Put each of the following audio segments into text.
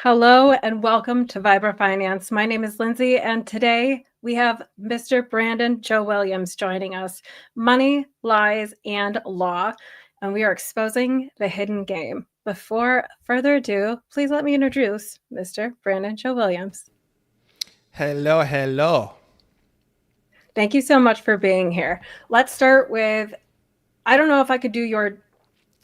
Hello and welcome to Vibra Finance. My name is Lindsay, and today we have Mr. Brandon Joe Williams joining us. Money, lies, and law, and we are exposing the hidden game. Before further ado, please let me introduce Mr. Brandon Joe Williams. Hello, hello. Thank you so much for being here. Let's start with I don't know if I could do your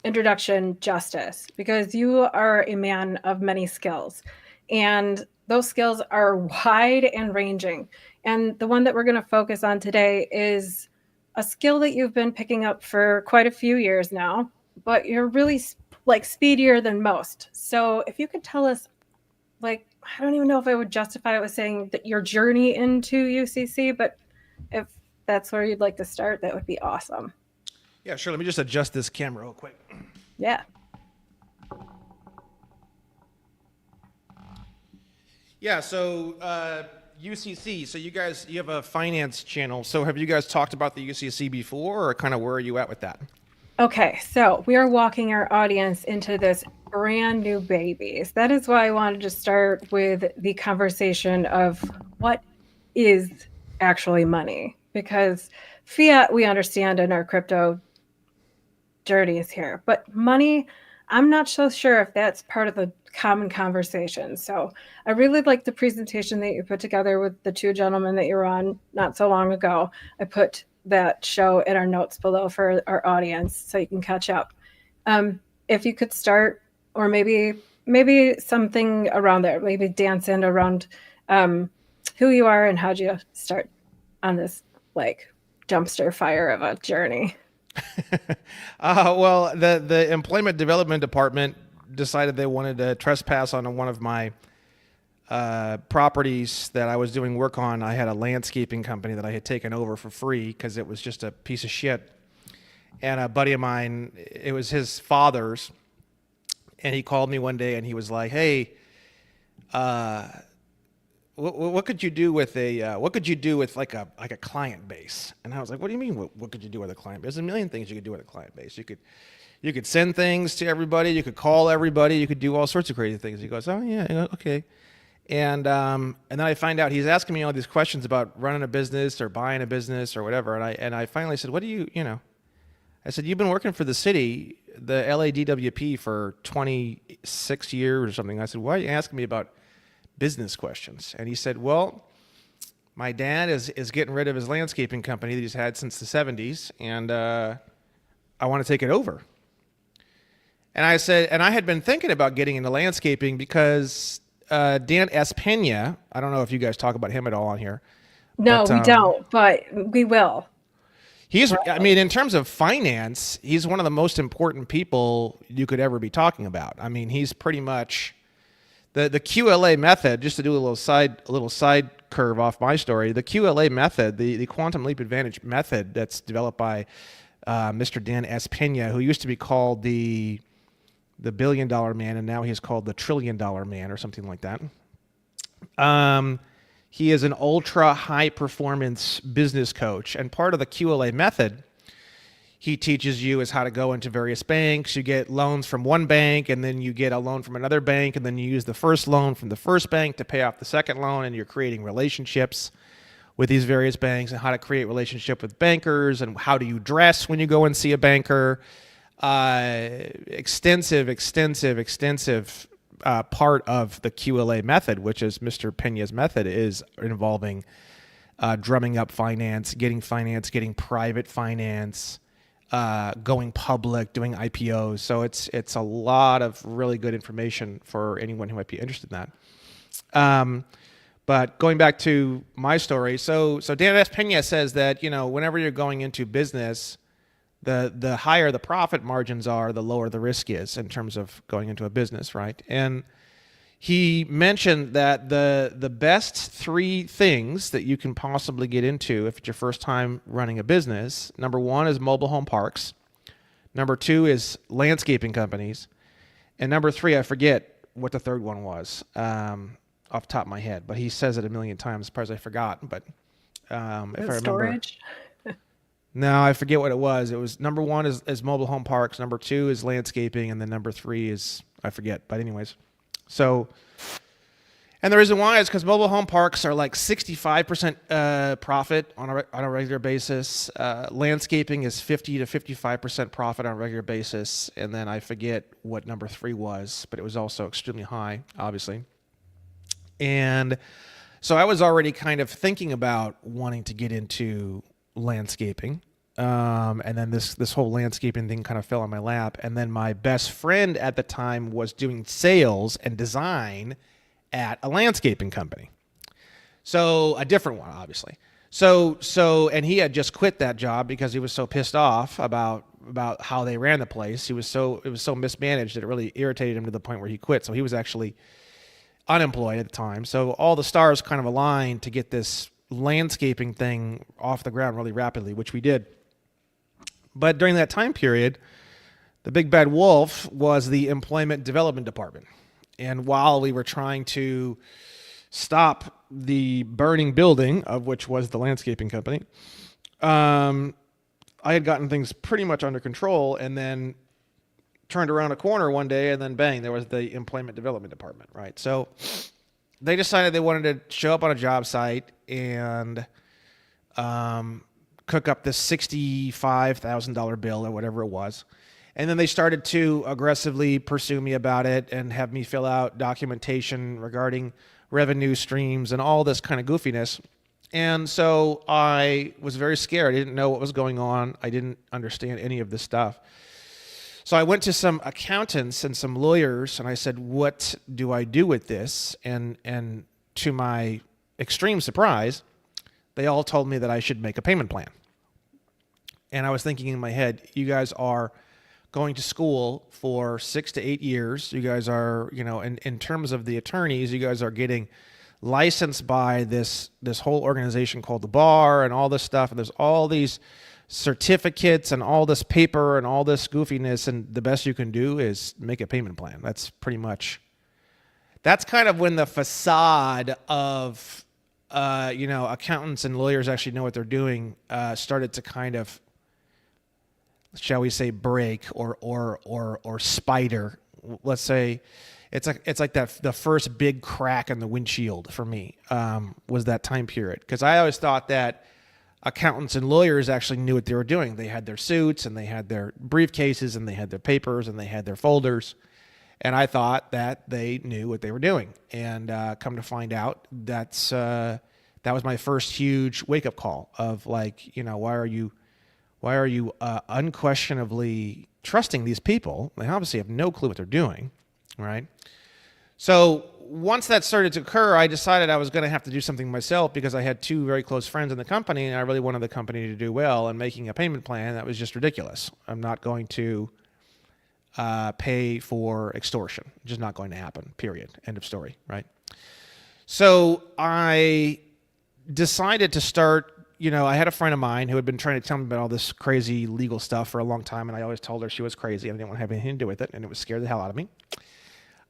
introduction justice because you are a man of many skills, and those skills are wide and ranging. And the one that we're going to focus on today is a skill that you've been picking up for quite a few years now, but you're really like speedier than most. So if you could tell us, like, I don't even know if I would justify it with saying that your journey into UCC, but if that's where you'd like to start, that would be awesome. Yeah, sure. Let me just adjust this camera real quick. Yeah. Yeah, so UCC. So you have a finance channel. So have you guys talked about the UCC before, or kind of where are you at with that? Okay, so we are walking our audience into this brand new babies. That is why I wanted to start with the conversation of what is actually money, because fiat we understand in our crypto journeys here, but money, I'm not so sure if that's part of the common conversation. So I really like the presentation that you put together with the two gentlemen that you were on not so long ago. I put that show in our notes below for our audience so you can catch up. If you could start, or maybe something around there, maybe dance in around who you are and how'd you start on this like dumpster fire of a journey. Well, the Employment Development Department decided they wanted to trespass on one of my properties that I was doing work on. I had a landscaping company that I had taken over for free because it was just a piece of shit. And a buddy of mine, it was his father's, and he called me one day and he was like, "Hey, what could you do with like a client base?" And I was like, "What do you mean? What could you do with a client base? There's a million things you could do with a client base. You could send things to everybody. You could call everybody. You could do all sorts of crazy things." He goes, "Oh yeah, okay." And then I find out he's asking me all these questions about running a business or buying a business or whatever. And I finally said, "What do you?" I said, "You've been working for the city, the LADWP, for 26 years or something." I said, "Why are you asking me about business questions?" And he said, "Well, my dad is getting rid of his landscaping company that he's had since the 70s, and I want to take it over." And I said, and I had been thinking about getting into landscaping because Dan S. Pena, I don't know if you guys talk about him at all on here, No, but we don't, but we will. I mean, in terms of finance, he's one of the most important people you could ever be talking about. I mean, he's pretty much the QLA method. Just to do a little side curve off my story, the QLA method, the quantum leap advantage method, that's developed by Mr. Dan S. Pena, who used to be called the $1 billion man, and now he's called the $1 trillion man or something like that. He is an ultra high performance business coach, and part of the QLA method he teaches you is how to go into various banks. You get loans from one bank, and then you get a loan from another bank, and then you use the first loan from the first bank to pay off the second loan, and you're creating relationships with these various banks, and how to create relationship with bankers, and how do you dress when you go and see a banker. Extensive part of the QLA method, which is Mr. Pena's method, is involving drumming up finance, getting private finance, going public, doing IPOs. So it's a lot of really good information for anyone who might be interested in that. But going back to my story, so Dan S. Pena says that whenever you're going into business, the higher the profit margins are, the lower the risk is in terms of going into a business, right? And he mentioned that the best three things that you can possibly get into if it's your first time running a business, number one is mobile home parks, number two is landscaping companies, and number three, I forget what the third one was off the top of my head, but he says it a million times, as far as I forgot. But if I remember, Storage. no, I forget what it was. It was number one is mobile home parks, number two is landscaping, and then number three is, I forget. But anyways, So, and the reason why is because mobile home parks are like 65% profit on a regular basis. Landscaping is 50 to 55% profit on a regular basis. And then I forget what number three was, but it was also extremely high, obviously. And so I was already kind of thinking about wanting to get into landscaping. And then this whole landscaping thing kind of fell on my lap. And then my best friend at the time was doing sales and design at a landscaping company. So a different one, obviously. And he had just quit that job because he was so pissed off about how they ran the place. It was so mismanaged that it really irritated him to the point where he quit. So he was actually unemployed at the time. So all the stars kind of aligned to get this landscaping thing off the ground really rapidly, which we did. But during that time period, the big bad wolf was the employment development department. And while we were trying to stop the burning building, of which was the landscaping company, I had gotten things pretty much under control, and then turned around a corner one day, and then bang, there was the employment development department, right? So they decided they wanted to show up on a job site and cook up this $65,000 bill or whatever it was. And then they started to aggressively pursue me about it and have me fill out documentation regarding revenue streams and all this kind of goofiness. And so I was very scared. I didn't know what was going on. I didn't understand any of this stuff. So I went to some accountants and some lawyers, and I said, what do I do with this? And to my extreme surprise, they all told me that I should make a payment plan. And I was thinking in my head, you guys are going to school for 6 to 8 years. You guys are, in terms of the attorneys, you guys are getting licensed by this whole organization called the bar and all this stuff. And there's all these certificates and all this paper and all this goofiness. And the best you can do is make a payment plan. That's kind of when the facade of, accountants and lawyers actually know what they're doing, started to kind of, shall we say, break or spider. Let's say it's like that the first big crack in the windshield for me was that time period, because I always thought that accountants and lawyers actually knew what they were doing. They had their suits and they had their briefcases and they had their papers and they had their folders, and I thought that they knew what they were doing. And come to find out, that was my first huge wake up call of like, why are you unquestionably trusting these people? They obviously have no clue what they're doing, right? So once that started to occur, I decided I was going to have to do something myself, because I had two very close friends in the company, and I really wanted the company to do well. And making a payment plan, that was just ridiculous. I'm not going to pay for extortion. Just not going to happen, period. End of story, right? So I decided to start. I had a friend of mine who had been trying to tell me about all this crazy legal stuff for a long time, and I always told her she was crazy. I didn't want to have anything to do with it, and it was scared the hell out of me.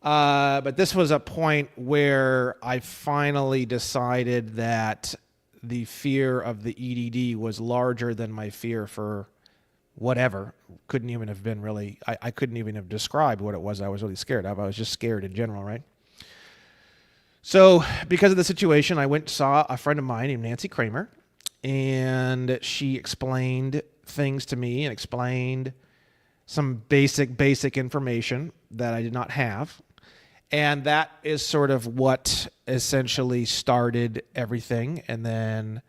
But this was a point where I finally decided that the fear of the EDD was larger than my fear for whatever. Couldn't even have been really, I couldn't even have described what it was I was really scared of. I was just scared in general, right? So because of the situation, I went and saw a friend of mine named Nancy Kramer, and she explained things to me and explained some basic information that I did not have. And that is sort of what essentially started everything. And then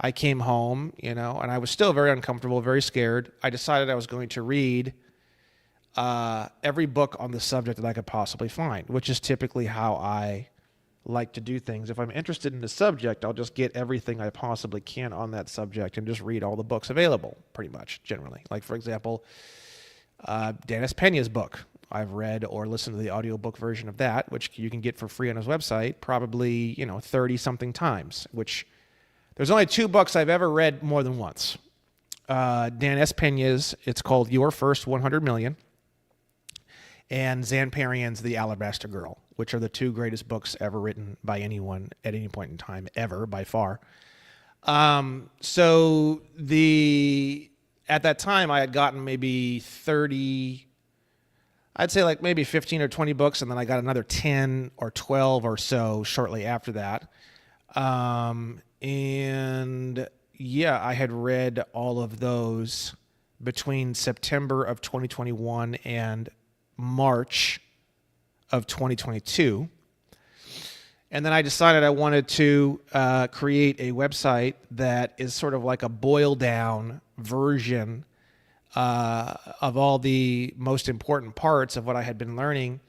I came home, and I was still very uncomfortable, very scared. I decided I was going to read every book on the subject that I could possibly find, which is typically how I like to do things. If I'm interested in the subject, I'll just get everything I possibly can on that subject and just read all the books available, pretty much, generally. Like, for example, Dennis Pena's book. I've read or listened to the audiobook version of that, which you can get for free on his website, probably, 30-something times, which there's only 2 books I've ever read more than once. Dan S. Pena's, it's called Your First 100 Million, and Zan Perian's The Alabaster Girl, which are the 2 greatest books ever written by anyone at any point in time, ever, by far. So at that time, I had gotten maybe 30, I'd say like maybe 15 or 20 books, and then I got another 10 or 12 or so shortly after that. And yeah, I had read all of those between September of 2021 and March of 2022. And then I decided I wanted to create a website that is sort of like a boiled down version of all the most important parts of what I had been learning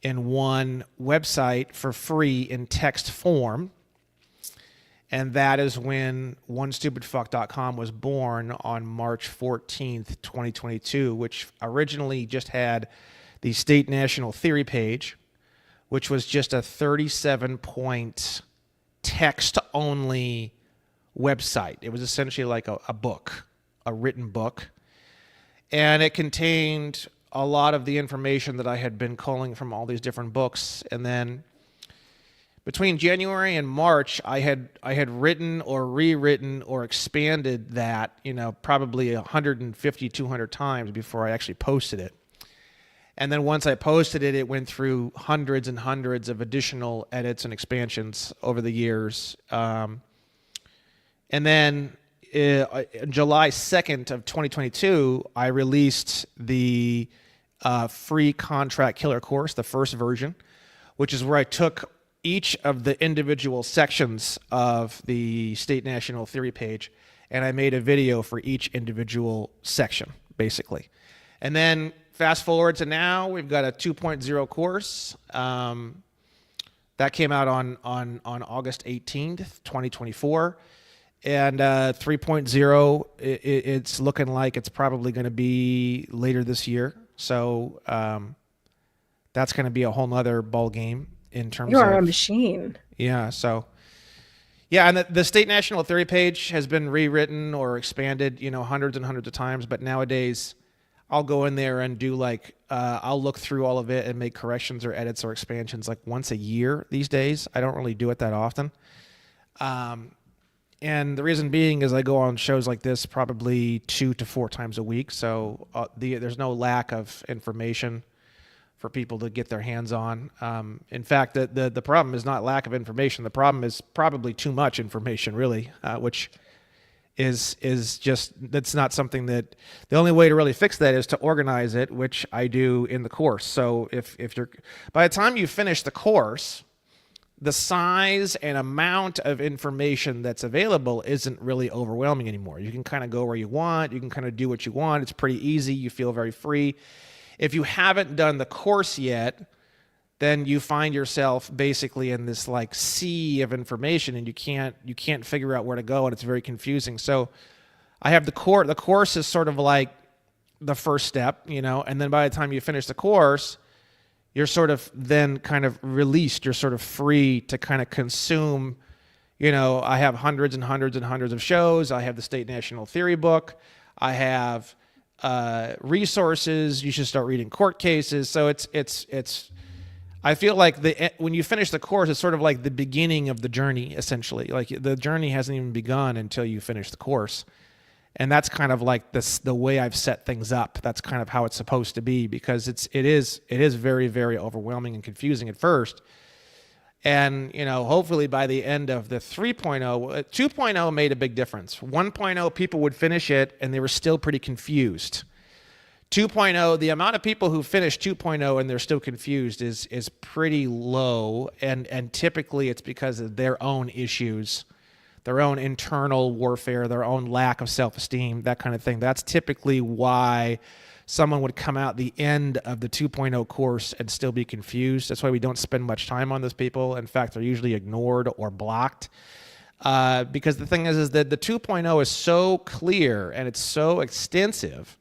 in one website for free in text form. And that is when onestupidfuck.com was born on March 14th, 2022, which originally just had the State National Theory page, which was just a 37-point text-only website. It was essentially like a book, a written book. And it contained a lot of the information that I had been culling from all these different books. And then between January and March, I had written or rewritten or expanded that, probably 150, 200 times before I actually posted it. And then once I posted it, it went through hundreds and hundreds of additional edits and expansions over the years. And then July 2nd of 2022, I released the free contract killer course, the first version, which is where I took each of the individual sections of the State National Theory page, and I made a video for each individual section, basically. And then fast forward to now, we've got a 2.0 course that came out on August 18th, 2024. And 3.0, it's looking like it's probably going to be later this year. So that's going to be a whole nother ball game in terms You are a of, machine. yeah. So yeah, and the State National Theory page has been rewritten or expanded, hundreds and hundreds of times. But nowadays, I'll go in there and do I'll look through all of it and make corrections or edits or expansions like once a year these days. I don't really do it that often. And the reason being is I go on shows like this probably 2 to 4 times a week. So there's no lack of information for people to get their hands on. In fact, the problem is not lack of information. The problem is probably too much information, really, which is just, that's not something that, the only way to really fix that is to organize it, which I do in the course. So if you're, by the time you finish the course, the size and amount of information that's available isn't really overwhelming anymore. You can kind of go where you want. You can kind of do what you want. It's pretty easy. You feel very free. If you haven't done the course yet, then you find yourself basically in this like sea of information, and you can't figure out where to go, and it's very confusing. So I have the course. The course is sort of like the first step, and then by the time you finish the course, you're sort of then kind of released. You're sort of free to kind of consume. I have hundreds and hundreds and hundreds of shows. I have the State National Theory book. I have resources. You should start reading court cases. So it's. I feel like when you finish the course, it's sort of like the beginning of the journey, essentially. Like the journey hasn't even begun until you finish the course. And that's kind of like the way I've set things up. That's kind of how it's supposed to be, because it is very, very overwhelming and confusing at first. And, hopefully by the end of the 3.0, 2.0 made a big difference. 1.0, people would finish it and they were still pretty confused. 2.0, the amount of people who finish 2.0 and they're still confused is pretty low. And typically it's because of their own issues, their own internal warfare, their own lack of self-esteem, that kind of thing. That's typically why someone would come out the end of the 2.0 course and still be confused. That's why we don't spend much time on those people. In fact, they're usually ignored or blocked. Because the thing is that the 2.0 is so clear and it's so extensive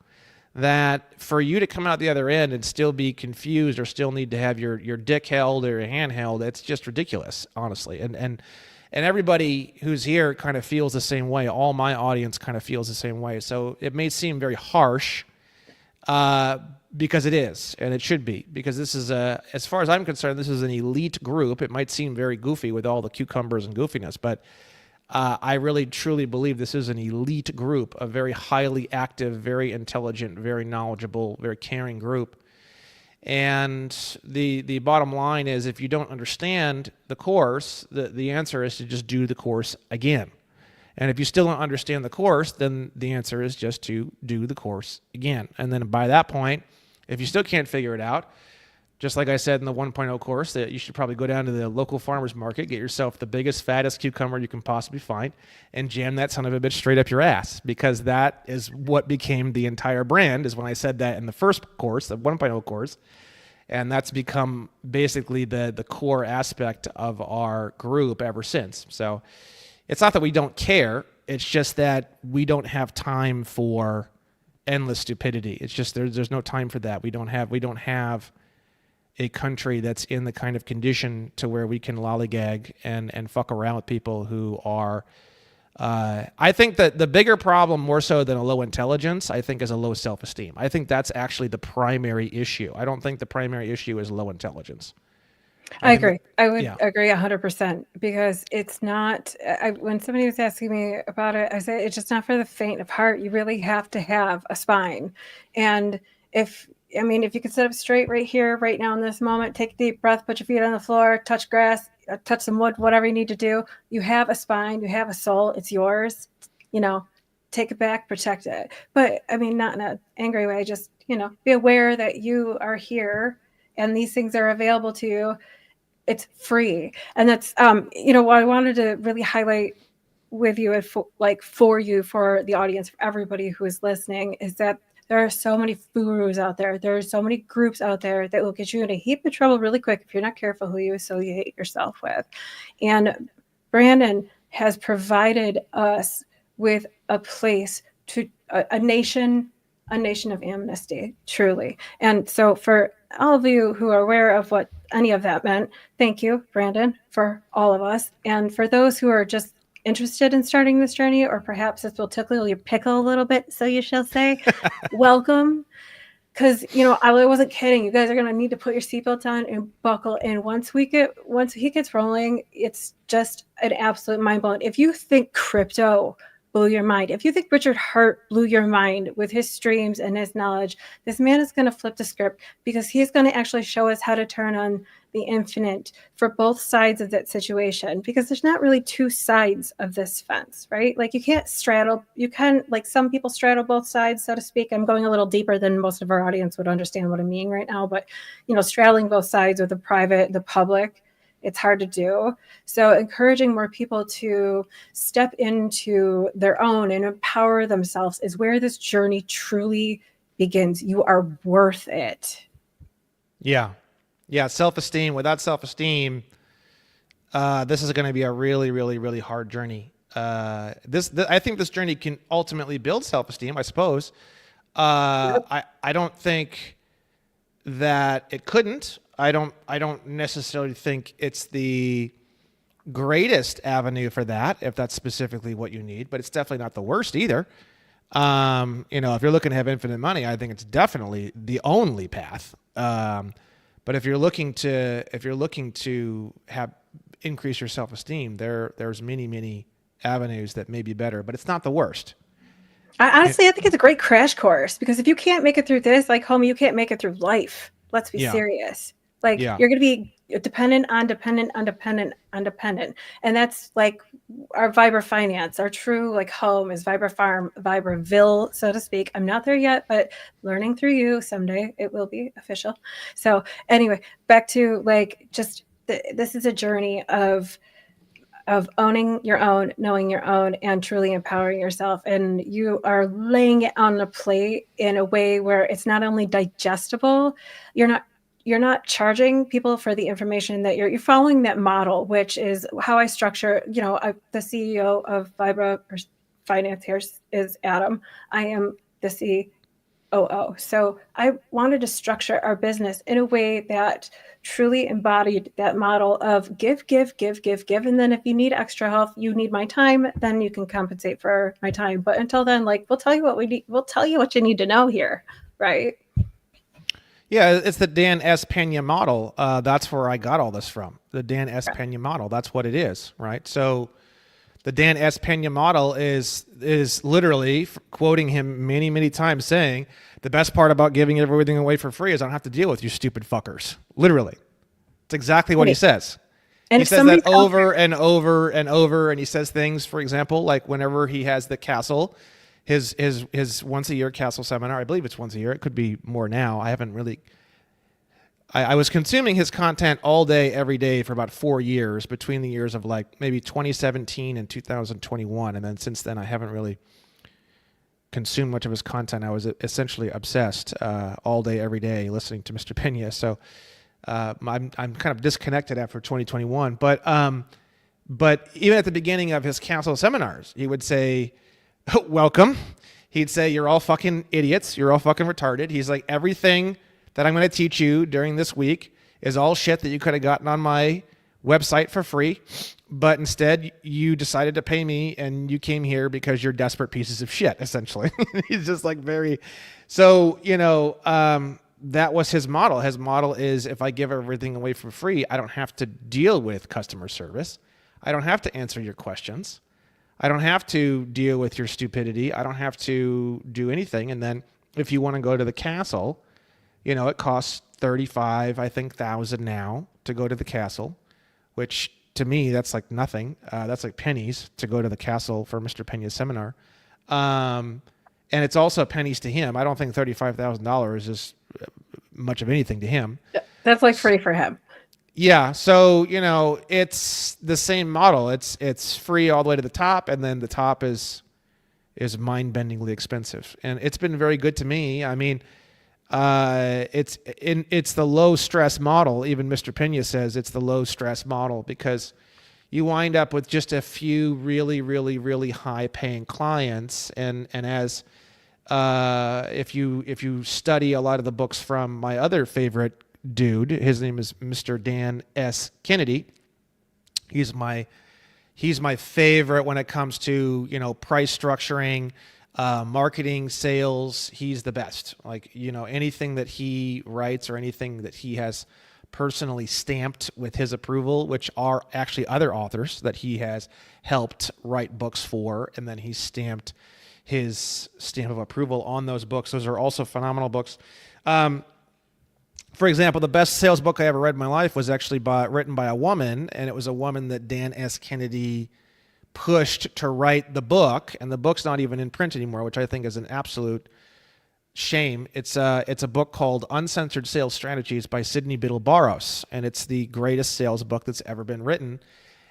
that for you to come out the other end and still be confused or still need to have your dick held or your hand held, it's just ridiculous, honestly. And everybody who's here kind of feels the same way. All my audience kind of feels the same way. So it may seem very harsh because it is, and it should be, because this is as far as I'm concerned, this is an elite group. It might seem very goofy with all the cucumbers and goofiness, but I really truly believe this is an elite group, a very highly active, very intelligent, very knowledgeable, very caring group. And the bottom line is, if you don't understand the course, the answer is to just do the course again. And if you still don't understand the course, then the answer is just to do the course again. And then by that point, if you still can't figure it out, just like I said in the 1.0 course, that you should probably go down to the local farmer's market, get yourself the biggest, fattest cucumber you can possibly find, and jam that son of a bitch straight up your ass. Because that is what became the entire brand, is when I said that in the first course, the 1.0 course. And that's become basically the core aspect of our group ever since. So it's not that we don't care. It's just that we don't have time for endless stupidity. It's just there's no time for that. We don't have a country that's in the kind of condition to where we can lollygag and fuck around with people who are. I think that the bigger problem, more so than a low intelligence, I think is a low self-esteem. I think that's actually the primary issue. I don't think the primary issue is low intelligence. I I think that, agree. I would yeah. agree 100% because it's not when somebody was asking me about it, I said it's just not for the faint of heart. You really have to have a spine. And if I mean, if you can sit up straight right here, right now in this moment, take a deep breath, put your feet on the floor, touch grass, touch some wood, whatever you need to do, you have a spine, you have a soul, it's yours. You know, take it back, protect it. But I mean, not in an angry way, just, be aware that you are here and these things are available to you. It's free. And that's what I wanted to really highlight with you and for you, for the audience, for everybody who is listening, is that there are so many gurus out there. There are so many groups out there that will get you in a heap of trouble really quick if you're not careful who you associate yourself with. And Brandon has provided us with a place to a nation of amnesty, truly. And so for all of you who are aware of what any of that meant, thank you, Brandon, for all of us. And for those who are just interested in starting this journey, or perhaps this will tickle your pickle a little bit, so you shall say, welcome. Because I wasn't kidding. You guys are gonna need to put your seatbelts on and buckle in. Once he gets rolling, it's just an absolute mind blowing. If you think crypto blew your mind, if you think Richard Hart blew your mind with his streams and his knowledge, this man is going to flip the script, because he's going to actually show us how to turn on the infinite for both sides of that situation, because there's not really two sides of this fence, right? Like, you can't straddle, you can, like, some people straddle both sides, so to speak. I'm going a little deeper than most of our audience would understand what I'm meaning right now, but straddling both sides with the private, the public, it's hard to do. So encouraging more people to step into their own and empower themselves is where this journey truly begins. You are worth it. Yeah. Yeah. Self-esteem. Without self-esteem, this is going to be a really, really, really hard journey. I think this journey can ultimately build self-esteem, I suppose. Yep. I don't think that it couldn't. I don't necessarily think it's the greatest avenue for that, if that's specifically what you need, but it's definitely not the worst either. If you're looking to have infinite money, I think it's definitely the only path. But if you're looking to have increase your self-esteem, there's many avenues that may be better, but it's not the worst. I think it's a great crash course, because if you can't make it through this, like, homie, you can't make it through life. Let's be Yeah. serious. Like, Yeah. you're going to be dependent on dependent on dependent on dependent. And that's like our Vibra Finance, our true like home is Vibra Farm, Vibraville, so to speak. I'm not there yet, but learning through you, someday it will be official. So anyway, back to like, just this is a journey of owning your own, knowing your own, and truly empowering yourself. And you are laying it on the plate in a way where it's not only digestible, you're not charging people for the information that you're following that model, which is how I structure, the CEO of Vibra or Finance here is Adam. I am the COO. So I wanted to structure our business in a way that truly embodied that model of give, give, give, give, give. And then if you need extra help, you need my time, then you can compensate for my time. But until then, like, we'll tell you what we need. We'll tell you what you need to know here. Right. Yeah, it's the Dan S. Pena model. That's where I got all this from. The Dan S. Pena model. That's what it is, right? So The Dan S. Pena model is literally quoting him many, many times saying, the best part about giving everything away for free is I don't have to deal with you stupid fuckers. Literally. It's exactly what he Right. says. And He if says that somebody's out over and over and over, and he says things, for example, like whenever he has the castle, his once a year castle seminar. I believe it's once a year. It could be more now. I haven't really. I was consuming his content all day, every day for about 4 years, between the years of like maybe 2017 and 2021, and then since then I haven't really consumed much of his content. I was essentially obsessed all day, every day, listening to Mr. Pena. So I'm kind of disconnected after 2021, but even at the beginning of his council seminars, he would say, welcome. He'd say, you're all fucking idiots. You're all fucking retarded. He's like, everything that I'm going to teach you during this week is all shit that you could have gotten on my website for free. But instead, you decided to pay me and you came here because you're desperate pieces of shit, essentially. He's just like very. So, that was his model. His model is if I give everything away for free, I don't have to deal with customer service. I don't have to answer your questions. I don't have to deal with your stupidity. I don't have to do anything. And then if you want to go to the castle, it costs 35, I think, thousand now to go to the castle, which to me, that's like nothing. That's like pennies to go to the castle for Mr. Pena's seminar. And it's also pennies to him. I don't think $35,000 is much of anything to him. That's like free for him. Yeah. So, it's the same model. It's free all the way to the top. And then the top is mind-bendingly expensive. And it's been very good to me. I mean, it's the low stress model. Even Mr. Pena says it's the low stress model because you wind up with just a few really, really, really high paying clients. And as, if you study a lot of the books from my other favorite dude, his name is Mr. Dan S. Kennedy. He's my favorite when it comes to, price structuring, marketing, sales. He's the best. Like, anything that he writes or anything that he has personally stamped with his approval, which are actually other authors that he has helped write books for, and then he stamped his stamp of approval on those books. Those are also phenomenal books. For example, the best sales book I ever read in my life was actually written by a woman, and it was a woman that Dan S. Kennedy pushed to write the book, and the book's not even in print anymore, which I think is an absolute shame. It's a book called Uncensored Sales Strategies by Sidney Biddle Barros, and it's the greatest sales book that's ever been written.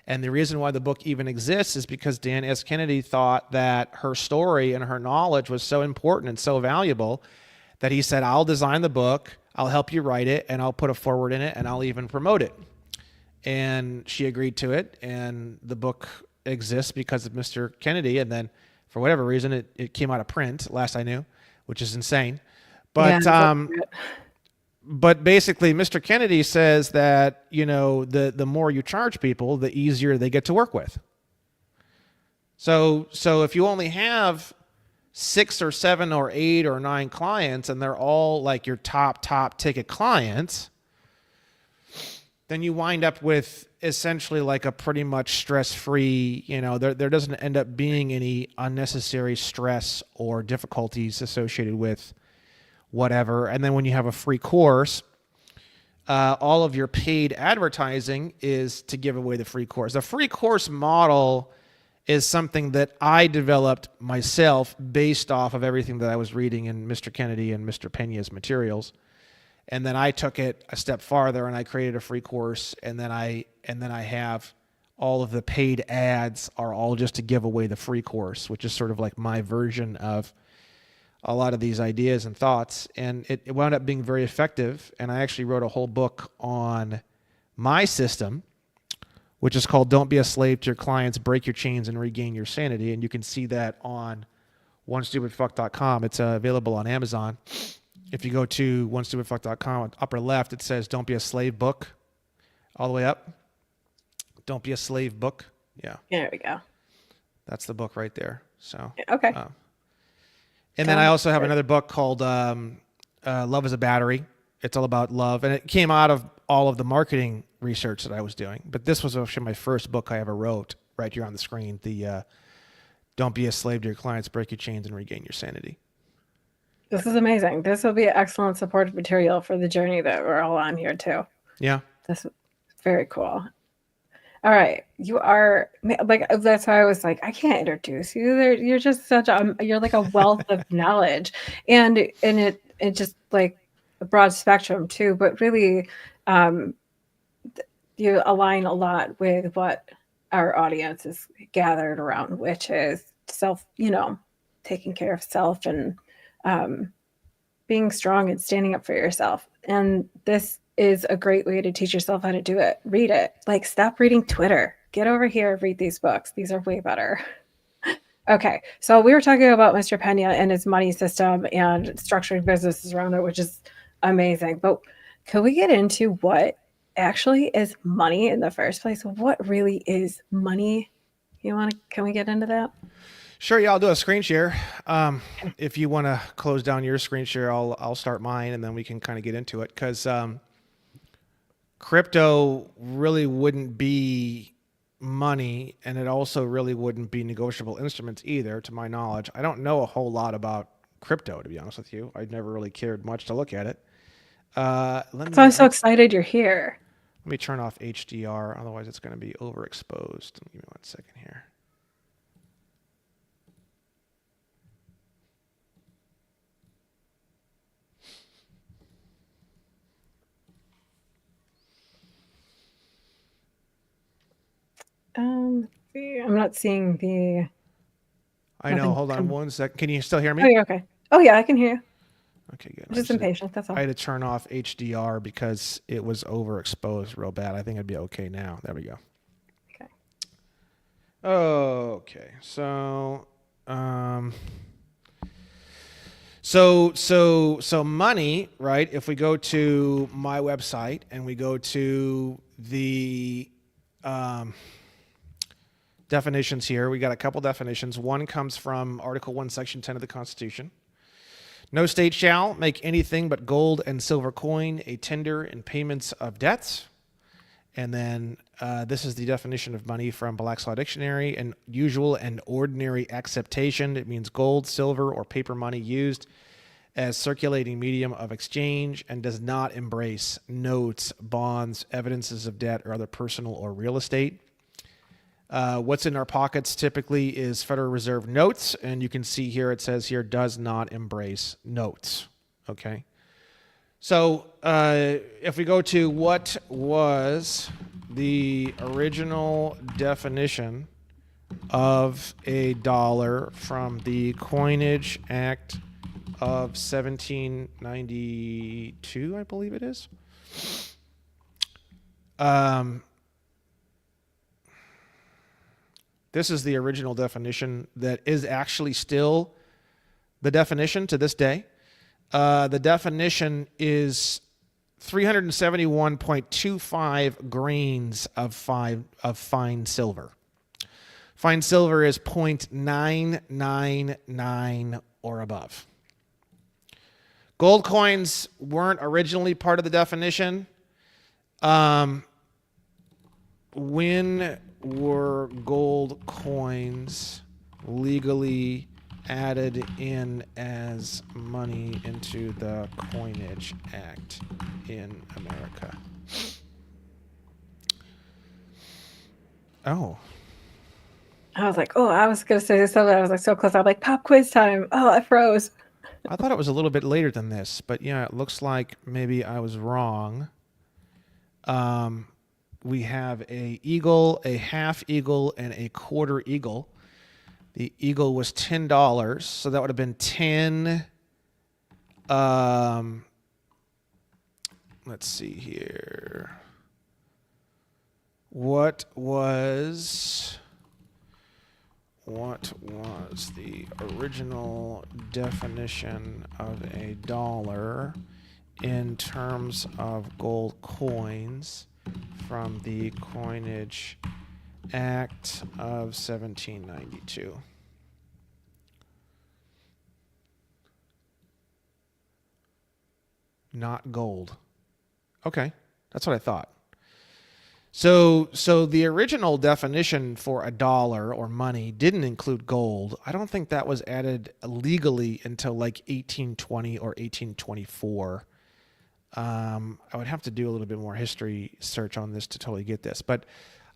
And the reason why the book even exists is because Dan S. Kennedy thought that her story and her knowledge was so important and so valuable that he said, I'll design the book, I'll help you write it, and I'll put a forward in it, and I'll even promote it. And she agreed to it, and the book exists because of Mr. Kennedy, and then for whatever reason, it came out of print, last I knew, which is insane. But but basically, Mr. Kennedy says that, the more you charge people, the easier they get to work with. So if you only have 6 or 7 or 8 or 9 clients and they're all like your top ticket clients, then you wind up with essentially like a pretty much stress-free, there doesn't end up being any unnecessary stress or difficulties associated with whatever. And then when you have a free course, all of your paid advertising is to give away the free course. The free course model is something that I developed myself based off of everything that I was reading in Mr. Kennedy and Mr. Pena's materials. And then I took it a step farther and I created a free course, and then I have all of the paid ads are all just to give away the free course, which is sort of like my version of a lot of these ideas and thoughts. And it wound up being very effective. And I actually wrote a whole book on my system, which is called Don't Be a Slave to Your Clients, Break Your Chains and Regain Your Sanity. And you can see that on onestupidfuck.com. It's available on Amazon. If you go to onestupidfuck.com, upper left, it says Don't Be a Slave book. All the way up. Don't Be a Slave book. Yeah. There we go. That's the book right there. So okay. And then I also have another book called Love is a Battery. It's all about love. And it came out of all of the marketing research that I was doing. But this was actually my first book I ever wrote. right here on the screen. The don't be a slave to your clients, break your chains, and regain your sanity. This is amazing. This will be excellent supportive material for the journey that we're all on here too. Yeah. This is very cool. All right, you are like that's why I was like, I can't introduce you. You're just such a you're like a wealth of knowledge, and it just like a broad spectrum too. But really, um, you align a lot with what our audience is gathered around, which is self, taking care of self and um, being strong and standing up for yourself. And this is a great way to teach yourself how to do it. Read it. Like, stop reading Twitter. Get over here, read these books. These are way better. Okay, so we were talking about Mr. Pena and his money system and structuring businesses around it, which is amazing. But can we get into what actually is money in the first place? What really is money? Can we get into that? Sure, yeah, I'll do a screen share. If you want to close down your screen share, I'll start mine, and then we can kind of get into it. Because crypto really wouldn't be money, and it also really wouldn't be negotiable instruments either, to my knowledge. I don't know a whole lot about crypto, to be honest with you. I'd never really cared much to look at it. So I'm so excited you're here. Let me turn off HDR, otherwise it's going to be overexposed. Give me 1 second here. I'm not seeing the. I know. Hold on 1 second. Can you still hear Oh, me? yeah, okay. Oh, yeah, I can hear you. Okay, good. I'm just impatient. That's all. I had to turn off HDR because it was overexposed real bad. I think I'd be okay now. There we go. Okay. Okay. So money, right? If we go to my website and we go to the definitions here, we got a couple definitions. One comes from Article 1, Section 10 of the Constitution. No state shall make anything but gold and silver coin a tender in payments of debts. And then this is the definition of money from Black's Law Dictionary. An usual and ordinary acceptation. It means gold, silver, or paper money used as circulating medium of exchange and does not embrace notes, bonds, evidences of debt, or other personal or real estate. What's in our pockets typically is Federal Reserve notes, and you can see here it says here does not embrace notes. Okay. So if we go to what was the original definition of a dollar from the Coinage Act of 1792, I believe it is. This is the original definition that is actually still the definition to this day. The definition is 371.25 grains of fine silver. Fine silver is 0.999 or above. Gold coins weren't originally part of the definition. When were gold coins legally added in as money into the Coinage Act in America? Oh. I was like, oh, I was going to say something. I was like, so close. I'm like, pop quiz time. Oh, I froze. I thought it was a little bit later than this, but yeah, it looks like maybe I was wrong. We have a eagle, a half eagle, and a quarter eagle. The eagle was $10, so that would have been 10. Let's see here. What was the original definition of a dollar in terms of gold coins from the Coinage Act of 1792? Not gold. Okay, that's what I thought. So the original definition for a dollar or money didn't include gold. I don't think that was added legally until like 1820 or 1824. I would have to do a little bit more history search on this to totally get this, but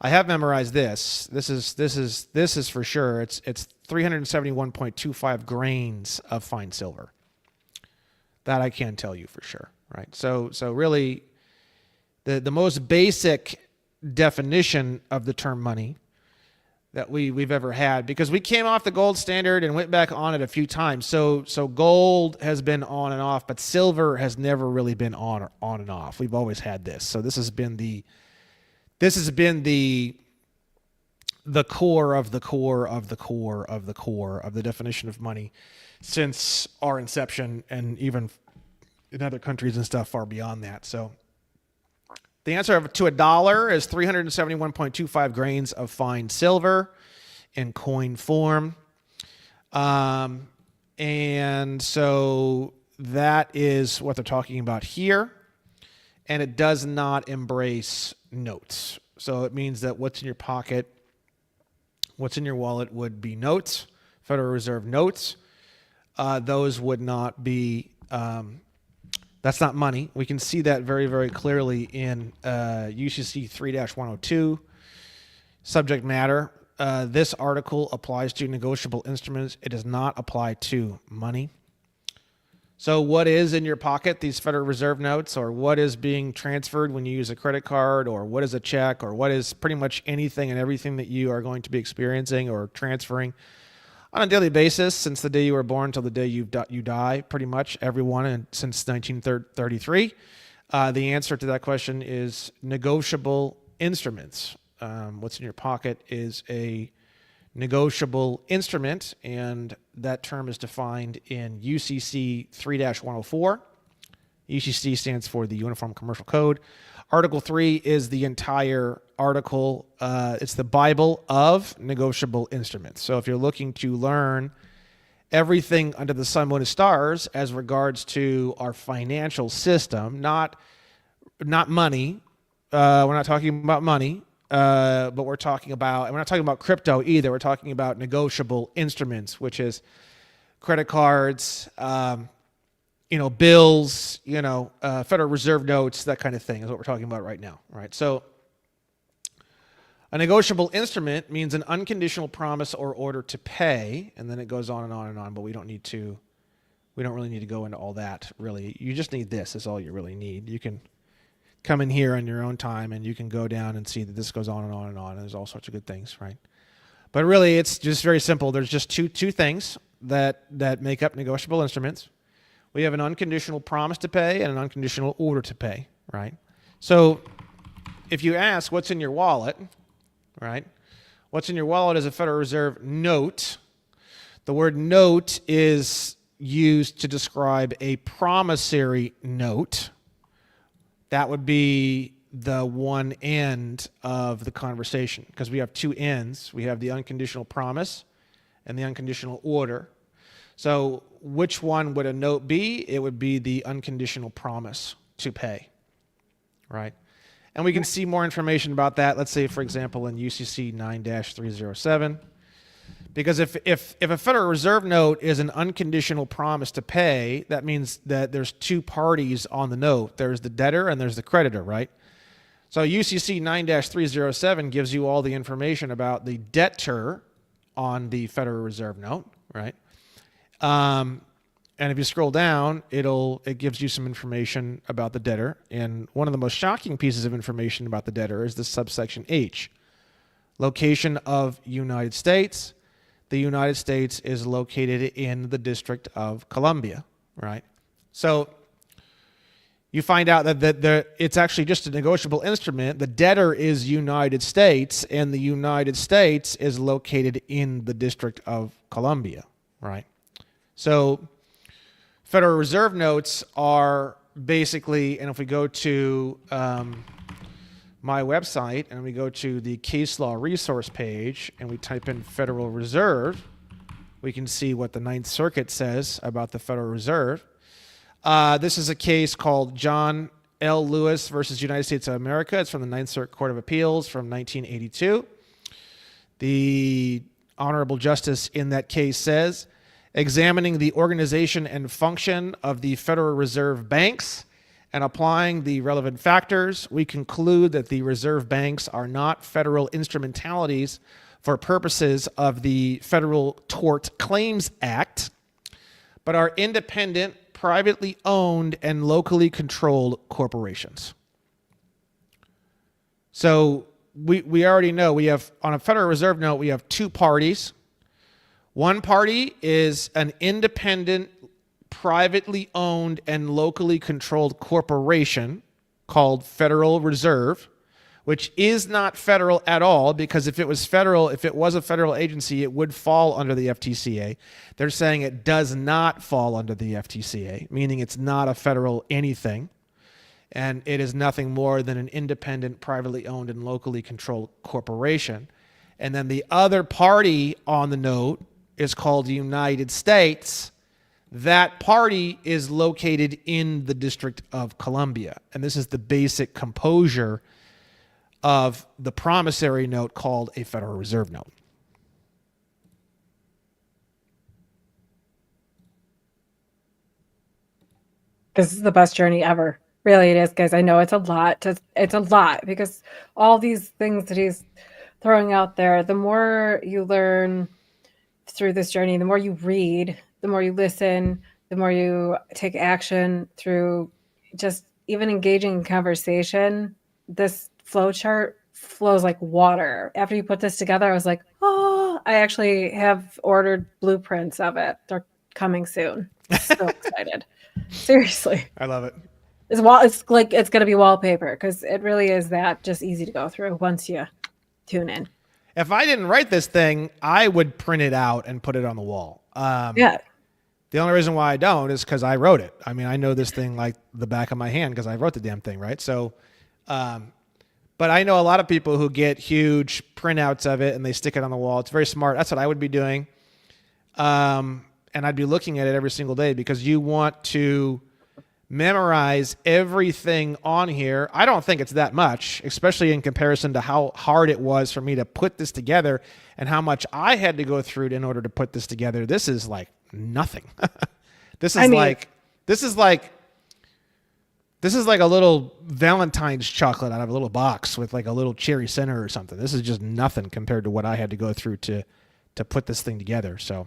I have memorized this. This is for sure. It's 371.25 grains of fine silver. That I can tell you for sure, right? So really, the most basic definition of the term money that we've ever had, because we came off the gold standard and went back on it a few times. So gold has been on and off, but silver has never really been on and off. We've always had this. So this has been the core of the core of the core of the core of the definition of money since our inception, and even in other countries and stuff far beyond that. So the answer to a dollar is 371.25 grains of fine silver in coin form. And so that is what they're talking about here. And it does not embrace notes. So it means that what's in your pocket, what's in your wallet would be notes, Federal Reserve notes. Those would not be... that's not money. We can see that very, very clearly in UCC 3-102, subject matter. This article applies to negotiable instruments. It does not apply to money. So what is in your pocket, these Federal Reserve notes, or what is being transferred when you use a credit card, or what is a check, or what is pretty much anything and everything that you are going to be experiencing or transferring on a daily basis since the day you were born till the day you die, pretty much everyone since 1933. The answer to that question is negotiable instruments. What's in your pocket is a negotiable instrument, and that term is defined in UCC 3-104. UCC stands for the Uniform Commercial Code. Article 3 is the entire article. It's the Bible of negotiable instruments. So if you're looking to learn everything under the sun, moon, and stars as regards to our financial system, not money. We're not talking about money, but we're not talking about crypto either. We're talking about negotiable instruments, which is credit cards, bills, Federal Reserve notes, that kind of thing is what we're talking about right now, right? So a negotiable instrument means an unconditional promise or order to pay, and then it goes on and on and on, but we don't really need to go into all that, really. You just need this is all you really need. You can come in here on your own time, and you can go down and see that this goes on and on and on, and there's all sorts of good things, right? But really, it's just very simple. There's just two things that make up negotiable instruments. We have an unconditional promise to pay and an unconditional order to pay, right? So if you ask what's in your wallet, right? What's in your wallet is a Federal Reserve note. The word note is used to describe a promissory note. That would be the one end of the conversation, because we have two ends. We have the unconditional promise and the unconditional order. So which one would a note be? It would be the unconditional promise to pay, right? And we can see more information about that, let's say, for example, in UCC 9-307. Because if a Federal Reserve note is an unconditional promise to pay, that means that there's two parties on the note. There's the debtor and there's the creditor, right? So UCC 9-307 gives you all the information about the debtor on the Federal Reserve note, right? And if you scroll down, it gives you some information about the debtor. And one of the most shocking pieces of information about the debtor is the subsection H. Location of United States. The United States is located in the District of Columbia, right? So you find out that it's actually just a negotiable instrument. The debtor is United States, and the United States is located in the District of Columbia, right? So Federal Reserve notes are basically, and if we go to my website and we go to the case law resource page and we type in Federal Reserve, we can see what the Ninth Circuit says about the Federal Reserve. This is a case called John L. Lewis versus United States of America. It's from the Ninth Circuit Court of Appeals from 1982. The Honorable Justice in that case says, examining the organization and function of the Federal Reserve banks and applying the relevant factors, we conclude that the reserve banks are not federal instrumentalities for purposes of the Federal Tort Claims Act, but are independent, privately owned, and locally controlled corporations. So we already know we have, on a Federal Reserve note, we have two parties. One party is an independent, privately owned, and locally controlled corporation called Federal Reserve, which is not federal at all, because if it was federal, if it was a federal agency, it would fall under the FTCA. They're saying it does not fall under the FTCA, meaning it's not a federal anything. And it is nothing more than an independent, privately owned, and locally controlled corporation. And then the other party on the note is called the United States. That party is located in the District of Columbia. And this is the basic composure of the promissory note called a Federal Reserve note. This is the best journey ever. Really, it is, guys. I know it's a lot. It's a lot because all these things that he's throwing out there, the more you learn through this journey, the more you read, the more you listen, the more you take action through just even engaging in conversation, this flow chart flows like water. After you put this together, I was like, oh, I actually have ordered blueprints of it. They're coming soon. So excited. Seriously. I love it. It's like it's going to be wallpaper because it really is that just easy to go through once you tune in. If I didn't write this thing, I would print it out and put it on the wall. Yeah. The only reason why I don't is because I wrote it. I mean, I know this thing like the back of my hand because I wrote the damn thing, right? So, but I know a lot of people who get huge printouts of it and they stick it on the wall. It's very smart. That's what I would be doing. And I'd be looking at it every single day because you want to memorize everything on here. I don't think it's that much, especially in comparison to how hard it was for me to put this together and how much I had to go through in order to put this together. This is like nothing. This is like a little Valentine's chocolate out of a little box with like a little cherry center or something. This is just nothing compared to what I had to go through to put this thing together. So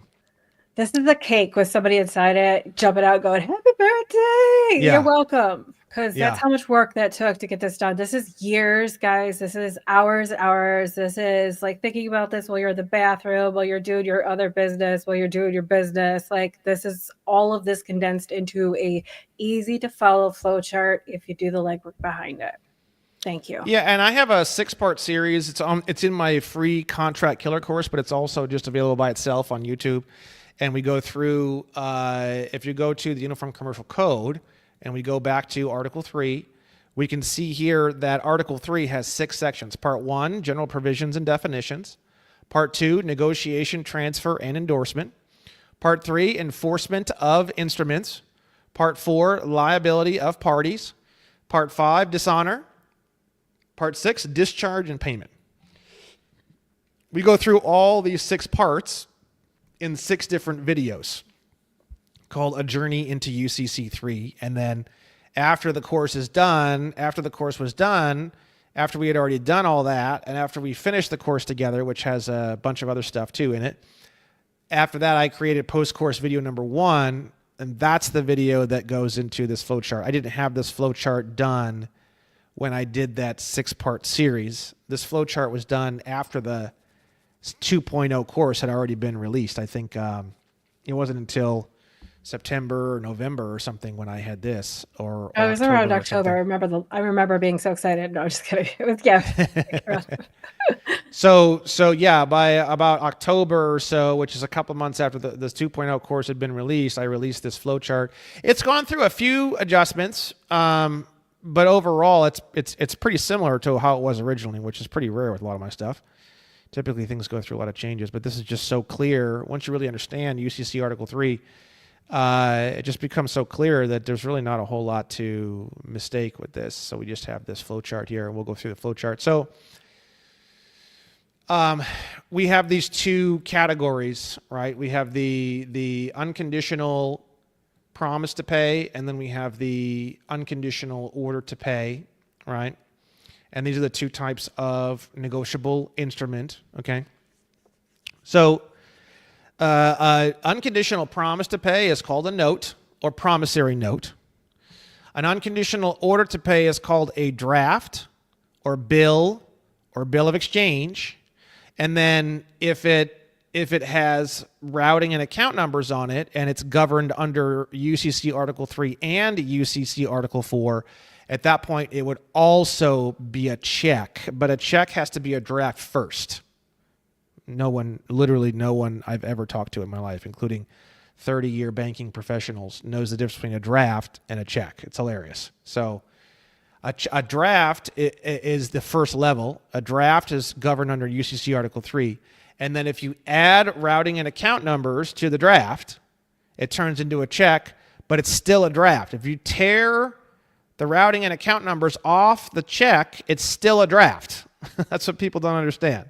this is a cake with somebody inside it, jumping out going, happy birthday. Yeah. You're welcome. Because that's how much work that took to get this done. This is years, guys. This is hours. This is like thinking about this while you're in the bathroom, while you're doing your other business, while you're doing your business. Like this is all of this condensed into a easy to follow flow chart if you do the legwork behind it. Thank you. Yeah, and I have a 6-part series. It's in my free Contract Killer course, but it's also just available by itself on YouTube. And we go through, if you go to the Uniform Commercial Code and we go back to Article 3, we can see here that Article 3 has 6 sections. Part 1, general provisions and definitions. Part 2, negotiation, transfer, and endorsement. Part 3, enforcement of instruments. Part 4, liability of parties. Part 5, dishonor. Part 6, discharge and payment. We go through all these 6 parts in 6 different videos called A Journey into UCC 3. And then after the course was done, after we had already done all that, and after we finished the course together, which has a bunch of other stuff too in it, after that I created post-course video number 1, and that's the video that goes into this flowchart. I didn't have this flowchart done when I did that 6-part series. This flowchart was done after the 2.0 course had already been released. I think it wasn't until September or November or something when I had this, or it was around October. I remember being so excited. No, I'm just kidding. It was, yeah. So yeah, by about October or so, which is a couple months after this 2.0 course had been released, I released this flowchart. It's gone through a few adjustments, but overall, it's pretty similar to how it was originally, which is pretty rare with a lot of my stuff. Typically, things go through a lot of changes, but this is just so clear. Once you really understand UCC Article 3, it just becomes so clear that there's really not a whole lot to mistake with this. So we just have this flow chart here, and we'll go through the flow chart. So we have these two categories, right? We have the unconditional promise to pay, and then we have the unconditional order to pay, right? And these are the two types of negotiable instrument, okay? So unconditional promise to pay is called a note or promissory note. An unconditional order to pay is called a draft or bill of exchange. And then if it has routing and account numbers on it and it's governed under UCC Article 3 and UCC Article 4, at that point it would also be a check, but a check has to be a draft first. Literally no one I've ever talked to in my life, including 30-year banking professionals, knows the difference between a draft and a check. It's hilarious. So a draft is the first level. A draft is governed under UCC Article 3. And then if you add routing and account numbers to the draft, it turns into a check, but it's still a draft. If you tear the routing and account numbers off the check, it's still a draft. That's what people don't understand.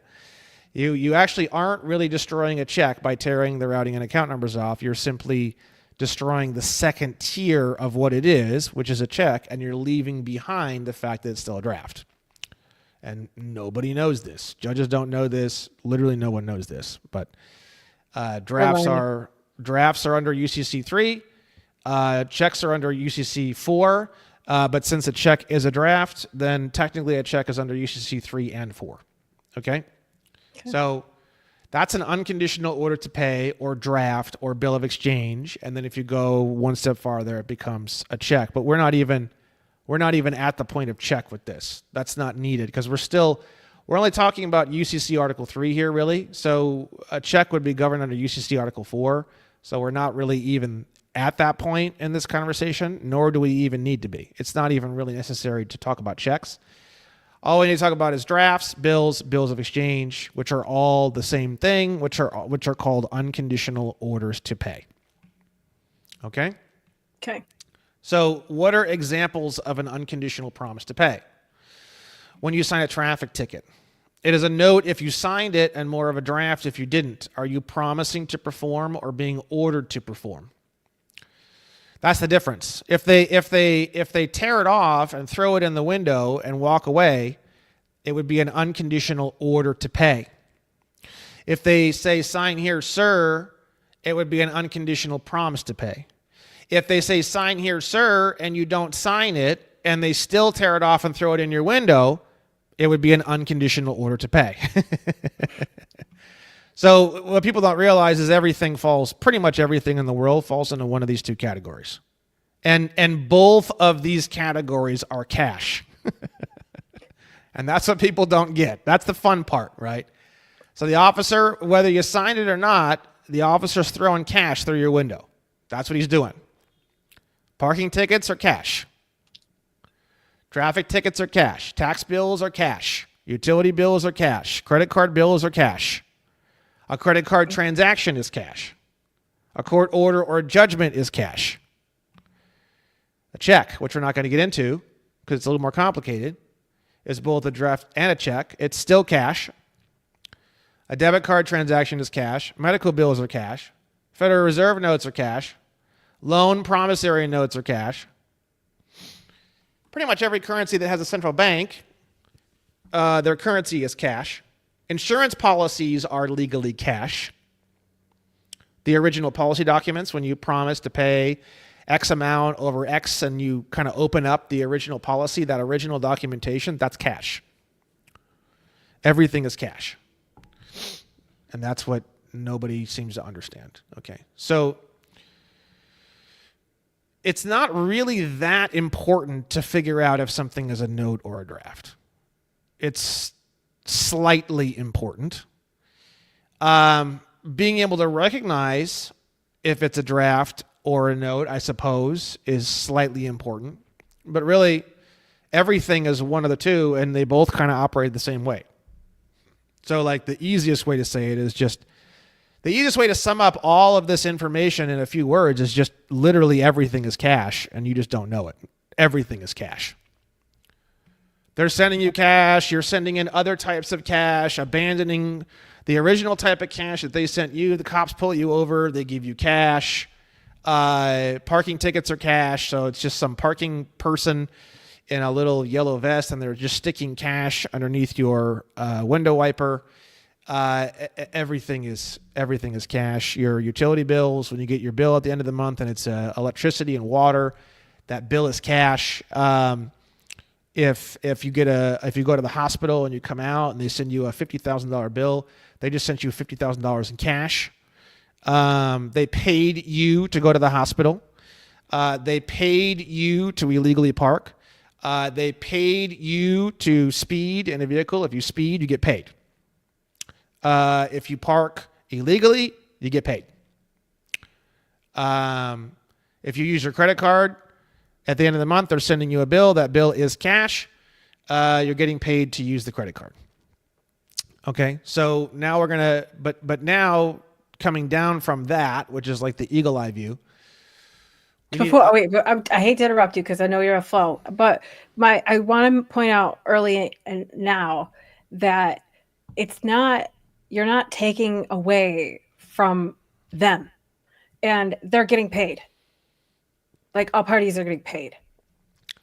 You actually aren't really destroying a check by tearing the routing and account numbers off. You're simply destroying the second tier of what it is, which is a check, and you're leaving behind the fact that it's still a draft. And nobody knows this. Judges don't know this. Literally no one knows this. But drafts are under UCC 3. Checks are under UCC 4. But since a check is a draft, then technically a check is under UCC 3 and 4. Okay? So that's an unconditional order to pay or draft or bill of exchange. And then if you go one step farther, it becomes a check. But we're not even at the point of check with this. That's not needed because we're only talking about UCC Article 3 here, really. So a check would be governed under UCC Article 4. So we're not really even at that point in this conversation, nor do we even need to be. It's not even really necessary to talk about checks. All we need to talk about is drafts, bills of exchange, which are all the same thing, which are called unconditional orders to pay. Okay? Okay. So what are examples of an unconditional promise to pay? When you sign a traffic ticket. It is a note if you signed it and more of a draft if you didn't. Are you promising to perform or being ordered to perform? That's the difference. If they tear it off and throw it in the window and walk away, it would be an unconditional order to pay. If they say, sign here, sir, it would be an unconditional promise to pay. If they say, sign here, sir, and you don't sign it, and they still tear it off and throw it in your window, it would be an unconditional order to pay. So what people don't realize is pretty much everything in the world falls into one of these two categories. And both of these categories are cash. And that's what people don't get. That's the fun part, right? So the officer, whether you signed it or not, the officer's throwing cash through your window. That's what he's doing. Parking tickets are cash. Traffic tickets are cash. Tax bills are cash. Utility bills are cash. Credit card bills are cash. A credit card transaction is cash. A court order or a judgment is cash. A check, which we're not going to get into because it's a little more complicated, is both a draft and a check. It's still cash. A debit card transaction is cash. Medical bills are cash. Federal Reserve notes are cash. Loan promissory notes are cash. Pretty much every currency that has a central bank, their currency is cash. Insurance policies are legally cash. The original policy documents, when you promise to pay X amount over X and you kind of open up the original policy, that original documentation, that's cash. Everything is cash. And that's what nobody seems to understand. Okay. So it's not really that important to figure out if something is a note or a draft. It's slightly important. Being able to recognize if it's a draft or a note, I suppose, is slightly important. But really, everything is one of the two, and they both kind of operate the same way. So, like, the easiest way to say it is just The easiest way to sum up all of this information in a few words is just literally everything is cash, and you just don't know it. Everything is cash. They're sending you cash. You're sending in other types of cash, abandoning the original type of cash that they sent you. The cops pull you over. They give you cash. Parking tickets are cash. So it's just some parking person in a little yellow vest, and they're just sticking cash underneath your window wiper. Everything is cash. Your utility bills, when you get your bill at the end of the month, and it's electricity and water, that bill is cash. If you go to the hospital and you come out and they send you a $50,000 bill, they just sent you $50,000 in cash. They paid you to go to the hospital. They paid you to illegally park. They paid you to speed in a vehicle. If you speed, you get paid. If you park illegally, you get paid. If you use your credit card, at the end of the month, they're sending you a bill. That bill is cash. You're getting paid to use the credit card. Okay, so now we're gonna, but now coming down from that, which is like the eagle eye view. I hate to interrupt you because I know you're a flow, but I want to point out early and now that you're not taking away from them, and they're getting paid. Like, all parties are getting paid.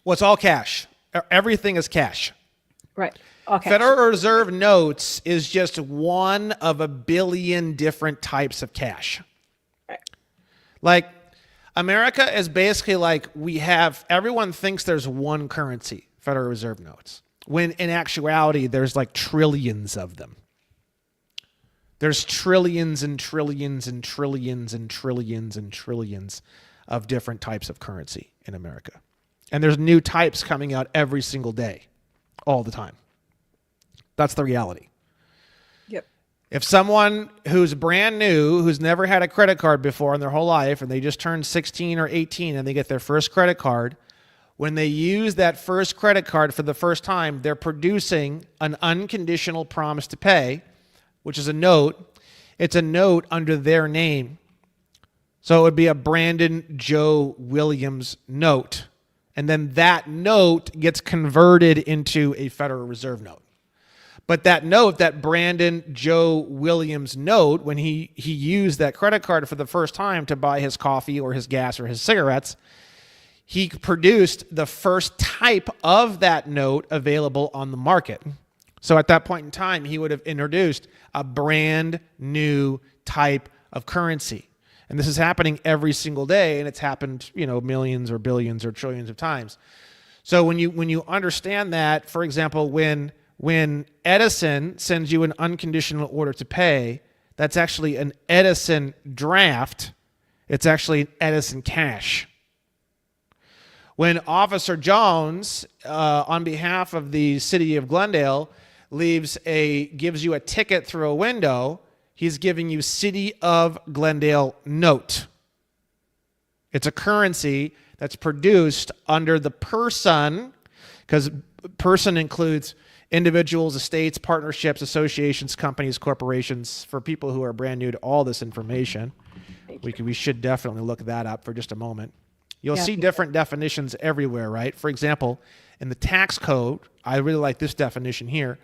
Well, it's all cash. Everything is cash. Right. Okay. Federal Reserve notes is just one of a billion different types of cash. Right. Like, America is basically like everyone thinks there's one currency, Federal Reserve notes, when in actuality, there's like trillions of them. There's trillions and trillions and trillions and trillions and trillions of different types of currency in America. And there's new types coming out every single day, all the time. That's the reality. Yep. If someone who's brand new, who's never had a credit card before in their whole life, and they just turned 16 or 18 and they get their first credit card, when they use that first credit card for the first time, they're producing an unconditional promise to pay, which is a note. It's a note under their name. So it would be a Brandon Joe Williams note. And then that note gets converted into a Federal Reserve note. But that note, that Brandon Joe Williams note, when he used that credit card for the first time to buy his coffee or his gas or his cigarettes, he produced the first type of that note available on the market. So at that point in time, he would have introduced a brand new type of currency. And this is happening every single day, and it's happened, millions or billions or trillions of times. So when you understand that, for example, when Edison sends you an unconditional order to pay, that's actually an Edison draft. It's actually an Edison cash. When Officer Jones, on behalf of the city of Glendale, gives you a ticket through a window, he's giving you City of Glendale note. It's a currency that's produced under the person, because person includes individuals, estates, partnerships, associations, companies, corporations. For people who are brand new to all this information, we should definitely look that up for just a moment. You'll see different definitions everywhere, right? For example, in the tax code, I really like this definition here.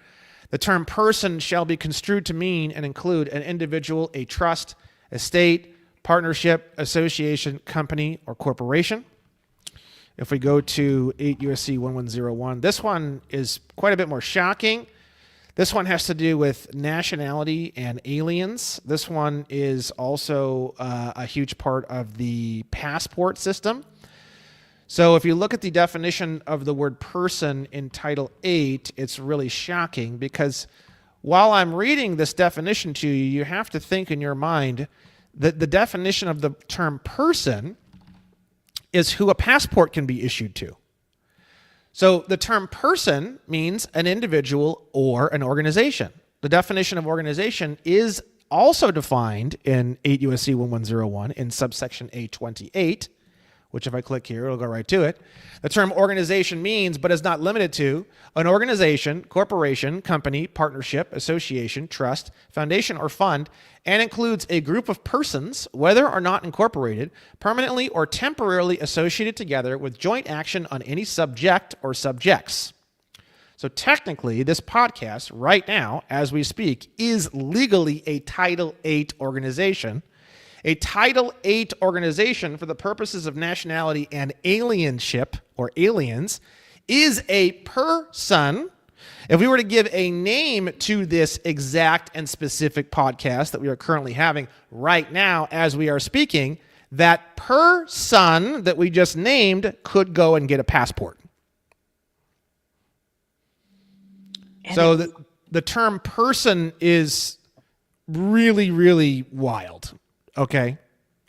The term person shall be construed to mean and include an individual, a trust, estate, partnership, association, company, or corporation. If we go to 8 U.S.C. 1101, this one is quite a bit more shocking. This one has to do with nationality and aliens. This one is also a huge part of the passport system. So if you look at the definition of the word person in Title 8, it's really shocking because while I'm reading this definition to you, you have to think in your mind that the definition of the term person is who a passport can be issued to. So the term person means an individual or an organization. The definition of organization is also defined in 8 U.S.C. 1101 in subsection A28, which if I click here, it'll go right to it. The term organization means, but is not limited to, an organization, corporation, company, partnership, association, trust, foundation, or fund, and includes a group of persons, whether or not incorporated, permanently or temporarily associated together with joint action on any subject or subjects. So technically, this podcast right now, as we speak, is legally a Title VIII organization. A Title VIII organization for the purposes of nationality and alienship, or aliens, is a person. If we were to give a name to this exact and specific podcast that we are currently having right now as we are speaking, that person that we just named could go and get a passport. So the term person is really, really wild. Okay,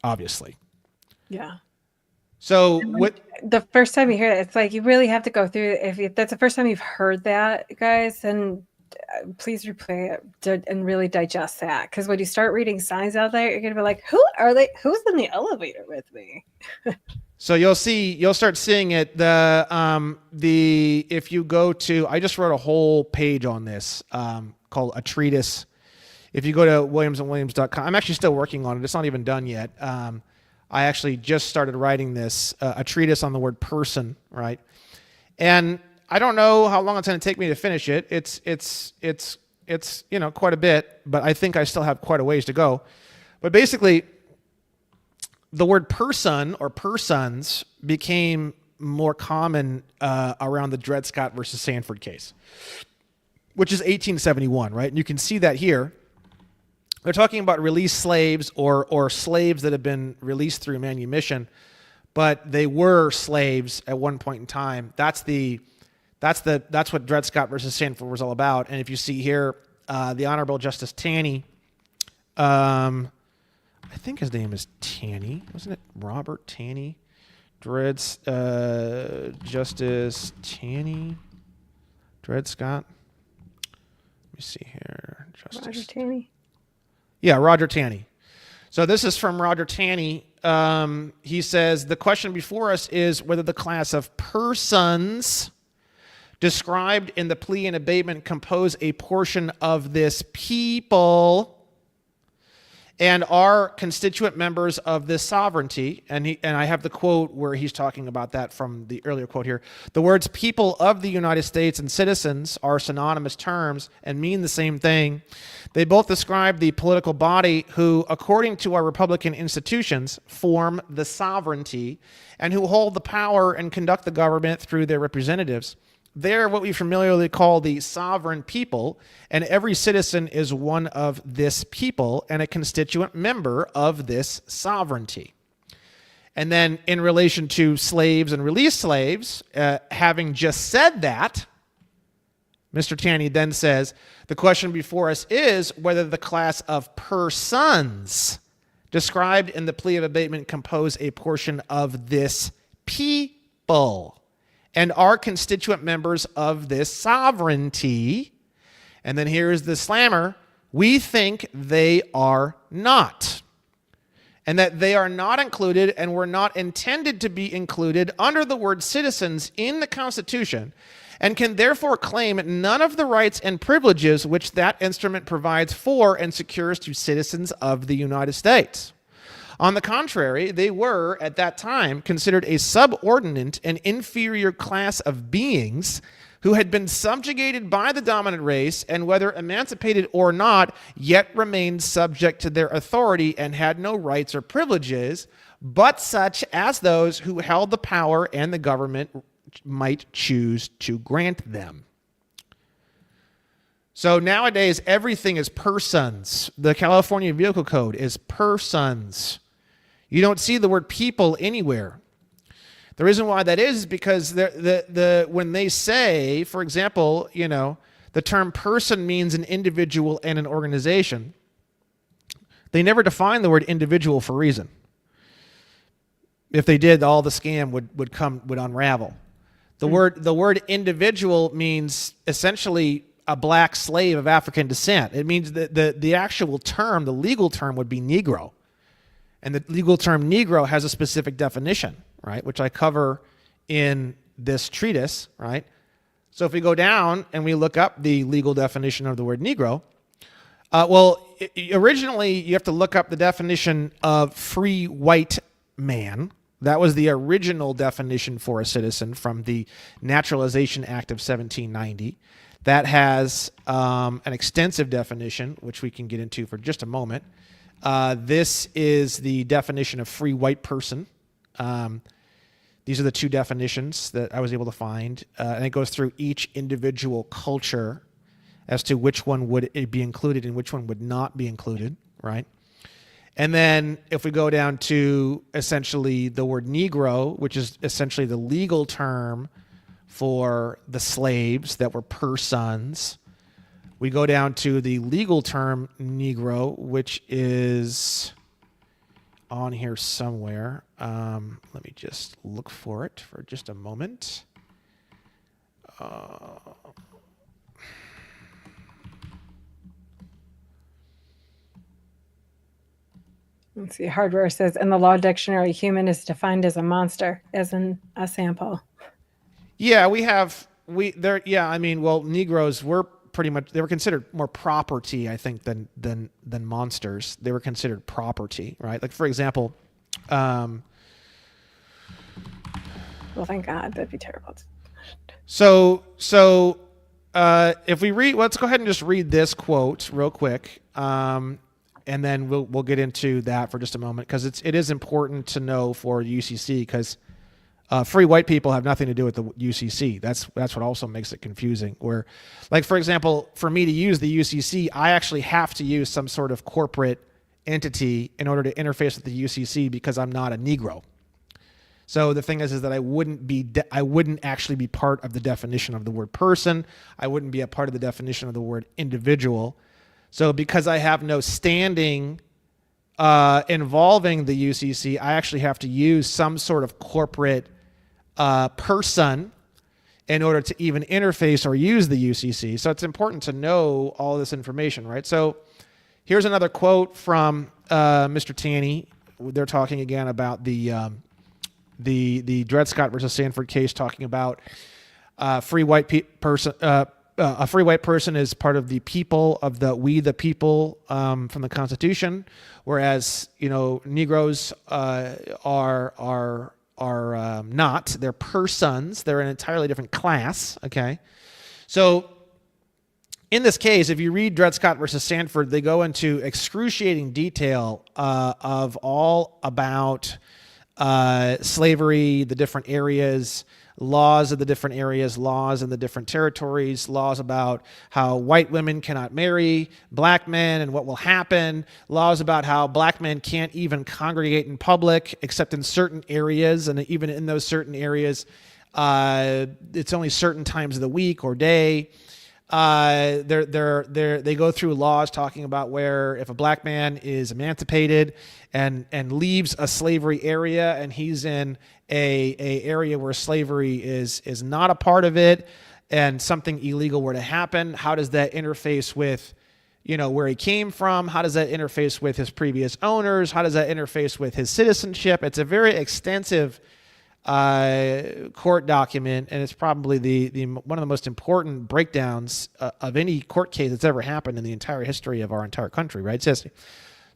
obviously. Yeah. So what the first time you hear it, it's like you really have to go through. If that's the first time you've heard that, guys, then please replay it and really digest that. Because when you start reading signs out there, you're gonna be like, "Who are they? Who's in the elevator with me?" So you'll start seeing it. If you go to, I just wrote a whole page on this called A Treatise. If you go to williamsandwilliams.com, I'm actually still working on it. It's not even done yet. I actually just started writing this, a treatise on the word person, right? And I don't know how long it's going to take me to finish it. It's quite a bit, but I think I still have quite a ways to go. But basically, the word person or persons became more common around the Dred Scott versus Sanford case, which is 1871, right? And you can see that here. They're talking about released slaves or slaves that have been released through manumission, but they were slaves at one point in time. That's what Dred Scott versus Sanford was all about. And if you see here, the Honorable Justice Taney, I think his name is Taney, wasn't it? Robert Taney, Justice Taney, Dred Scott. Let me see here, Justice Roger Taney. Yeah, Roger Taney. So this is from Roger Taney. He says, the question before us is whether the class of persons described in the plea and abatement compose a portion of this people and are constituent members of this sovereignty. And I have the quote where he's talking about that from the earlier quote here. The words people of the United States and citizens are synonymous terms and mean the same thing. They both describe the political body who, according to our Republican institutions, form the sovereignty and who hold the power and conduct the government through their representatives. They're what we familiarly call the sovereign people, and every citizen is one of this people and a constituent member of this sovereignty. And then in relation to slaves and released slaves, having just said that, Mr. Taney then says, the question before us is whether the class of persons described in the plea of abatement compose a portion of this people and are constituent members of this sovereignty. And then here's the slammer. We think they are not. And that they are not included and were not intended to be included under the word citizens in the Constitution, and can therefore claim none of the rights and privileges which that instrument provides for and secures to citizens of the United States. On the contrary, they were, at that time, considered a subordinate and inferior class of beings who had been subjugated by the dominant race and, whether emancipated or not, yet remained subject to their authority and had no rights or privileges, but such as those who held the power and the government might choose to grant them. So nowadays, everything is persons. The California Vehicle Code is persons. You don't see the word people anywhere. The reason why that is because when they say, for example, the term person means an individual and an organization, they never define the word individual for a reason. If they did, all the scam would unravel. The word individual means essentially a black slave of African descent. It means that the actual term, the legal term, would be Negro. And the legal term Negro has a specific definition, right, which I cover in this treatise, right? So if we go down and we look up the legal definition of the word Negro, originally you have to look up the definition of free white man. That was the original definition for a citizen from the Naturalization Act of 1790. That has an extensive definition, which we can get into for just a moment. This is the definition of free white person. These are the two definitions that I was able to find, and it goes through each individual culture as to which one would be included and which one would not be included, right? And then if we go down to essentially the word Negro, which is essentially the legal term for the slaves that were persons, we go down to the legal term Negro, which is on here somewhere. Let me just look for it for just a moment. Let's see. Hardware says in the law dictionary, human is defined as a monster, as in a sample. Yeah, Negroes were pretty much, they were considered more property, I think, than monsters. They were considered property, right? Like, for example, well, thank God, that'd be terrible. So if we read, let's go ahead and just read this quote real quick, and then we'll get into that for just a moment, because it is important to know for UCC, because free white people have nothing to do with the UCC. That's what also makes it confusing. Where, like, for example, for me to use the UCC, I actually have to use some sort of corporate entity in order to interface with the UCC, because I'm not a Negro. So the thing is that I wouldn't actually be part of the definition of the word person. I wouldn't be a part of the definition of the word individual. So because I have no standing involving the UCC, I actually have to use some sort of corporate person in order to even interface or use the UCC. So it's important to know all this information, right? So here's another quote from Mr. Taney. They're talking again about the Dred Scott versus Sanford case, talking about a free white person is part of the people of we the people from the Constitution, whereas Negroes are not. They're persons. They're an entirely different class. Okay, so in this case, if you read Dred Scott versus Sanford, they go into excruciating detail of all about slavery, the different areas, laws of the different areas, laws in the different territories, laws about how white women cannot marry black men and what will happen, laws about how black men can't even congregate in public except in certain areas, and even in those certain areas, it's only certain times of the week or day. They go through laws talking about where if a black man is emancipated and leaves a slavery area and he's in a area where slavery is not a part of it, and something illegal were to happen, how does that interface with where he came from? How does that interface with his previous owners? How does that interface with his citizenship? It's a very extensive court document, and it's probably the one of the most important breakdowns of any court case that's ever happened in the entire history of our entire country, right? So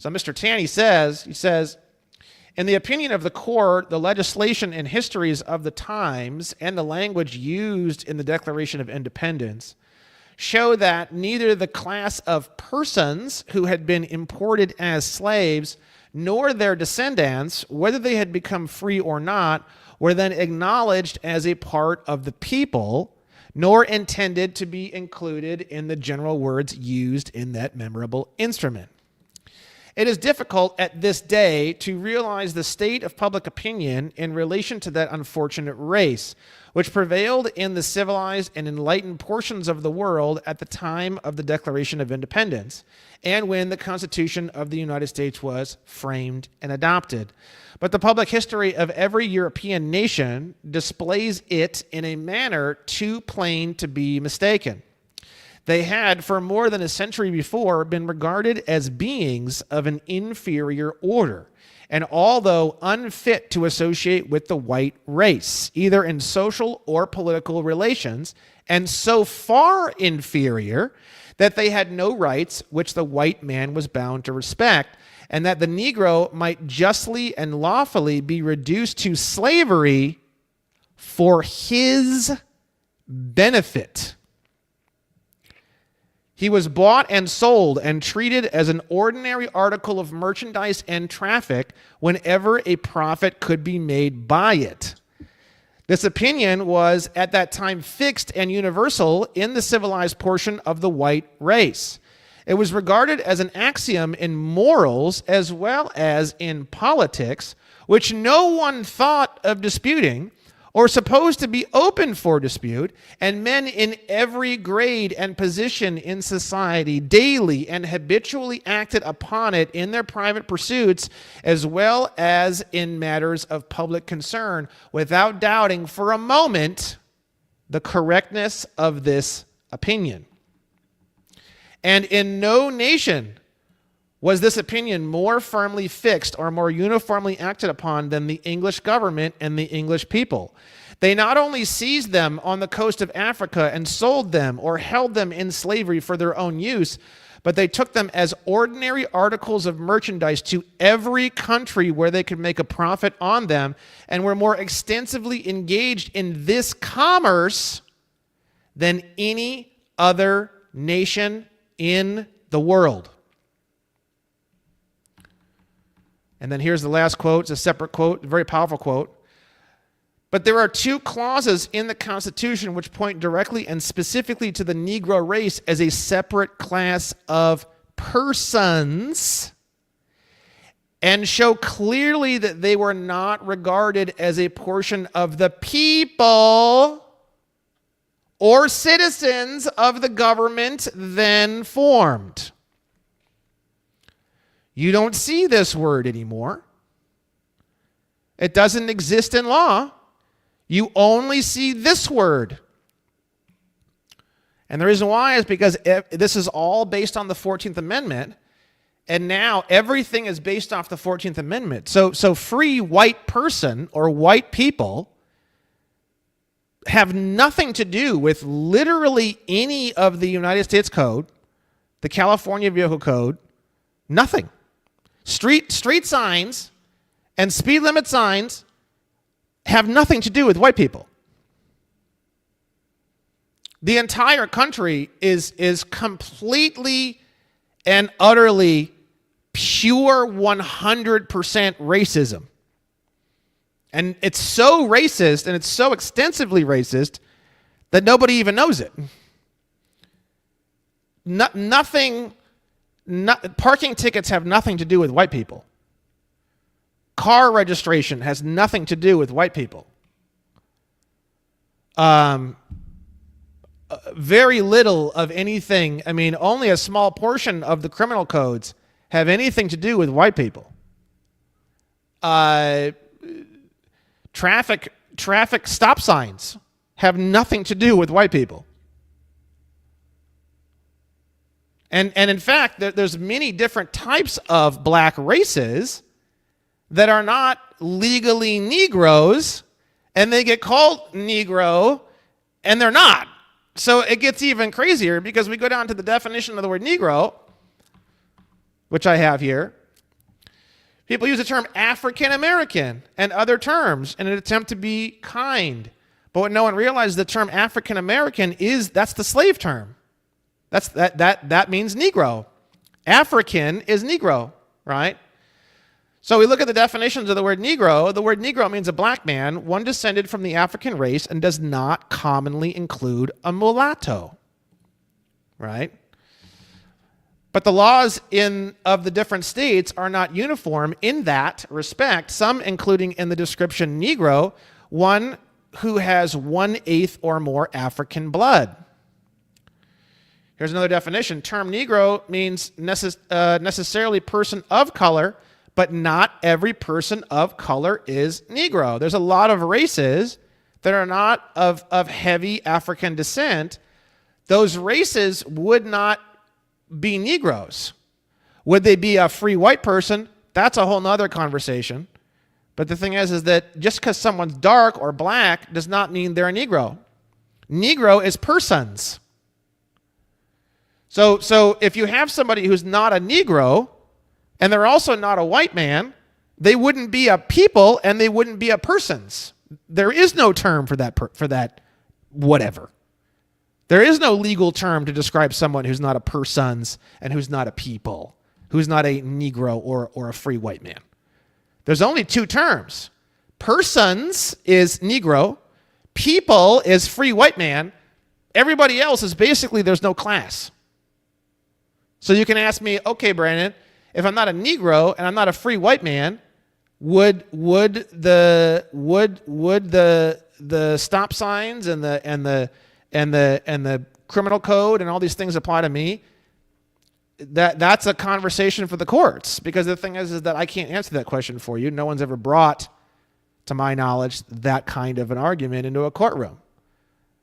Mr. Taney says, in the opinion of the court, the legislation and histories of the times and the language used in the Declaration of Independence show that neither the class of persons who had been imported as slaves nor their descendants, whether they had become free or not, were then acknowledged as a part of the people, nor intended to be included in the general words used in that memorable instrument. It is difficult at this day to realize the state of public opinion in relation to that unfortunate race, which prevailed in the civilized and enlightened portions of the world at the time of the Declaration of Independence, and when the Constitution of the United States was framed and adopted. But the public history of every European nation displays it in a manner too plain to be mistaken. They had, for more than a century before, been regarded as beings of an inferior order, and although unfit to associate with the white race, either in social or political relations, and so far inferior that they had no rights which the white man was bound to respect, and that the Negro might justly and lawfully be reduced to slavery for his benefit. He was bought and sold and treated as an ordinary article of merchandise and traffic whenever a profit could be made by it. This opinion was at that time fixed and universal in the civilized portion of the white race. It was regarded as an axiom in morals as well as in politics, which no one thought of disputing or supposed to be open for dispute, and men in every grade and position in society daily and habitually acted upon it in their private pursuits as well as in matters of public concern, without doubting for a moment the correctness of this opinion. And in no nation was this opinion more firmly fixed or more uniformly acted upon than the English government and the English people. They not only seized them on the coast of Africa and sold them or held them in slavery for their own use, but they took them as ordinary articles of merchandise to every country where they could make a profit on them, and were more extensively engaged in this commerce than any other nation in the world. And then here's the last quote. It's a separate quote, a very powerful quote. But there are two clauses in the Constitution which point directly and specifically to the Negro race as a separate class of persons and show clearly that they were not regarded as a portion of the people or citizens of the government then formed. You don't see this word anymore. It doesn't exist in law. You only see this word. And the reason why is because this is all based on the 14th Amendment, and now everything is based off the 14th Amendment. So free white person or white people have nothing to do with literally any of the United States Code, the California Vehicle Code, nothing. Street signs and speed limit signs have nothing to do with white people. The entire country is completely and utterly pure 100% racism. And it's so racist and it's so extensively racist that nobody even knows it. Parking tickets have nothing to do with white people. Car registration has nothing to do with white people. Very little of anything, only a small portion of the criminal codes have anything to do with white people. Traffic stop signs have nothing to do with white people. And in fact, there's many different types of black races that are not legally Negroes, and they get called Negro, and they're not. So it gets even crazier because we go down to the definition of the word Negro, which I have here. People use the term African American and other terms in an attempt to be kind. But what no one realizes, the term African American that's the slave term. That means Negro. African is Negro, right? So we look at the definitions of the word Negro. The word Negro means a black man, one descended from the African race, and does not commonly include a mulatto, right? But the laws of the different states are not uniform in that respect, some including in the description Negro, one who has 1/8 or more African blood. Here's another definition. Term Negro means necessarily person of color, but not every person of color is Negro. There's a lot of races that are not of heavy African descent. Those races would not be Negroes. Would they be a free white person? that's a whole nother conversation. But the thing is that just because someone's dark or black does not mean they're a Negro. Negro is persons. So if you have somebody who's not a Negro and they're also not a white man, they wouldn't be a people and they wouldn't be a persons. There is no term for that whatever. There is no legal term to describe someone who's not a persons and who's not a people, who's not a Negro or a free white man. There's only two terms. Persons is Negro. People is free white man. Everybody else is basically there's no class. So you can ask me, okay, Brandon, if I'm not a Negro and I'm not a free white man, would the stop signs and the criminal code and all these things apply to me? That's a conversation for the courts, because the thing is that I can't answer that question for you. No one's ever brought, to my knowledge, that kind of an argument into a courtroom.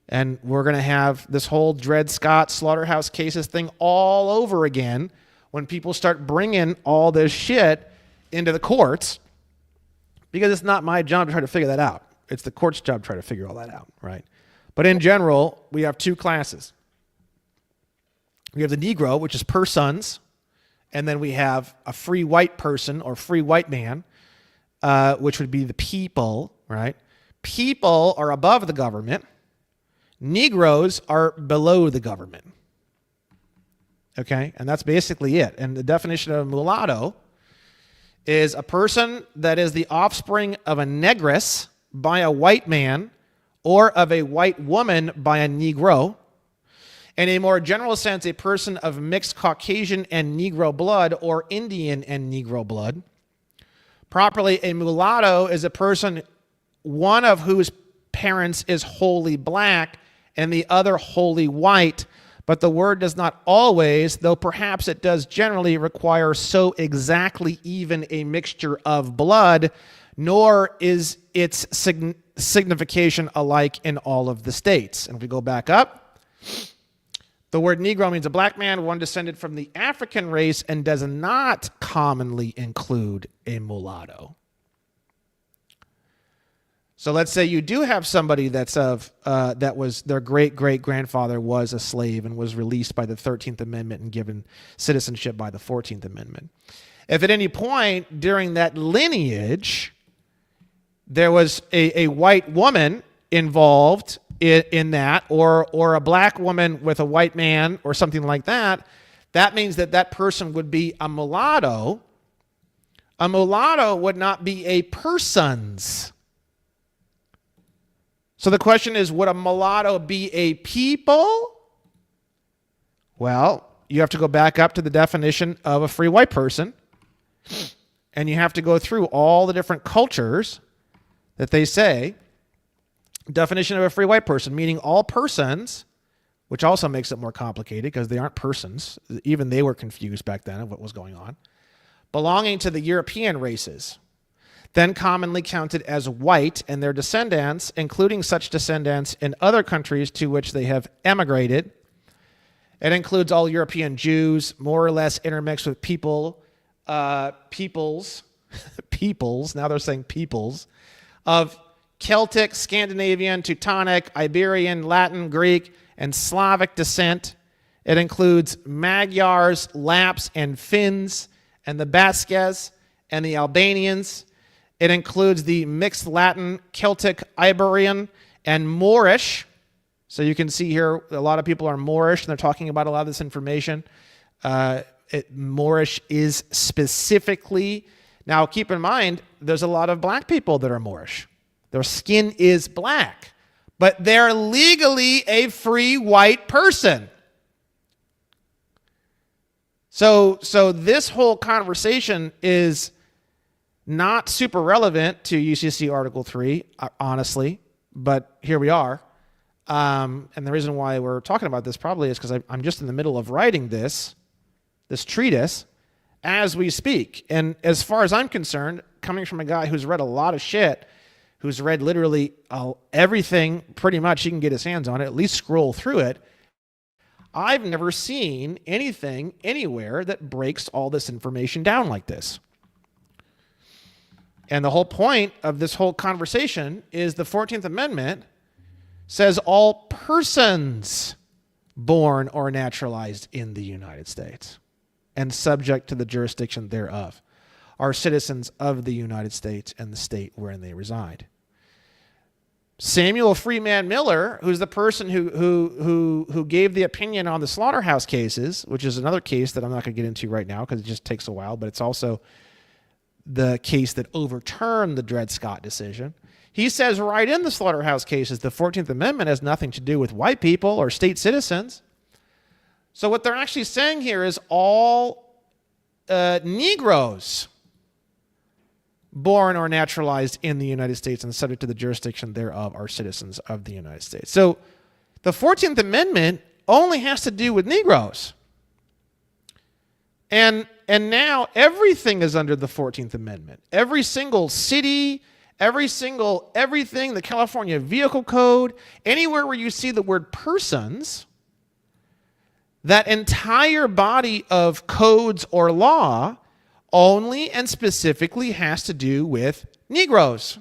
And we're going to have this whole Dred Scott slaughterhouse cases thing all over again when people start bringing all this shit into the courts, because it's not my job to try to figure that out. It's the court's job to try to figure all that out, right? But in general, we have two classes. We have the Negro, which is persons, and then we have a free white person or free white man, which would be the people, right? People are above the government. Negroes are below the government. Okay? And that's basically it. And the definition of mulatto is a person that is the offspring of a negress by a white man or of a white woman by a Negro. In a more general sense, a person of mixed Caucasian and Negro blood or Indian and Negro blood. Properly, a mulatto is a person, one of whose parents is wholly black and the other wholly white, but the word does not always, though perhaps it does generally, require so exactly even a mixture of blood, nor is its signification alike in all of the states. And if we go back up, the word Negro means a black man, one descended from the African race, and does not commonly include a mulatto. So let's say you do have somebody that's that was their great-great-grandfather was a slave and was released by the 13th Amendment and given citizenship by the 14th Amendment. If at any point during that lineage there was a white woman involved in that, or a black woman with a white man or something like that, that means that that person would be a mulatto. A mulatto would not be a persons. So the question is, would a mulatto be a people? Well, you have to go back up to the definition of a free white person, and you have to go through all the different cultures that they say. Definition of a free white person, meaning all persons, which also makes it more complicated because they aren't persons. Even they were confused back then of what was going on. Belonging to the European races, then commonly counted as white, and their descendants, including such descendants in other countries to which they have emigrated. It includes all European Jews, more or less intermixed with peoples, now they're saying peoples, of Celtic, Scandinavian, Teutonic, Iberian, Latin, Greek, and Slavic descent. It includes Magyars, Lapps, and Finns, and the Basques, and the Albanians. It includes the mixed Latin, Celtic, Iberian, and Moorish. So you can see here a lot of people are Moorish, and they're talking about a lot of this information. Moorish is specifically, now keep in mind, there's a lot of black people that are Moorish. Their skin is black, but they're legally a free white person. So this whole conversation is not super relevant to UCC Article 3, honestly, but here we are. And the reason why we're talking about this probably is because I'm just in the middle of writing this treatise as we speak. And as far as I'm concerned, coming from a guy who's read a lot of shit, who's read literally everything pretty much he can get his hands on, at least scroll through it, I've never seen anything anywhere that breaks all this information down like this. And the whole point of this whole conversation is the 14th Amendment says all persons born or naturalized in the United States and subject to the jurisdiction thereof are citizens of the United States and the state wherein they reside. Samuel Freeman Miller, who's the person who gave the opinion on the slaughterhouse cases, which is another case that I'm not going to get into right now because it just takes a while, but it's also the case that overturned the Dred Scott decision. He says right in the slaughterhouse cases, the 14th Amendment has nothing to do with white people or state citizens. So what they're actually saying here is all Negroes born or naturalized in the United States and subject to the jurisdiction thereof are citizens of the United States. So the 14th Amendment only has to do with Negroes. And now everything is under the 14th Amendment. Every single city, everything, the California Vehicle Code, anywhere where you see the word persons, that entire body of codes or law only and specifically has to do with Negroes.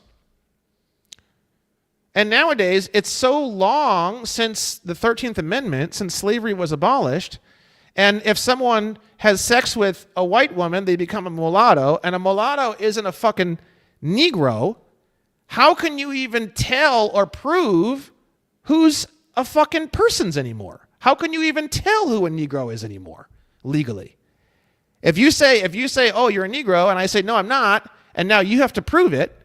And nowadays, it's so long since the 13th Amendment, since slavery was abolished, and if someone has sex with a white woman, they become a mulatto, and a mulatto isn't a fucking Negro, how can you even tell or prove who's a fucking persons anymore? How can you even tell who a Negro is anymore legally? If you say, oh, you're a Negro, and I say, no, I'm not, and now you have to prove it,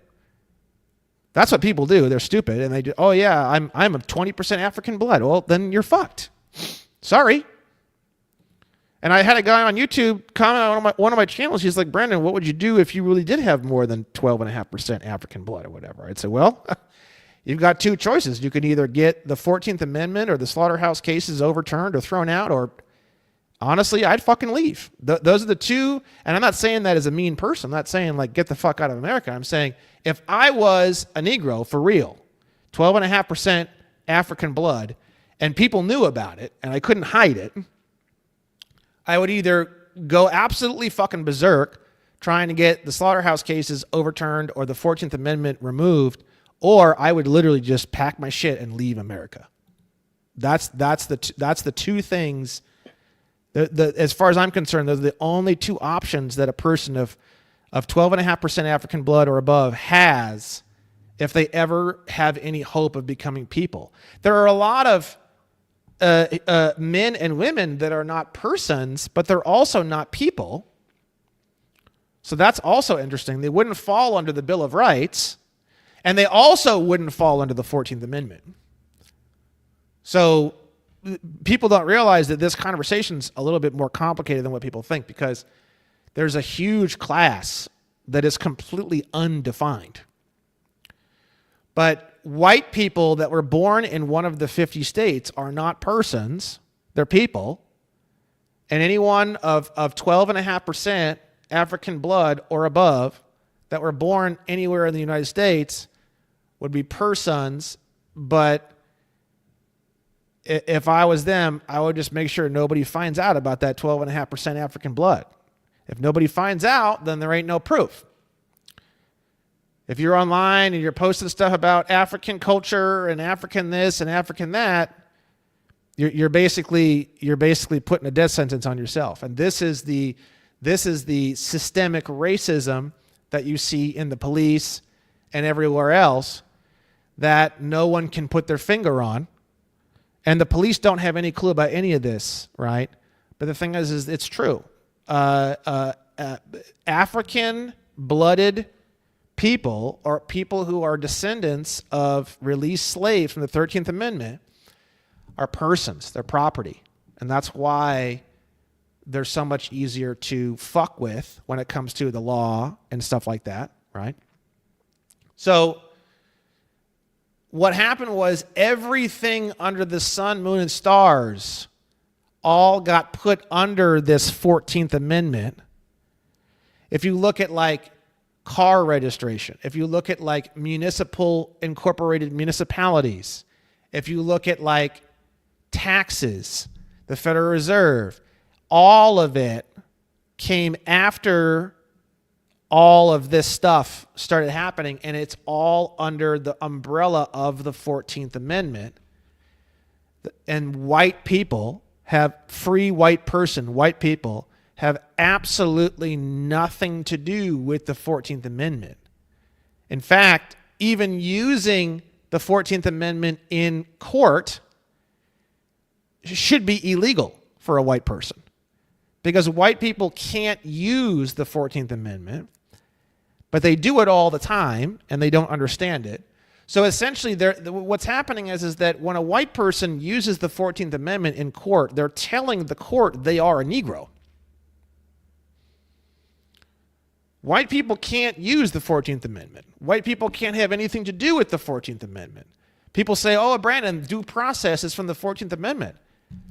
that's what people do. They're stupid, and they do, oh, yeah, I'm of 20% African blood. Well, then you're fucked. Sorry. And I had a guy on YouTube comment on one of my channels. He's like, Brandon, what would you do if you really did have more than 12.5% African blood or whatever? I'd say, well, you've got two choices. You can either get the 14th Amendment or the slaughterhouse cases overturned or thrown out, or honestly, I'd fucking leave. Those are the two. And I'm not saying that as a mean person. I'm not saying like get the fuck out of America. I'm saying if I was a Negro for real, 12.5% African blood, and people knew about it and I couldn't hide it, I would either go absolutely fucking berserk trying to get the slaughterhouse cases overturned or the 14th Amendment removed, or I would literally just pack my shit and leave America. That's the two things. As far as I'm concerned, those are the only two options that a person of 12.5% African blood or above has if they ever have any hope of becoming people. There are a lot of men and women that are not persons, but they're also not people. So that's also interesting. They wouldn't fall under the Bill of Rights, and they also wouldn't fall under the 14th Amendment. So people don't realize that this conversation's a little bit more complicated than what people think, because there's a huge class that is completely undefined. But white people that were born in one of the 50 states are not persons, they're people. And anyone of 12.5% African blood or above that were born anywhere in the United States would be persons. But if I was them, I would just make sure nobody finds out about that 12.5% African blood. If nobody finds out, then there ain't no proof. If you're online and you're posting stuff about African culture and African this and African that, you're basically putting a death sentence on yourself. And this is the systemic racism that you see in the police and everywhere else that no one can put their finger on. And the police don't have any clue about any of this, right? But the thing is it's true. African-blooded people, or people who are descendants of released slaves from the 13th Amendment, are persons. They're property. And that's why they're so much easier to fuck with when it comes to the law and stuff like that, right? So what happened was everything under the sun, moon, and stars all got put under this 14th Amendment. If you look at like car registration, if you look at like municipal incorporated municipalities, if you look at like taxes, the Federal Reserve, all of it came after all of this stuff started happening, and it's all under the umbrella of the 14th Amendment. And white people have white people have absolutely nothing to do with the 14th Amendment. In fact, even using the 14th Amendment in court should be illegal for a white person, because white people can't use the 14th Amendment, but they do it all the time and they don't understand it. So essentially, what's happening is that when a white person uses the 14th Amendment in court, they're telling the court they are a Negro. White people can't use the 14th Amendment. White people can't have anything to do with the 14th Amendment. People say, oh, Brandon, due process is from the 14th Amendment.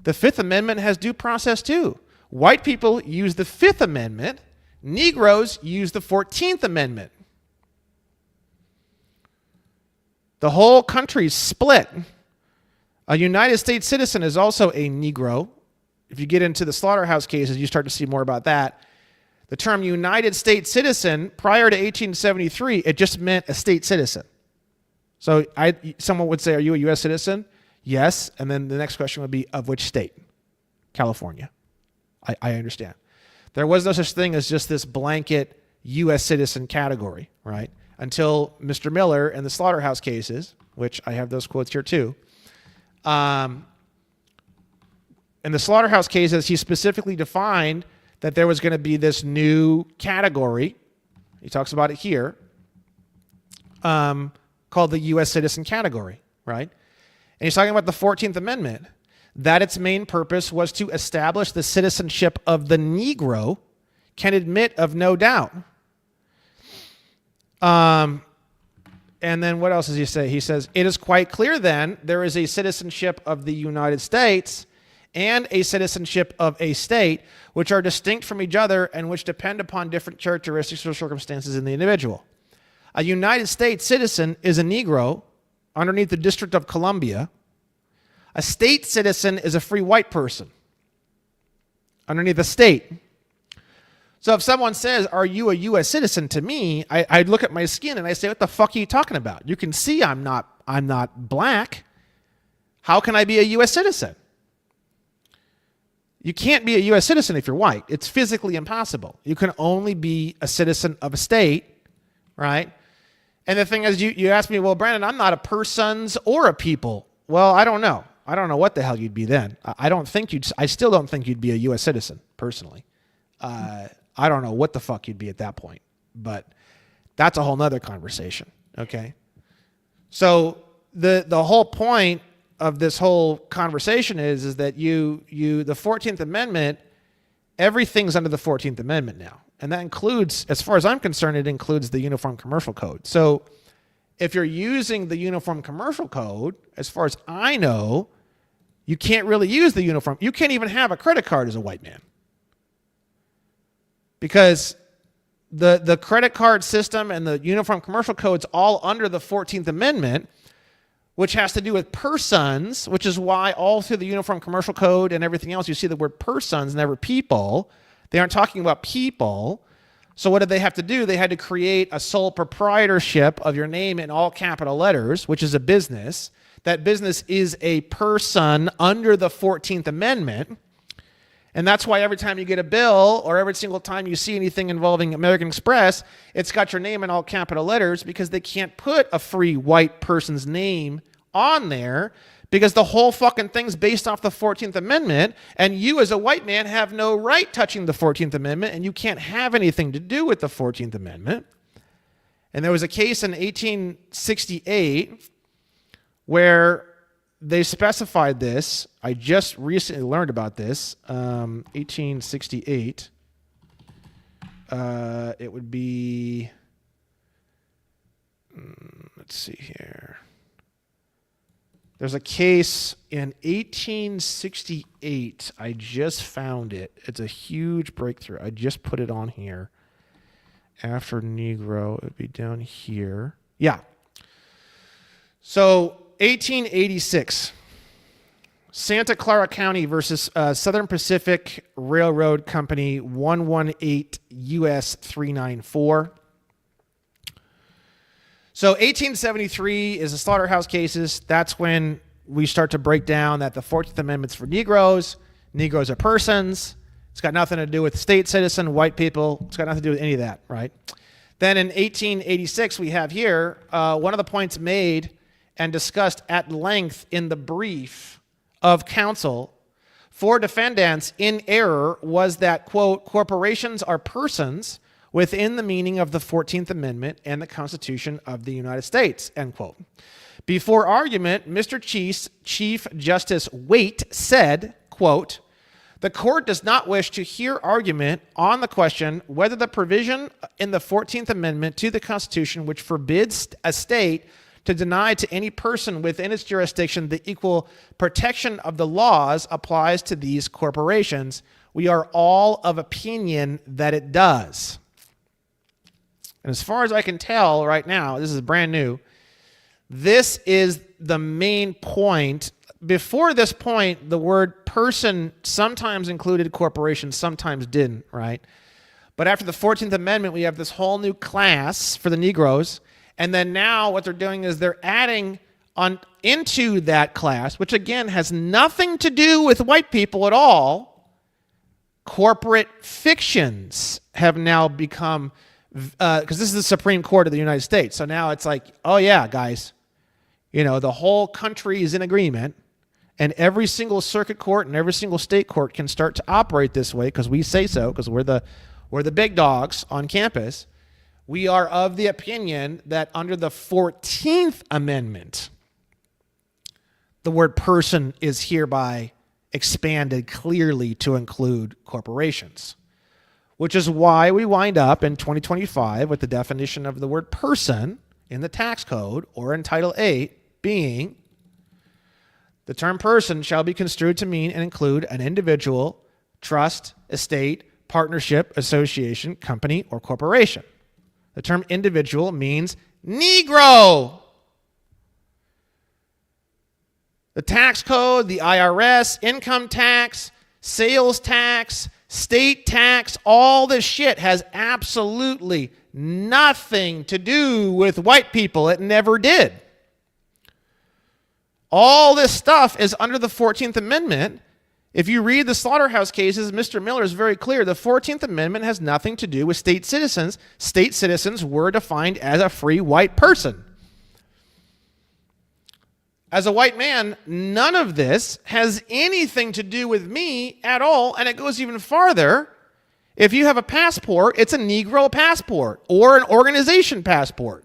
The 5th Amendment has due process too. White people use the 5th Amendment. Negroes use the 14th Amendment. The whole country's split. A United States citizen is also a Negro. If you get into the slaughterhouse cases, you start to see more about that. The term United States citizen, prior to 1873, it just meant a state citizen. So someone would say, are you a U.S. citizen? Yes. And then the next question would be, of which state? California. I understand. There was no such thing as just this blanket U.S. citizen category, right? Until Mr. Miller and the slaughterhouse cases, which I have those quotes here too. In the slaughterhouse cases, he specifically defined that there was going to be this new category. He talks about it here, called the U.S. citizen category, right? And he's talking about the 14th Amendment, that its main purpose was to establish the citizenship of the Negro, can admit of no doubt. And then what else does he say? He says, it is quite clear then there is a citizenship of the United States and a citizenship of a state, which are distinct from each other and which depend upon different characteristics or circumstances in the individual. A United States citizen is a Negro underneath the District of Columbia. A state citizen is a free white person underneath a state. So if someone says, are you a U.S. citizen, to me, I'd look at my skin and I say, what the fuck are you talking about? You can see I'm not black. How can I be a U.S. citizen? You can't be a U.S. citizen if you're white. It's physically impossible. You can only be a citizen of a state, right? And the thing is, you ask me, well, Brandon, I'm not a persons or a people. Well, I don't know. I don't know what the hell you'd be then. I still don't think you'd be a U.S. citizen, personally. I don't know what the fuck you'd be at that point, but that's a whole nother conversation. Okay. So the whole point of this whole conversation is that the 14th Amendment, everything's under the 14th Amendment now. And that includes, as far as I'm concerned, it includes the Uniform Commercial Code. So if you're using the Uniform Commercial Code, as far as I know, you can't really use the uniform. You can't even have a credit card as a white man. Because the credit card system and the Uniform Commercial Code's all under the 14th Amendment, which has to do with persons, which is why all through the Uniform Commercial Code and everything else, you see the word persons, never people. They aren't talking about people. So what did they have to do? They had to create a sole proprietorship of your name in all capital letters, which is a business. That business is a person under the 14th Amendment. And that's why every time you get a bill or every single time you see anything involving American Express, it's got your name in all capital letters, because they can't put a free white person's name on there, because the whole fucking thing's based off the 14th Amendment, and you as a white man have no right touching the 14th Amendment, and you can't have anything to do with the 14th Amendment. And there was a case in 1868 where they specified this. I just recently learned about this. 1868. It would be, let's see here. There's a case in 1868. I just found it. It's a huge breakthrough. I just put it on here. After Negro, it would be down here. Yeah. So 1886. Santa Clara County versus Southern Pacific Railroad Company 118 US 394. So 1873 is the slaughterhouse cases. That's when we start to break down that the 14th Amendment's for Negroes. Negroes are persons. It's got nothing to do with state citizen, white people. It's got nothing to do with any of that, right? Then in 1886, we have here one of the points made and discussed at length in the brief of counsel for defendants in error was that, quote, corporations are persons within the meaning of the 14th Amendment and the Constitution of the United States, end quote. Before argument, Mr. Chief Justice Waite said, quote, the court does not wish to hear argument on the question whether the provision in the 14th Amendment to the Constitution which forbids a state to deny to any person within its jurisdiction the equal protection of the laws applies to these corporations. We are all of opinion that it does. And as far as I can tell right now, this is brand new, this is the main point. Before this point, the word person sometimes included corporations, sometimes didn't, right? But after the 14th Amendment, we have this whole new class for the Negroes. And then now what they're doing is they're adding on into that class, which again has nothing to do with white people at all. Corporate fictions have now become, because this is the Supreme Court of the United States. So now it's like, oh yeah, guys, you know, the whole country is in agreement. And every single circuit court and every single state court can start to operate this way because we say so, because we're the big dogs on campus. We are of the opinion that under the 14th Amendment, the word person is hereby expanded clearly to include corporations, which is why we wind up in 2025 with the definition of the word person in the tax code or in Title 8 being the term person shall be construed to mean and include an individual, trust, estate, partnership, association, company, or corporation. The term individual means Negro. The tax code, the IRS, income tax, sales tax, state tax, all this shit has absolutely nothing to do with white people. It never did. All this stuff is under the 14th Amendment. If you read the slaughterhouse cases, Mr. Miller is very clear. The 14th Amendment has nothing to do with state citizens. State citizens were defined as a free white person. As a white man, none of this has anything to do with me at all, and it goes even farther. If you have a passport, it's a Negro passport or an organization passport.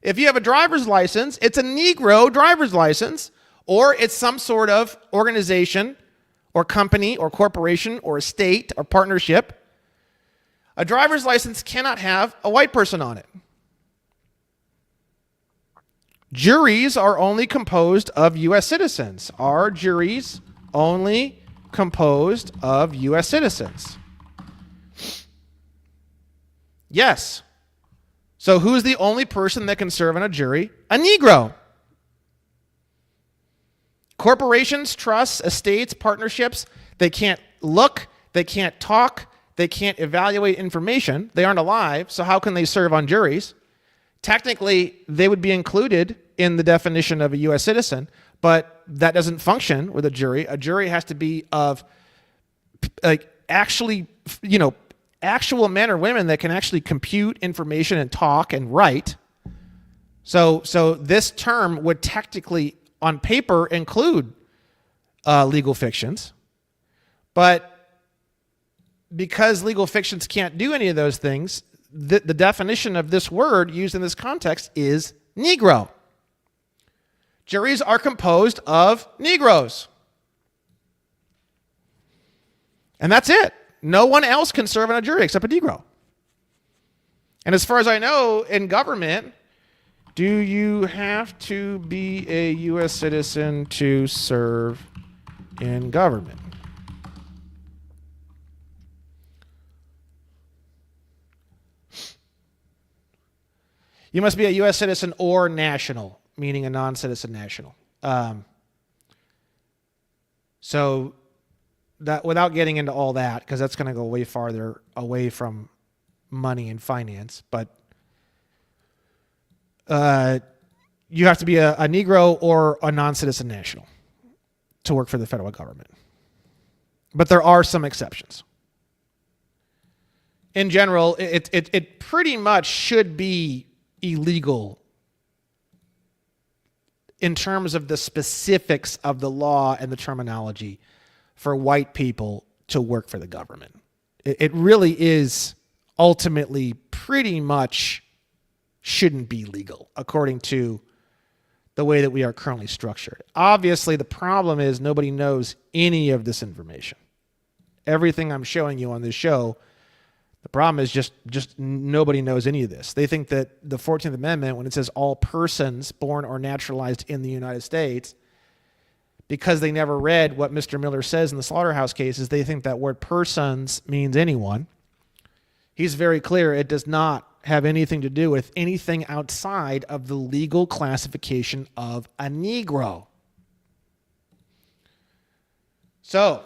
If you have a driver's license, it's a Negro driver's license, or it's some sort of organization or company or corporation or estate or partnership. A driver's license cannot have a white person on it. Juries are only composed of U.S. citizens. Are juries only composed of U.S. citizens? Yes. So who's the only person that can serve on a jury? A Negro. Corporations, trusts, estates, partnerships, they can't look, they can't talk, they can't evaluate information. They aren't alive, so how can they serve on juries? Technically, they would be included in the definition of a U.S. citizen, but that doesn't function with a jury. A jury has to be of actually, actual men or women that can actually compute information and talk and write. So this term would technically, on paper, include legal fictions. But because legal fictions can't do any of those things, the definition of this word used in this context is Negro. Juries are composed of Negroes. And that's it. No one else can serve on a jury except a Negro. And as far as I know, in government, do you have to be a U.S. citizen to serve in government? You must be a U.S. citizen or national, meaning a non-citizen national. So that, without getting into all that, because that's going to go way farther away from money and finance, but you have to be a Negro or a non-citizen national to work for the federal government. But there are some exceptions. In general, it pretty much should be illegal in terms of the specifics of the law and the terminology for white people to work for the government. It really is ultimately pretty much shouldn't be legal according to the way that we are currently structured. Obviously, the problem is nobody knows any of this information. Everything I'm showing you on this show, the problem is just nobody knows any of this. They think that the 14th Amendment, when it says all persons born or naturalized in the United States, because they never read what Mr. Miller says in the slaughterhouse cases, they think that word persons means anyone. He's very clear it does not have anything to do with anything outside of the legal classification of a Negro. So,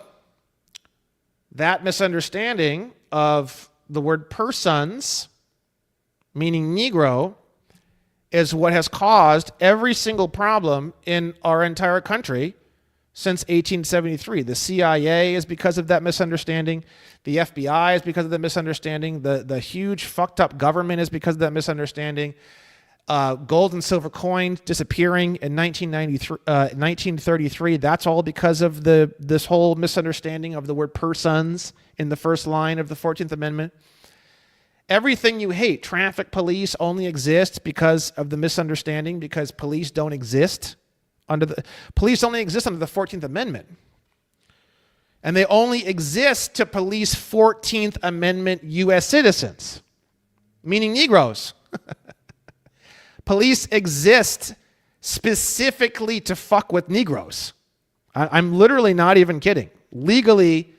that misunderstanding of the word persons, meaning Negro, is what has caused every single problem in our entire country since 1873. The CIA is because of that misunderstanding. The FBI is because of the misunderstanding. The huge fucked up government is because of that misunderstanding. Gold and silver coins disappearing in 1933. That's all because of this whole misunderstanding of the word persons in the first line of the 14th Amendment. Everything you hate, traffic police, only exists because of the misunderstanding, because police don't exist police only exist under the 14th Amendment. And they only exist to police 14th Amendment U.S. citizens, meaning Negroes. Police exist specifically to fuck with Negroes. I'm literally not even kidding. Legally,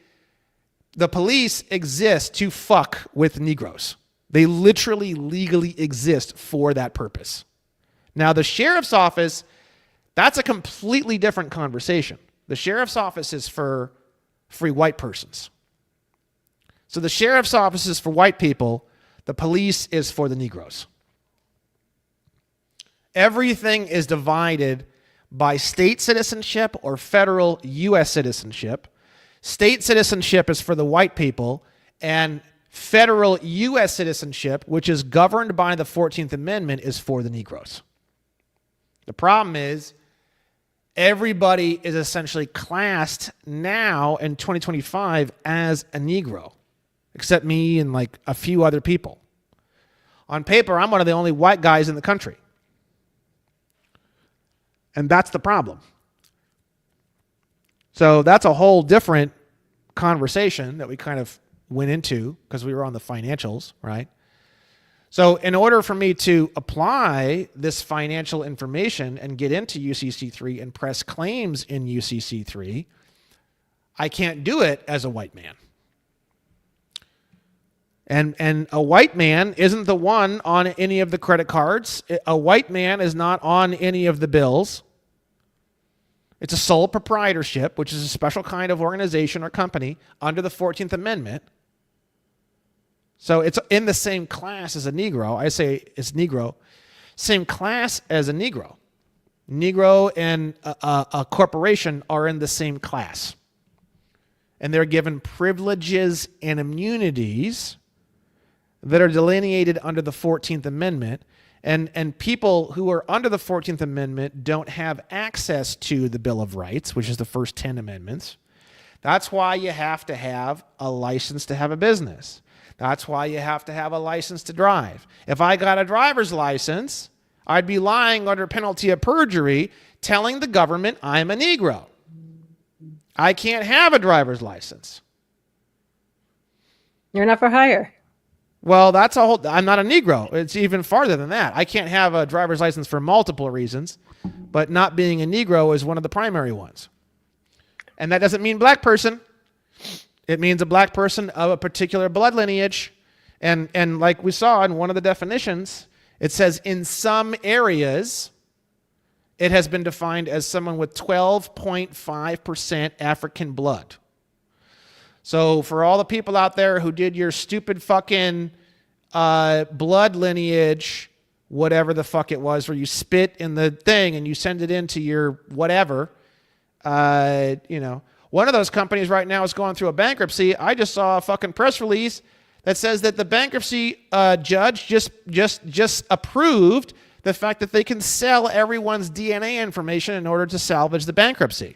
the police exist to fuck with Negroes. They literally legally exist for that purpose. Now, the sheriff's office, that's a completely different conversation. The sheriff's office is for free white persons. So the sheriff's office is for white people. The police is for the Negroes. Everything is divided by state citizenship or federal U.S. citizenship. State citizenship is for the white people, and federal U.S. citizenship, which is governed by the 14th Amendment, is for the Negroes. The problem is everybody is essentially classed now in 2025 as a Negro, except me and like a few other people. On paper, I'm one of the only white guys in the country. And that's the problem. So that's a whole different conversation that we kind of went into because we were on the financials, right? So in order for me to apply this financial information and get into UCC3 and press claims in UCC3, I can't do it as a white man. And a white man isn't the one on any of the credit cards. A white man is not on any of the bills. It's a sole proprietorship, which is a special kind of organization or company under the 14th Amendment. So it's in the same class as a Negro. I say it's Negro. Same class as a Negro. Negro and a corporation are in the same class. And they're given privileges and immunities that are delineated under the 14th Amendment. And people who are under the 14th Amendment don't have access to the Bill of Rights, which is the first 10 amendments. That's why you have to have a license to have a business. That's why you have to have a license to drive. If I got a driver's license, I'd be lying under penalty of perjury, telling the government I'm a Negro. I can't have a driver's license. You're not for hire. Well, I'm not a Negro. It's even farther than that. I can't have a driver's license for multiple reasons, but not being a Negro is one of the primary ones. And that doesn't mean black person. It means a black person of a particular blood lineage. And like we saw in one of the definitions, it says in some areas, it has been defined as someone with 12.5% African blood. So for all the people out there who did your stupid fucking blood lineage, whatever the fuck it was, where you spit in the thing and you send it into your whatever, one of those companies right now is going through a bankruptcy. I just saw a fucking press release that says that the bankruptcy judge just approved the fact that they can sell everyone's DNA information in order to salvage the bankruptcy.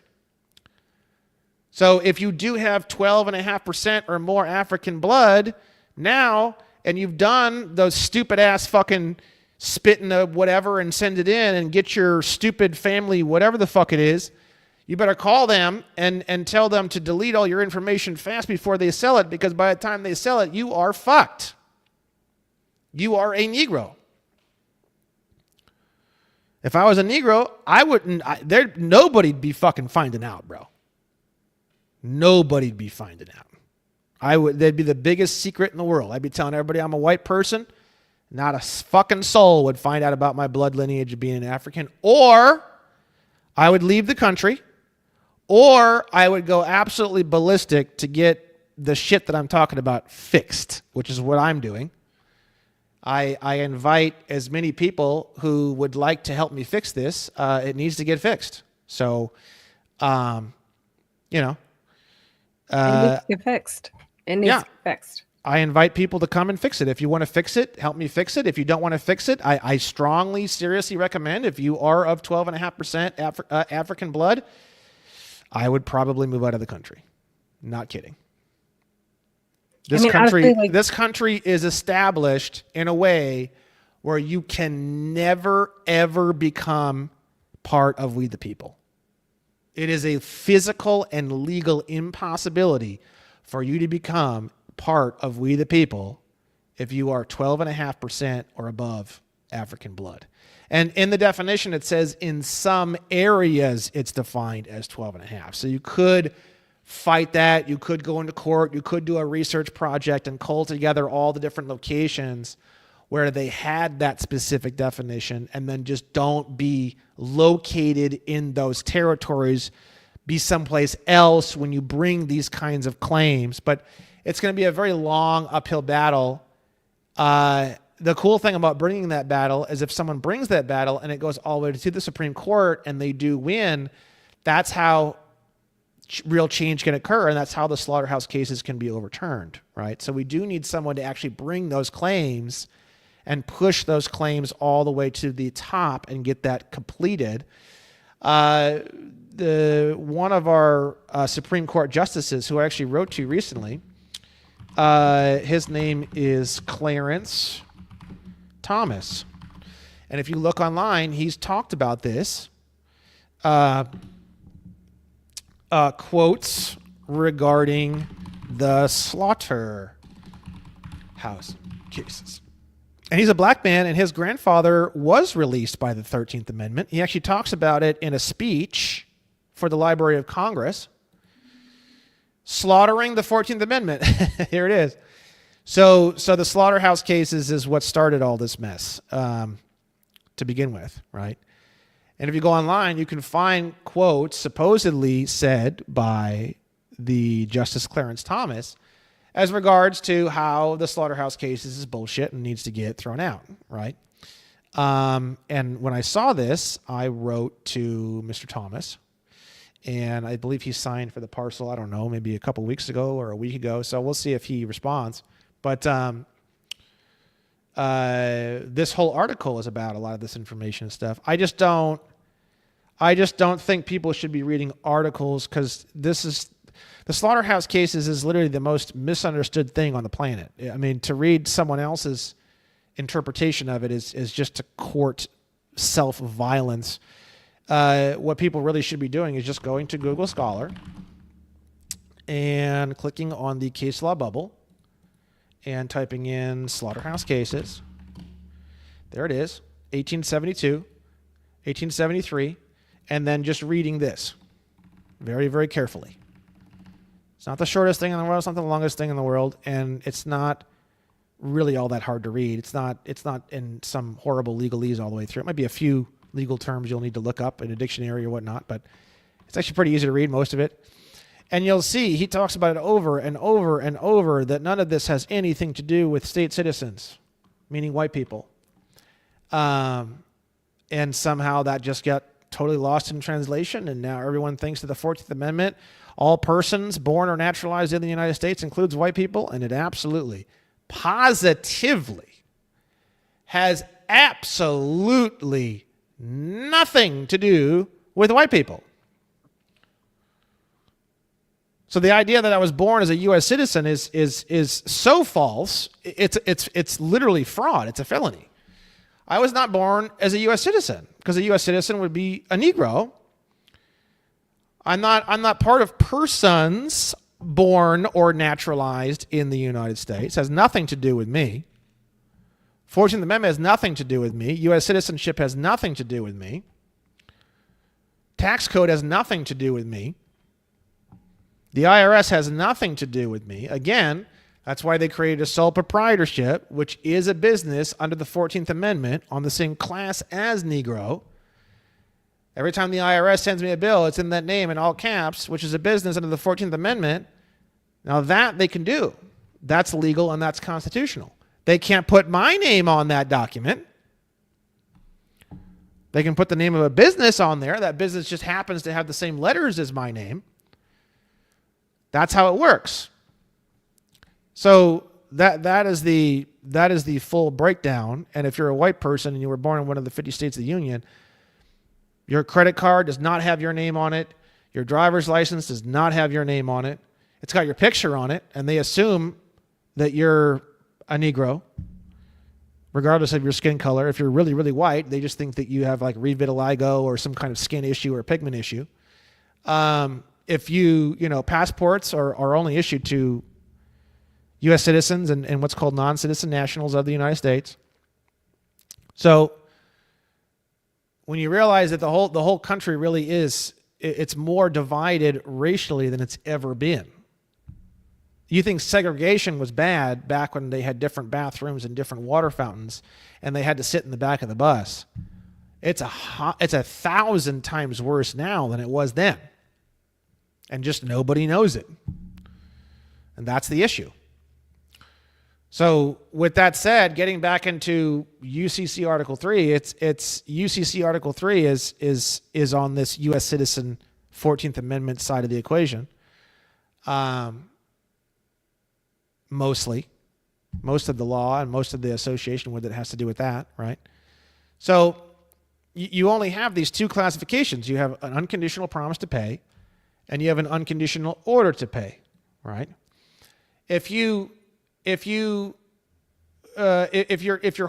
So if you do have 12.5% or more African blood now, and you've done those stupid ass fucking spit in a whatever and send it in and get your stupid family, whatever the fuck it is, you better call them and tell them to delete all your information fast before they sell it, because by the time they sell it, you are fucked. You are a Negro. If I was a Negro, nobody'd be fucking finding out, bro. Nobody'd be finding out. That'd be the biggest secret in the world. I'd be telling everybody I'm a white person. Not a fucking soul would find out about my blood lineage of being an African. Or I would leave the country, or I would go absolutely ballistic to get the shit that I'm talking about fixed, which is what I'm doing. I invite as many people who would like to help me fix this. It needs to get fixed. So, it needs to get fixed. It needs to get fixed. I invite people to come and fix it. If you want to fix it, help me fix it. If you don't want to fix it, I strongly, seriously recommend, if you are of 12.5% African blood, I would probably move out of the country. Not kidding. This country is established in a way where you can never, ever become part of We the People. It is a physical and legal impossibility for you to become part of We the People if you are 12.5% or above African blood. And in the definition, it says in some areas it's defined as 12.5. So you could fight that. You could go into court. You could do a research project and cull together all the different locations where they had that specific definition, and then just don't be located in those territories, be someplace else when you bring these kinds of claims. But it's going to be a very long uphill battle. The cool thing about bringing that battle is if someone brings that battle and it goes all the way to the Supreme Court and they do win, that's how real change can occur, and that's how the slaughterhouse cases can be overturned, right? So we do need someone to actually bring those claims and push those claims all the way to the top and get that completed. One of our Supreme Court justices, who I actually wrote to recently, his name is Clarence Thomas. And if you look online, he's talked about this. Quotes regarding the slaughterhouse cases. And he's a black man, and his grandfather was released by the 13th Amendment. He actually talks about it in a speech for the Library of Congress. Slaughtering the 14th Amendment. Here it is. So the slaughterhouse cases is what started all this mess to begin with, right? And if you go online, you can find quotes supposedly said by the Justice Clarence Thomas as regards to how the slaughterhouse cases is bullshit and needs to get thrown out, right? And when I saw this, I wrote to Mr. Thomas, and I believe he signed for the parcel, I don't know, maybe a couple weeks ago or a week ago. So we'll see if he responds. But this whole article is about a lot of this information and stuff. I just don't think people should be reading articles, because the slaughterhouse cases is literally the most misunderstood thing on the planet. I mean, to read someone else's interpretation of it is just to court self-violence. What people really should be doing is just going to Google Scholar and clicking on the case law bubble and typing in slaughterhouse cases. There it is, 1872, 1873, and then just reading this very, very carefully. It's not the shortest thing in the world. It's not the longest thing in the world, and it's not really all that hard to read. It's not in some horrible legalese all the way through. It might be a few legal terms you'll need to look up in a dictionary or whatnot, but it's actually pretty easy to read, most of it. And you'll see he talks about it over and over and over that none of this has anything to do with state citizens, meaning white people. And somehow that just got totally lost in translation, and now everyone thinks that the 14th Amendment, all persons born or naturalized in the United States, includes white people, and it absolutely, positively has absolutely nothing to do with white people. So the idea that I was born as a U.S. citizen is so false. It's literally fraud. It's a felony. I was not born as a U.S. citizen, because a U.S. citizen would be a Negro. I'm not part of persons born or naturalized in the United States. It has nothing to do with me. 14th Amendment has nothing to do with me. U.S. citizenship has nothing to do with me. Tax code has nothing to do with me. The IRS has nothing to do with me. Again, that's why they created a sole proprietorship, which is a business under the 14th Amendment on the same class as Negro. Every time the IRS sends me a bill, it's in that name in all caps, which is a business under the 14th Amendment. Now that they can do. That's legal and that's constitutional. They can't put my name on that document. They can put the name of a business on there. That business just happens to have the same letters as my name. That's how it works. So that is the full breakdown. And if you're a white person and you were born in one of the 50 states of the Union, your credit card does not have your name on it. Your driver's license does not have your name on it. It's got your picture on it, and they assume that you're a Negro, regardless of your skin color. If you're really, really white, they just think that you have like revitiligo or some kind of skin issue or pigment issue. If passports are only issued to U.S. citizens and what's called non-citizen nationals of the United States. So when you realize that the whole country really it's more divided racially than it's ever been. You think segregation was bad back when they had different bathrooms and different water fountains and they had to sit in the back of the bus. It's 1,000 times worse now than it was then. And just nobody knows it. And that's the issue. So with that said, getting back into UCC Article 3, it's UCC Article 3 is on this U.S. citizen 14th Amendment side of the equation. Mostly. Most of the law and most of the association with it has to do with that, right? So you only have these two classifications. You have an unconditional promise to pay, and you have an unconditional order to pay, right? If you're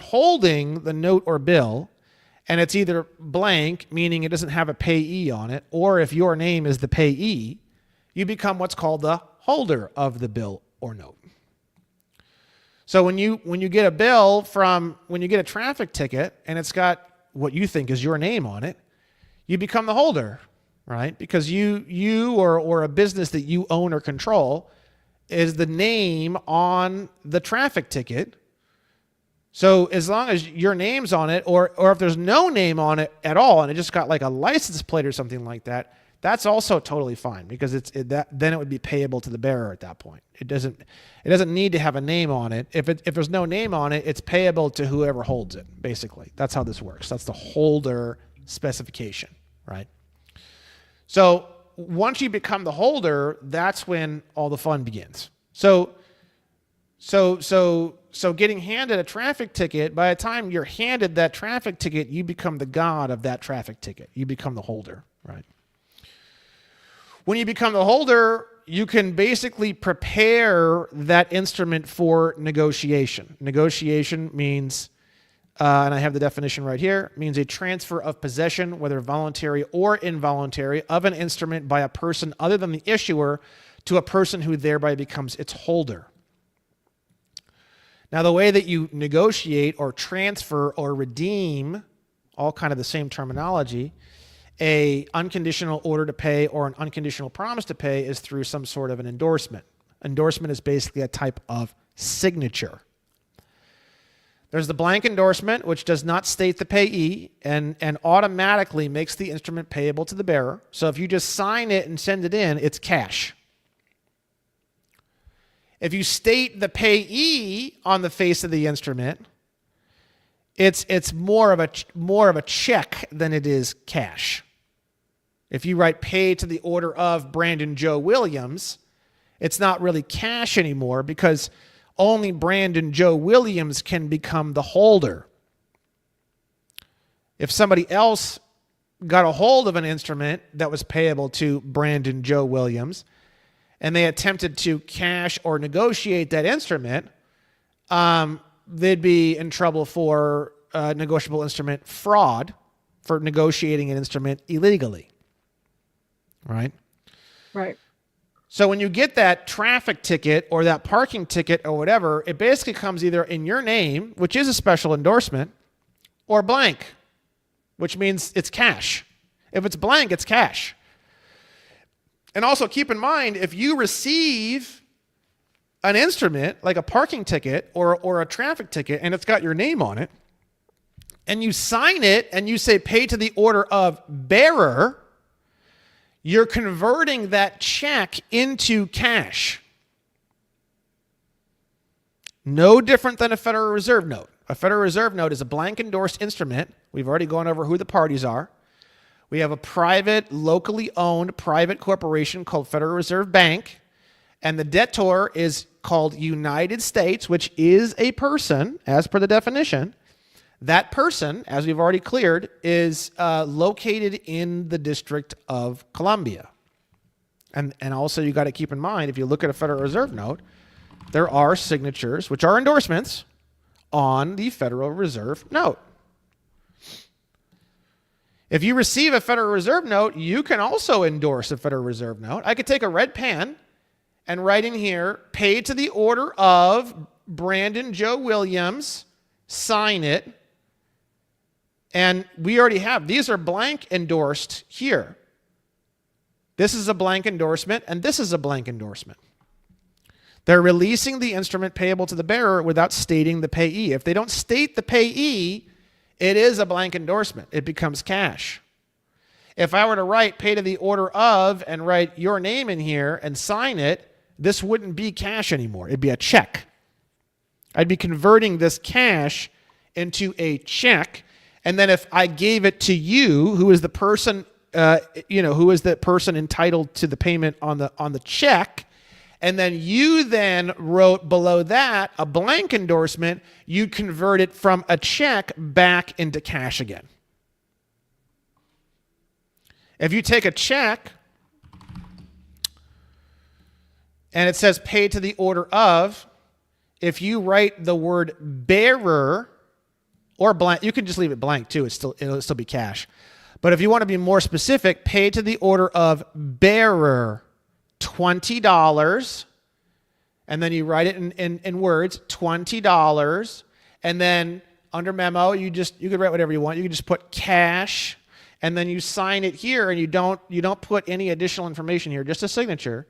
holding the note or bill, and it's either blank, meaning it doesn't have a payee on it, or if your name is the payee, you become what's called the holder of the bill or note. So when you get a bill when you get a traffic ticket and it's got what you think is your name on it, you become the holder, right? Because you or a business that you own or control is the name on the traffic ticket. So as long as your name's on it, or if there's no name on it at all, and it just got like a license plate or something like that, that's also totally fine, because then it would be payable to the bearer at that point. It doesn't need to have a name on it. If there's no name on it, it's payable to whoever holds it. Basically, that's how this works. That's the holder specification, right? So once you become the holder, that's when all the fun begins. So getting handed a traffic ticket, by the time you're handed that traffic ticket, you become the god of that traffic ticket. You become the holder, right? When you become the holder, you can basically prepare that instrument for negotiation. Negotiation means, and I have the definition right here, means a transfer of possession, whether voluntary or involuntary, of an instrument by a person other than the issuer to a person who thereby becomes its holder. Now, the way that you negotiate or transfer or redeem, all kind of the same terminology, a unconditional order to pay or an unconditional promise to pay is through some sort of an endorsement. Endorsement is basically a type of signature. There's the blank endorsement, which does not state the payee and automatically makes the instrument payable to the bearer. So if you just sign it and send it in, it's cash. If you state the payee on the face of the instrument, it's more of a check than it is cash. If you write pay to the order of Brandon Joe Williams, it's not really cash anymore because only Brandon Joe Williams can become the holder. If somebody else got a hold of an instrument that was payable to Brandon Joe Williams and they attempted to cash or negotiate that instrument, they'd be in trouble for negotiable instrument fraud, for negotiating an instrument illegally. Right? Right. So when you get that traffic ticket or that parking ticket or whatever, it basically comes either in your name, which is a special endorsement, or blank, which means it's cash. If it's blank, it's cash. And also keep in mind, if you receive an instrument like a parking ticket or a traffic ticket and it's got your name on it, and you sign it and you say pay to the order of bearer, you're converting that check into cash. No different than a Federal Reserve note. A Federal Reserve note is a blank endorsed instrument. We've already gone over who the parties are. We have a private, locally owned private corporation called Federal Reserve Bank, and the debtor is called United States, which is a person, as per the definition. That person, as we've already cleared, is located in the District of Columbia. And also you got to keep in mind, if you look at a Federal Reserve note, there are signatures, which are endorsements, on the Federal Reserve note. If you receive a Federal Reserve note, you can also endorse a Federal Reserve note. I could take a red pen and write in here, pay to the order of Brandon Joe Williams, sign it. And we already have, these are blank endorsed here. This is a blank endorsement, and this is a blank endorsement. They're releasing the instrument payable to the bearer without stating the payee. If they don't state the payee, it is a blank endorsement. It becomes cash. If I were to write pay to the order of and write your name in here and sign it, this wouldn't be cash anymore. It'd be a check. I'd be converting this cash into a check. And then if I gave it to you, who is the person, who is the person entitled to the payment on the check, and then you then wrote below that a blank endorsement, you convert it from a check back into cash again. If you take a check and it says pay to the order of, if you write the word bearer or blank, you can just leave it blank too. It'll still be cash. But if you want to be more specific, pay to the order of bearer $20, and then you write it in words, $20, and then under memo you could write whatever you want. You can just put cash, and then you sign it here, and you don't put any additional information here, just a signature.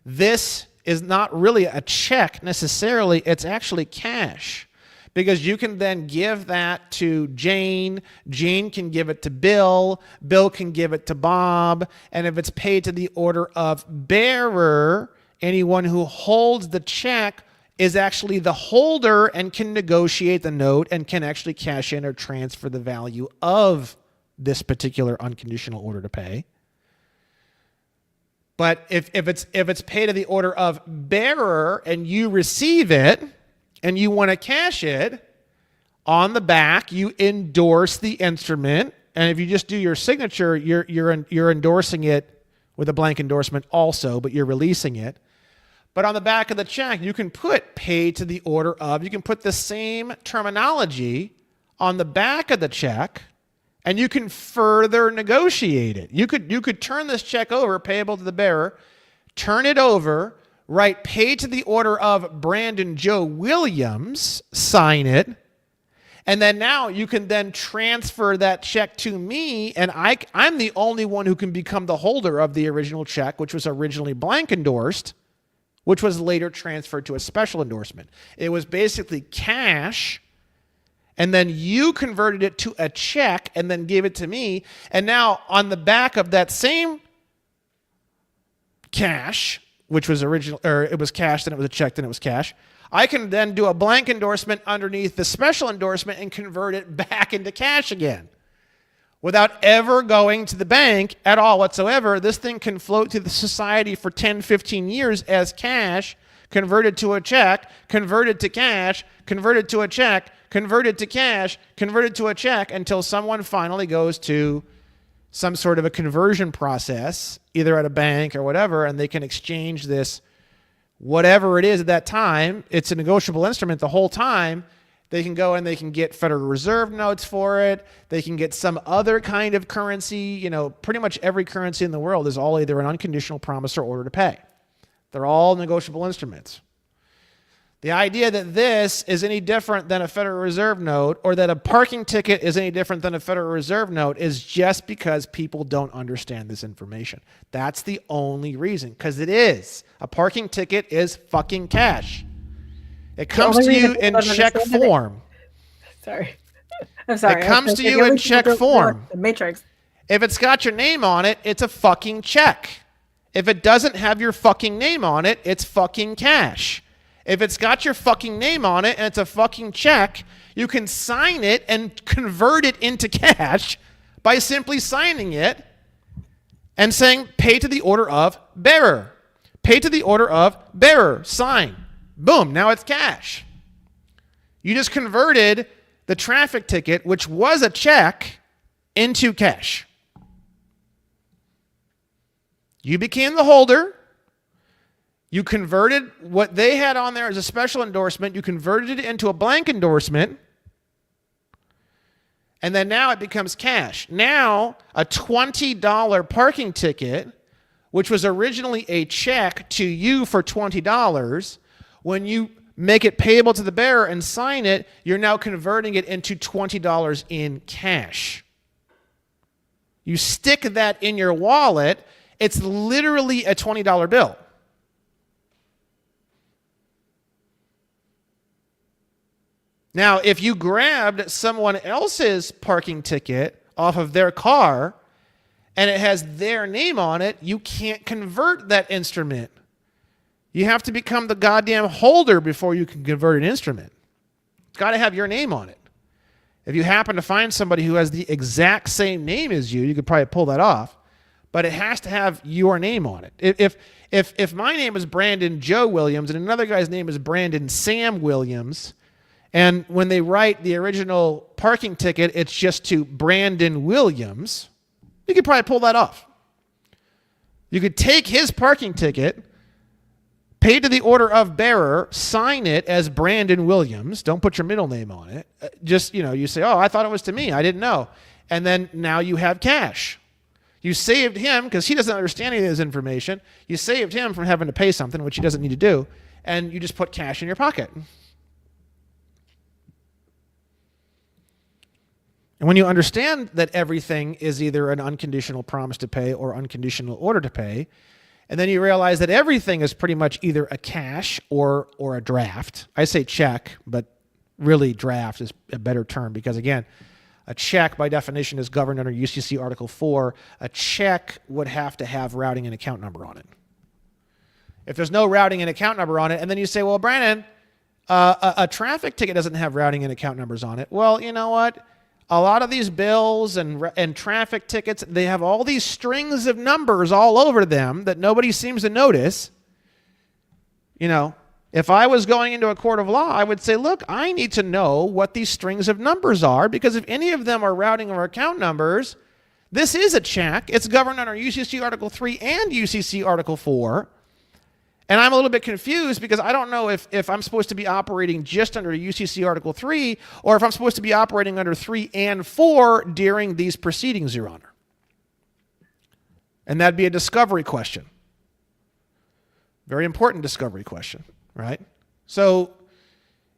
This is not really a check necessarily; it's actually cash. Because you can then give that to Jane. Jane can give it to Bill. Bill can give it to Bob. And if it's paid to the order of bearer, anyone who holds the check is actually the holder and can negotiate the note and can actually cash in or transfer the value of this particular unconditional order to pay. But if it's paid to the order of bearer and you receive it, and you want to cash it, on the back you endorse the instrument, and if you just do your signature, you're endorsing it with a blank endorsement also, but you're releasing it. But on the back of the check, you can put pay to the order of. You can put the same terminology on the back of the check, and you can further negotiate it. You could turn this check over, payable to the bearer, turn it over, write pay to the order of Brandon Joe Williams, sign it, and then now you can then transfer that check to me, and I'm the only one who can become the holder of the original check, which was originally blank endorsed, which was later transferred to a special endorsement. It was basically cash and then you converted it to a check and then gave it to me. And now on the back of that same cash, which was original, or it was cash, then it was a check, then it was cash, I can then do a blank endorsement underneath the special endorsement and convert it back into cash again. Without ever going to the bank at all whatsoever, this thing can float through the society for 10, 15 years as cash, converted to a check, converted to cash, converted to a check, converted to cash, converted to a check, until someone finally goes to some sort of a conversion process, either at a bank or whatever, and they can exchange this, whatever it is at that time. It's a negotiable instrument the whole time. They can go and they can get Federal Reserve notes for it. They can get some other kind of currency. Pretty much every currency in the world is all either an unconditional promise or order to pay. They're all negotiable instruments. The idea that this is any different than a Federal Reserve note, or that a parking ticket is any different than a Federal Reserve note, is just because people don't understand this information. That's the only reason, because it is. A parking ticket is fucking cash. It comes to you in check form. Sorry. I'm sorry. It comes to you in check form. The Matrix. If it's got your name on it, it's a fucking check. If it doesn't have your fucking name on it, it's fucking cash. If it's got your fucking name on it and it's a fucking check, you can sign it and convert it into cash by simply signing it and saying, pay to the order of bearer. Pay to the order of bearer. Sign. Boom. Now it's cash. You just converted the traffic ticket, which was a check, into cash. You became the holder. You converted what they had on there as a special endorsement. You converted it into a blank endorsement. And then now it becomes cash. Now, a $20 parking ticket, which was originally a check to you for $20, when you make it payable to the bearer and sign it, you're now converting it into $20 in cash. You stick that in your wallet, it's literally a $20 bill. Now, if you grabbed someone else's parking ticket off of their car and it has their name on it, you can't convert that instrument. You have to become the goddamn holder before you can convert an instrument. It's got to have your name on it. If you happen to find somebody who has the exact same name as you, you could probably pull that off, but it has to have your name on it. If my name is Brandon Joe Williams and another guy's name is Brandon Sam Williams, and when they write the original parking ticket, it's just to Brandon Williams, you could probably pull that off. You could take his parking ticket, pay to the order of bearer, sign it as Brandon Williams. Don't put your middle name on it. Just, you say, oh, I thought it was to me. I didn't know. And then now you have cash. You saved him, because he doesn't understand any of this information. You saved him from having to pay something, which he doesn't need to do. And you just put cash in your pocket. And when you understand that everything is either an unconditional promise to pay or unconditional order to pay, and then you realize that everything is pretty much either a cash or a draft. I say check, but really draft is a better term, because again, a check by definition is governed under UCC Article 4. A check would have to have routing and account number on it. If there's no routing and account number on it, and then you say, well, Brandon, a traffic ticket doesn't have routing and account numbers on it. Well, you know what? A lot of these bills and traffic tickets, they have all these strings of numbers all over them that nobody seems to notice. If I was going into a court of law, I would say, look, I need to know what these strings of numbers are, because if any of them are routing or account numbers, this is a check. It's governed under UCC Article 3 and UCC Article 4. And I'm a little bit confused, because I don't know if I'm supposed to be operating just under UCC Article 3 or if I'm supposed to be operating under 3 and 4 during these proceedings, Your Honor. And that'd be a discovery question. Very important discovery question, right? So,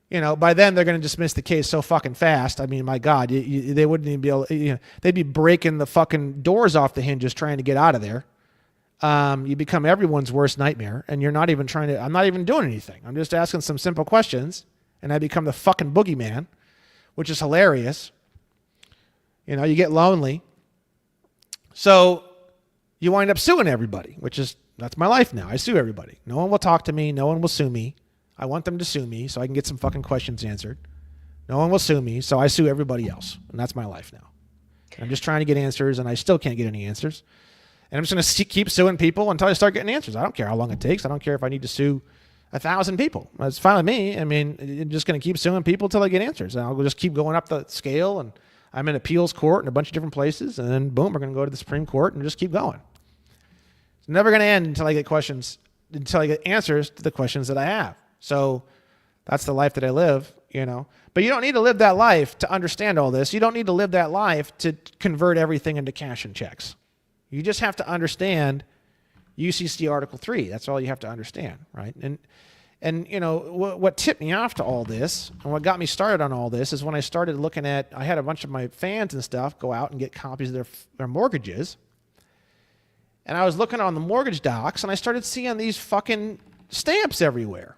by then they're going to dismiss the case so fucking fast. I mean, my God, they wouldn't even be able, they'd be breaking the fucking doors off the hinges trying to get out of there. You become everyone's worst nightmare, and you're not even I'm not even doing anything. I'm just asking some simple questions, and I become the fucking boogeyman which is hilarious. You know, you get lonely. So you wind up suing everybody, that's my life now. I sue everybody. No one will talk to me. No one will sue me. I want them to sue me so I can get some fucking questions answered. No one will sue me, so I sue everybody else. And that's my life now. And I'm just trying to get answers, and I still can't get any answers. And I'm just going to keep suing people until I start getting answers. I don't care how long it takes. I don't care if I need to sue 1,000 people. That's fine with me. I mean, I'm just going to keep suing people until I get answers. And I'll just keep going up the scale, and I'm in appeals court in a bunch of different places, and then boom, we're going to go to the Supreme Court and just keep going. It's never going to end until I get answers to the questions that I have. So that's the life that I live, you know. But you don't need to live that life to understand all this. You don't need to live that life to convert everything into cash and checks. You just have to understand UCC Article 3. That's all you have to understand, right? And you know, what tipped me off to all this and what got me started on all this is when I started looking at, I had a bunch of my fans and stuff go out and get copies of their mortgages. And I was looking on the mortgage docs and I started seeing these fucking stamps everywhere.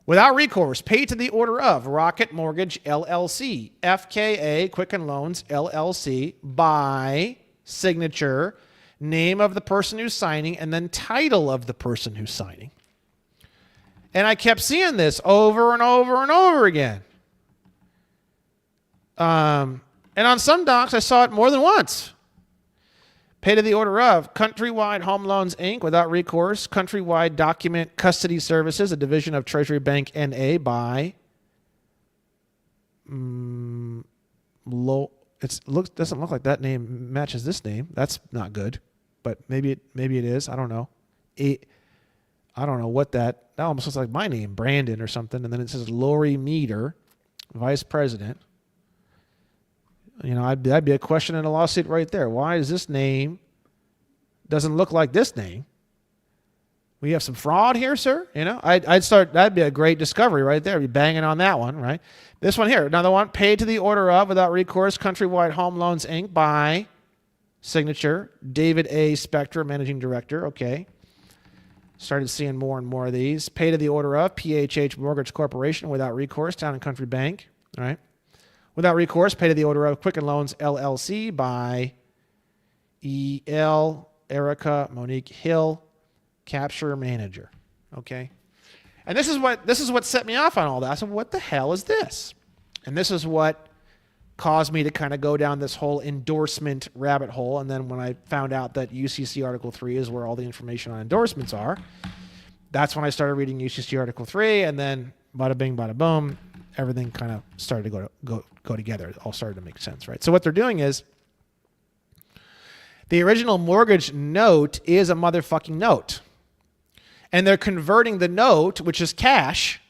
Without recourse, paid to the order of Rocket Mortgage LLC, FKA Quicken Loans LLC, by signature, name of the person who's signing, and then title of the person who's signing. And I kept seeing this over and over and over again. And on some docs, I saw it more than once. Pay to the order of Countrywide Home Loans, Inc., without recourse, Countrywide Document Custody Services, a division of Treasury Bank N.A. by doesn't look like that name matches this name. That's not good, but maybe it is. I don't know. I don't know what that almost looks like my name, Brandon or something, and then it says Lori Meter, Vice President. You know, that'd be a question in a lawsuit right there. Why is this name doesn't look like this name? We have some fraud here, sir. You know, that'd be a great discovery right there. Be banging on that one, right? This one here, another one, paid to the order of, without recourse, Countrywide Home Loans, Inc., by signature, David A. Spector, Managing Director. Okay. Started seeing more and more of these. Paid to the order of, PHH Mortgage Corporation, without recourse, Town and Country Bank. All right. Without recourse, pay to the order of Quicken Loans LLC by E.L. Erica Monique Hill, Capture Manager. Okay? And this is what set me off on all that. I said, what the hell is this? And this is what caused me to kind of go down this whole endorsement rabbit hole. And then when I found out that UCC Article 3 is where all the information on endorsements are, that's when I started reading UCC Article 3, and then bada bing, bada boom, everything kind of started to go together. It all started to make sense, right? So what they're doing is the original mortgage note is a motherfucking note. And they're converting the note, which is cash,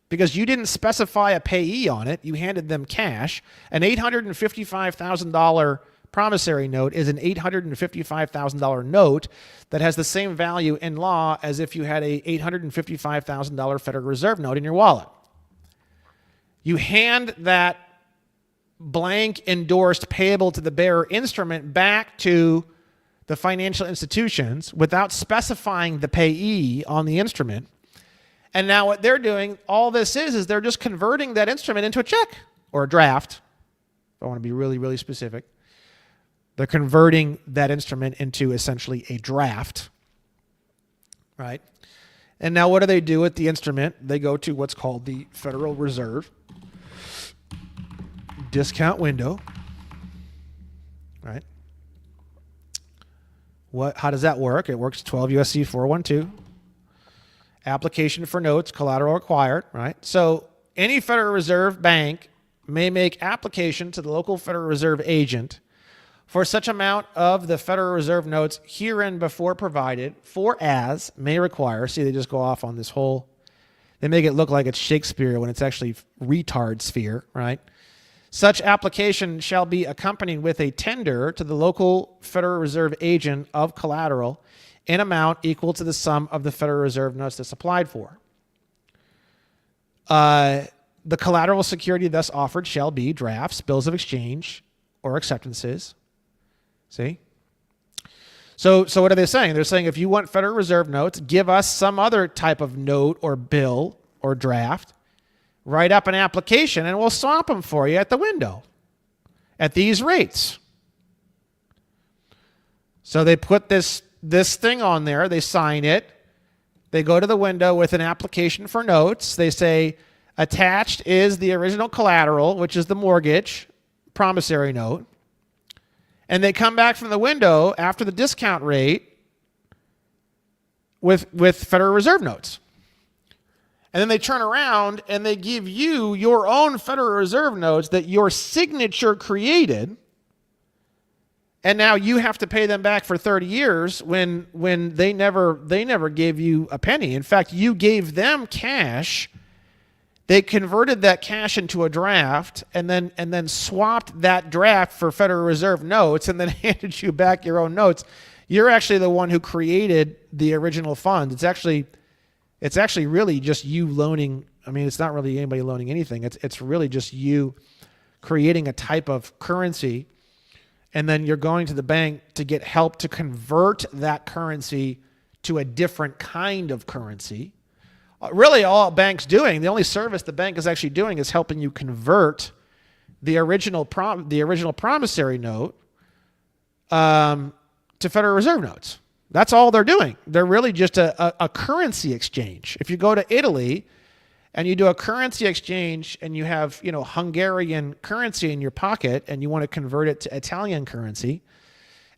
because you didn't specify a payee on it. You handed them cash. An $855,000 promissory note is an $855,000 note that has the same value in law as if you had a $855,000 Federal Reserve note in your wallet. You hand that blank endorsed payable to the bearer instrument back to the financial institutions without specifying the payee on the instrument. And now what they're doing, all this is they're just converting that instrument into a check or a draft. If I want to be really, really specific. They're converting that instrument into essentially a draft, right? And now what do they do with the instrument? They go to what's called the Federal Reserve discount window, right? How does that work? It works 12 USC 412. Application for notes, collateral required, right? So any Federal Reserve bank may make application to the local Federal Reserve agent for such amount of the Federal Reserve notes herein before provided for as may require. See, they just go off on this whole, they make it look like it's Shakespeare when it's actually retard sphere, right? Such application shall be accompanied with a tender to the local Federal Reserve agent of collateral in amount equal to the sum of the Federal Reserve notes that's applied for. The collateral security thus offered shall be drafts, bills of exchange, or acceptances. See? So what are they saying? They're saying if you want Federal Reserve notes, give us some other type of note or bill or draft. write up an application and we'll swap them for you at the window at these rates. So they put this thing on there, they sign it, they go to the window with an application for notes. They say, attached is the original collateral, which is the mortgage, promissory note. And they come back from the window after the discount rate with Federal Reserve notes. And then they turn around and they give you your own Federal Reserve notes that your signature created. And now you have to pay them back for 30 years when they never gave you a penny. In fact, you gave them cash. They converted that cash into a draft and then swapped that draft for Federal Reserve notes and then handed you back your own notes. You're actually the one who created the original funds. It's actually really just you loaning. I mean, it's not really anybody loaning anything. It's really just you creating a type of currency, and then you're going to the bank to get help to convert that currency to a different kind of currency. Really, all banks doing, the only service the bank is actually doing is helping you convert the original promissory note to Federal Reserve notes. That's all they're doing. They're really just a currency exchange. If you go to Italy and you do a currency exchange and you have, Hungarian currency in your pocket and you want to convert it to Italian currency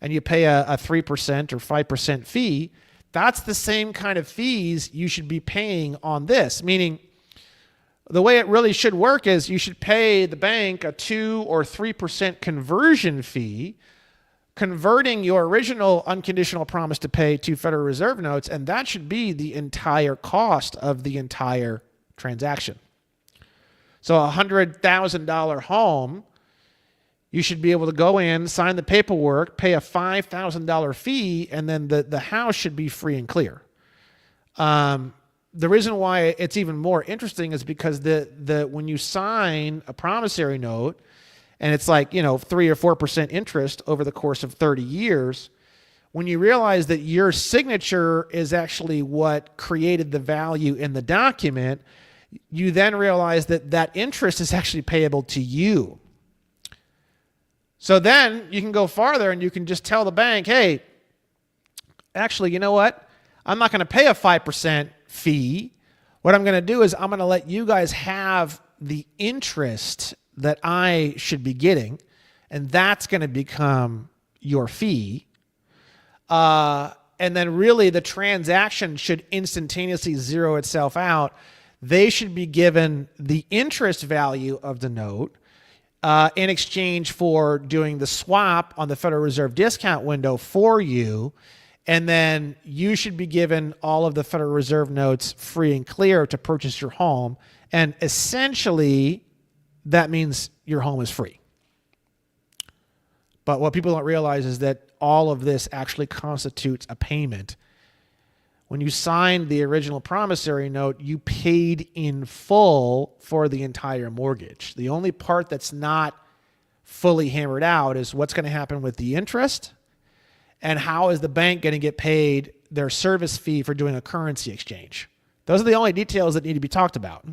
and you pay a 3% or 5% fee, that's the same kind of fees you should be paying on this. Meaning, the way it really should work is you should pay the bank a 2 or 3% conversion fee, converting your original unconditional promise to pay to Federal Reserve notes, and that should be the entire cost of the entire transaction. So a $100,000 home, you should be able to go in, sign the paperwork, pay a $5,000 fee, and then the house should be free and clear. The reason why it's even more interesting is because when you sign a promissory note, and it's like, 3 or 4% interest over the course of 30 years, when you realize that your signature is actually what created the value in the document, you then realize that interest is actually payable to you. So then you can go farther and you can just tell the bank, hey, actually, you know what? I'm not going to pay a 5% fee. What I'm going to do is I'm going to let you guys have the interest that I should be getting, and that's going to become your fee. And then really the transaction should instantaneously zero itself out. They should be given the interest value of the note in exchange for doing the swap on the Federal Reserve discount window for you. And then you should be given all of the Federal Reserve notes free and clear to purchase your home. And essentially, that means your home is free. But what people don't realize is that all of this actually constitutes a payment. When you signed the original promissory note, you paid in full for the entire mortgage. The only part that's not fully hammered out is what's going to happen with the interest and how is the bank going to get paid their service fee for doing a currency exchange. Those are the only details that need to be talked about.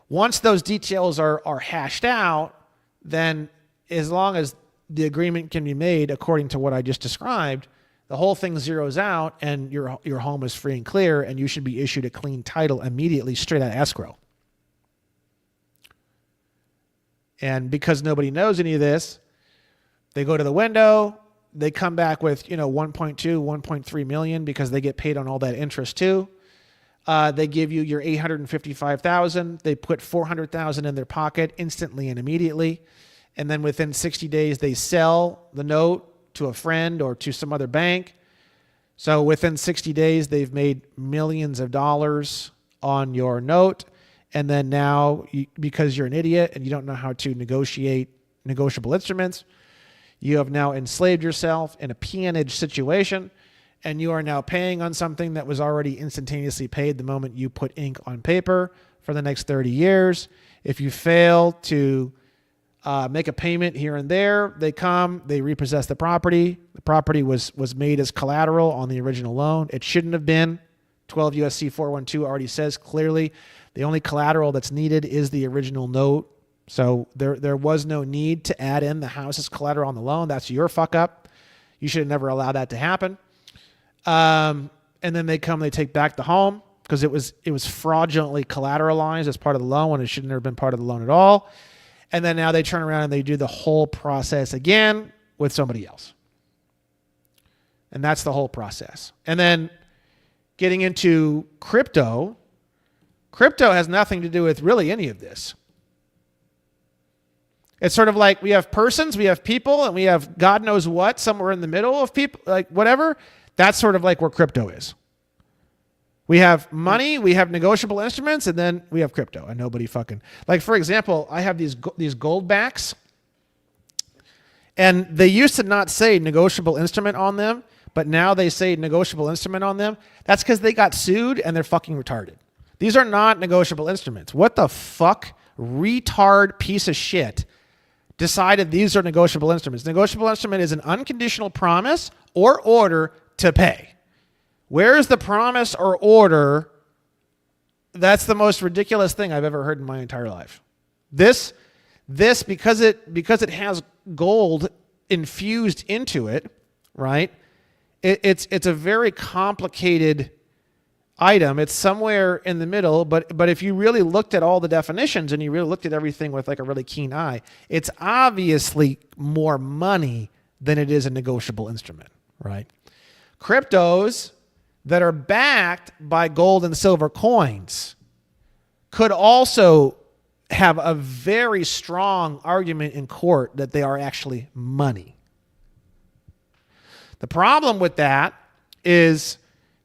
Once those details are hashed out, then as long as the agreement can be made according to what I just described, the whole thing zeroes out and your home is free and clear, and you should be issued a clean title immediately straight out of escrow. And because nobody knows any of this, they go to the window, they come back with 1.2, 1.3 million because they get paid on all that interest too. They give you your $855,000. They put $400,000 in their pocket instantly and immediately. And then within 60 days, they sell the note to a friend or to some other bank. So within 60 days, they've made millions of dollars on your note. And then now, because you're an idiot and you don't know how to negotiate negotiable instruments, you have now enslaved yourself in a peonage situation, and you are now paying on something that was already instantaneously paid the moment you put ink on paper for the next 30 years. If you fail to make a payment here and there, they come, they repossess the property. The property was made as collateral on the original loan. It shouldn't have been. 12 USC 412 already says clearly The only collateral that's needed is the original note. So there was no need to add in the house as collateral on the loan. That's your fuck up. You should have never allowed that to happen. And then they take back the home because it was fraudulently collateralized as part of the loan when it should have never been part of the loan at all. And then now they turn around and they do the whole process again with somebody else. And that's the whole process. And then getting into crypto has nothing to do with really any of this. It's sort of like we have persons, we have people, and we have God knows what somewhere in the middle of people, like whatever. That's sort of like where crypto is. We have money, we have negotiable instruments, and then we have crypto. And nobody fucking... Like, for example, I have these gold backs, and they used to not say negotiable instrument on them, but now they say negotiable instrument on them. That's because they got sued, and they're fucking retarded. These are not negotiable instruments. What the fuck retard piece of shit decided these are negotiable instruments? Negotiable instrument is an unconditional promise or order to pay. Where is the promise or order? That's the most ridiculous thing I've ever heard in my entire life. This because it has gold infused into it, right? It's a very complicated item. It's somewhere in the middle, but if you really looked at all the definitions and you really looked at everything with like a really keen eye, it's obviously more money than it is a negotiable instrument, right? Cryptos that are backed by gold and silver coins could also have a very strong argument in court that they are actually money. The problem with that is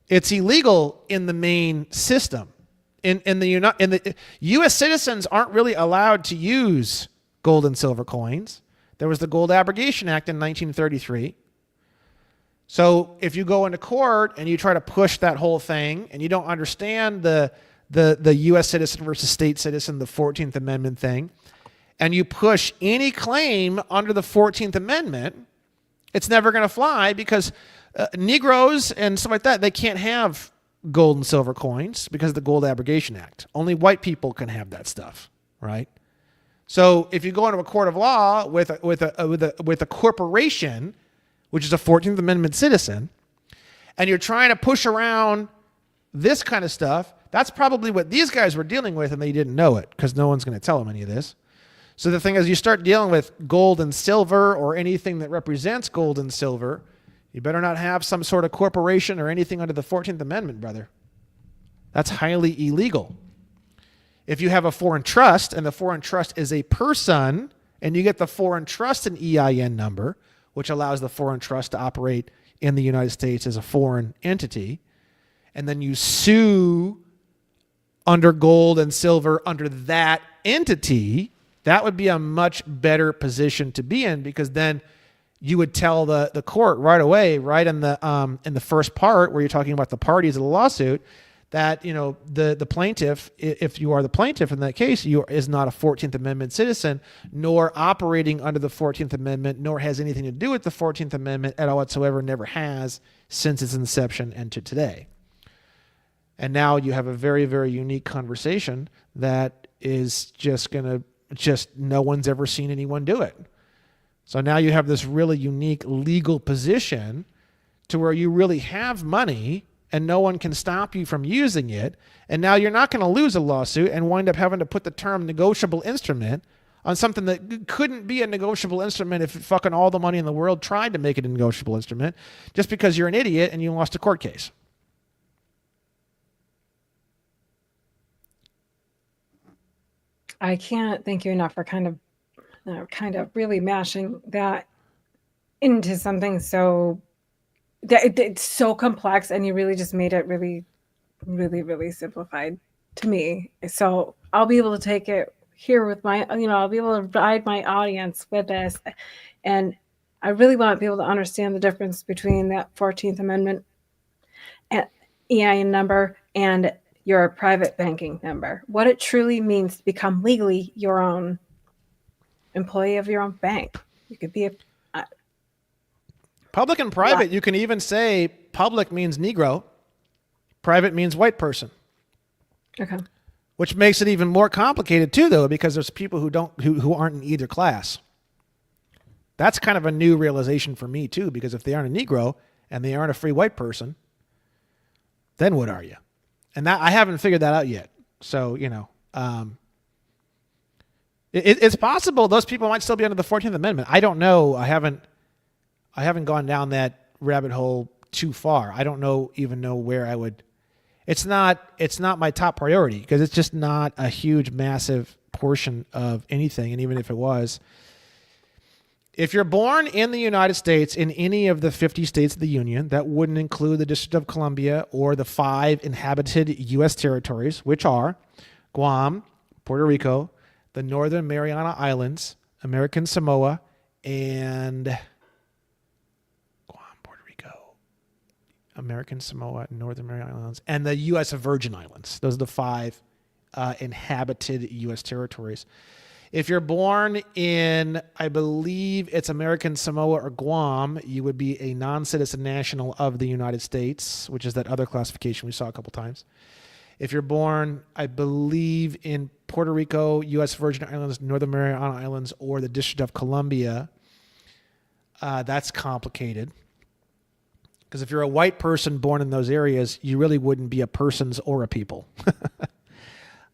it's illegal in the main system. In the U.S. citizens aren't really allowed to use gold and silver coins. There was the Gold Abrogation Act in 1933. So if you go into court and you try to push that whole thing and you don't understand the U.S. citizen versus state citizen, the 14th Amendment thing, and you push any claim under the 14th Amendment, it's never going to fly because Negroes and stuff like that, they can't have gold and silver coins because of the Gold Abrogation Act. Only white people can have that stuff, right? So if you go into a court of law with a corporation, which is a 14th Amendment citizen, and you're trying to push around this kind of stuff, that's probably what these guys were dealing with, and they didn't know it because no one's going to tell them any of this. So the thing is, you start dealing with gold and silver or anything that represents gold and silver, you better not have some sort of corporation or anything under the 14th Amendment, brother. That's highly illegal. If you have a foreign trust, and the foreign trust is a person, and you get the foreign trust and EIN number, which allows the foreign trust to operate in the United States as a foreign entity, and then you sue under gold and silver under that entity, that would be a much better position to be in, because then you would tell the court right away, right in the first part where you're talking about the parties of the lawsuit, that the plaintiff, if you are the plaintiff in that case, is not a 14th Amendment citizen, nor operating under the 14th Amendment, nor has anything to do with the 14th Amendment at all whatsoever, never has since its inception and to today. And now you have a very, very unique conversation that is no one's ever seen anyone do it. So now you have this really unique legal position to where you really have money and no one can stop you from using it. And now you're not going to lose a lawsuit and wind up having to put the term negotiable instrument on something that couldn't be a negotiable instrument if fucking all the money in the world tried to make it a negotiable instrument, just because you're an idiot and you lost a court case. I can't thank you enough for kind of really mashing that into something so that it's so complex, and you really just made it really, really, really simplified to me. So I'll be able to take it here with my, I'll be able to guide my audience with this. And I really want people to understand the difference between that 14th Amendment and EIN number and your private banking number, what it truly means to become legally your own employee of your own bank. You could be a public and private. You can even say public means Negro, private means white person. Okay. which makes it even more complicated too, though, because there's people who aren't in either class. That's kind of a new realization for me too, because if they aren't a Negro and they aren't a free white person, then what are you? And that I haven't figured that out yet. So, it's possible those people might still be under the 14th Amendment. I don't know. I haven't gone down that rabbit hole too far. I don't even know where I would. It's not my top priority because it's just not a huge, massive portion of anything. And even if it was, if you're born in the United States in any of the 50 states of the Union, that wouldn't include the District of Columbia or the 5 inhabited U.S. territories, which are Guam, Puerto Rico, the Northern Mariana Islands, American Samoa, and Guam, Puerto Rico, American Samoa, Northern Mariana Islands, and the U.S. Virgin Islands. Those are the 5 inhabited U.S. territories. If you're born in, I believe it's American Samoa or Guam, you would be a non-citizen national of the United States, which is that other classification we saw a couple times. If you're born, I believe, in Puerto Rico, U.S. Virgin Islands, Northern Mariana Islands, or the District of Columbia, that's complicated. Because if you're a white person born in those areas, you really wouldn't be a persons or a people.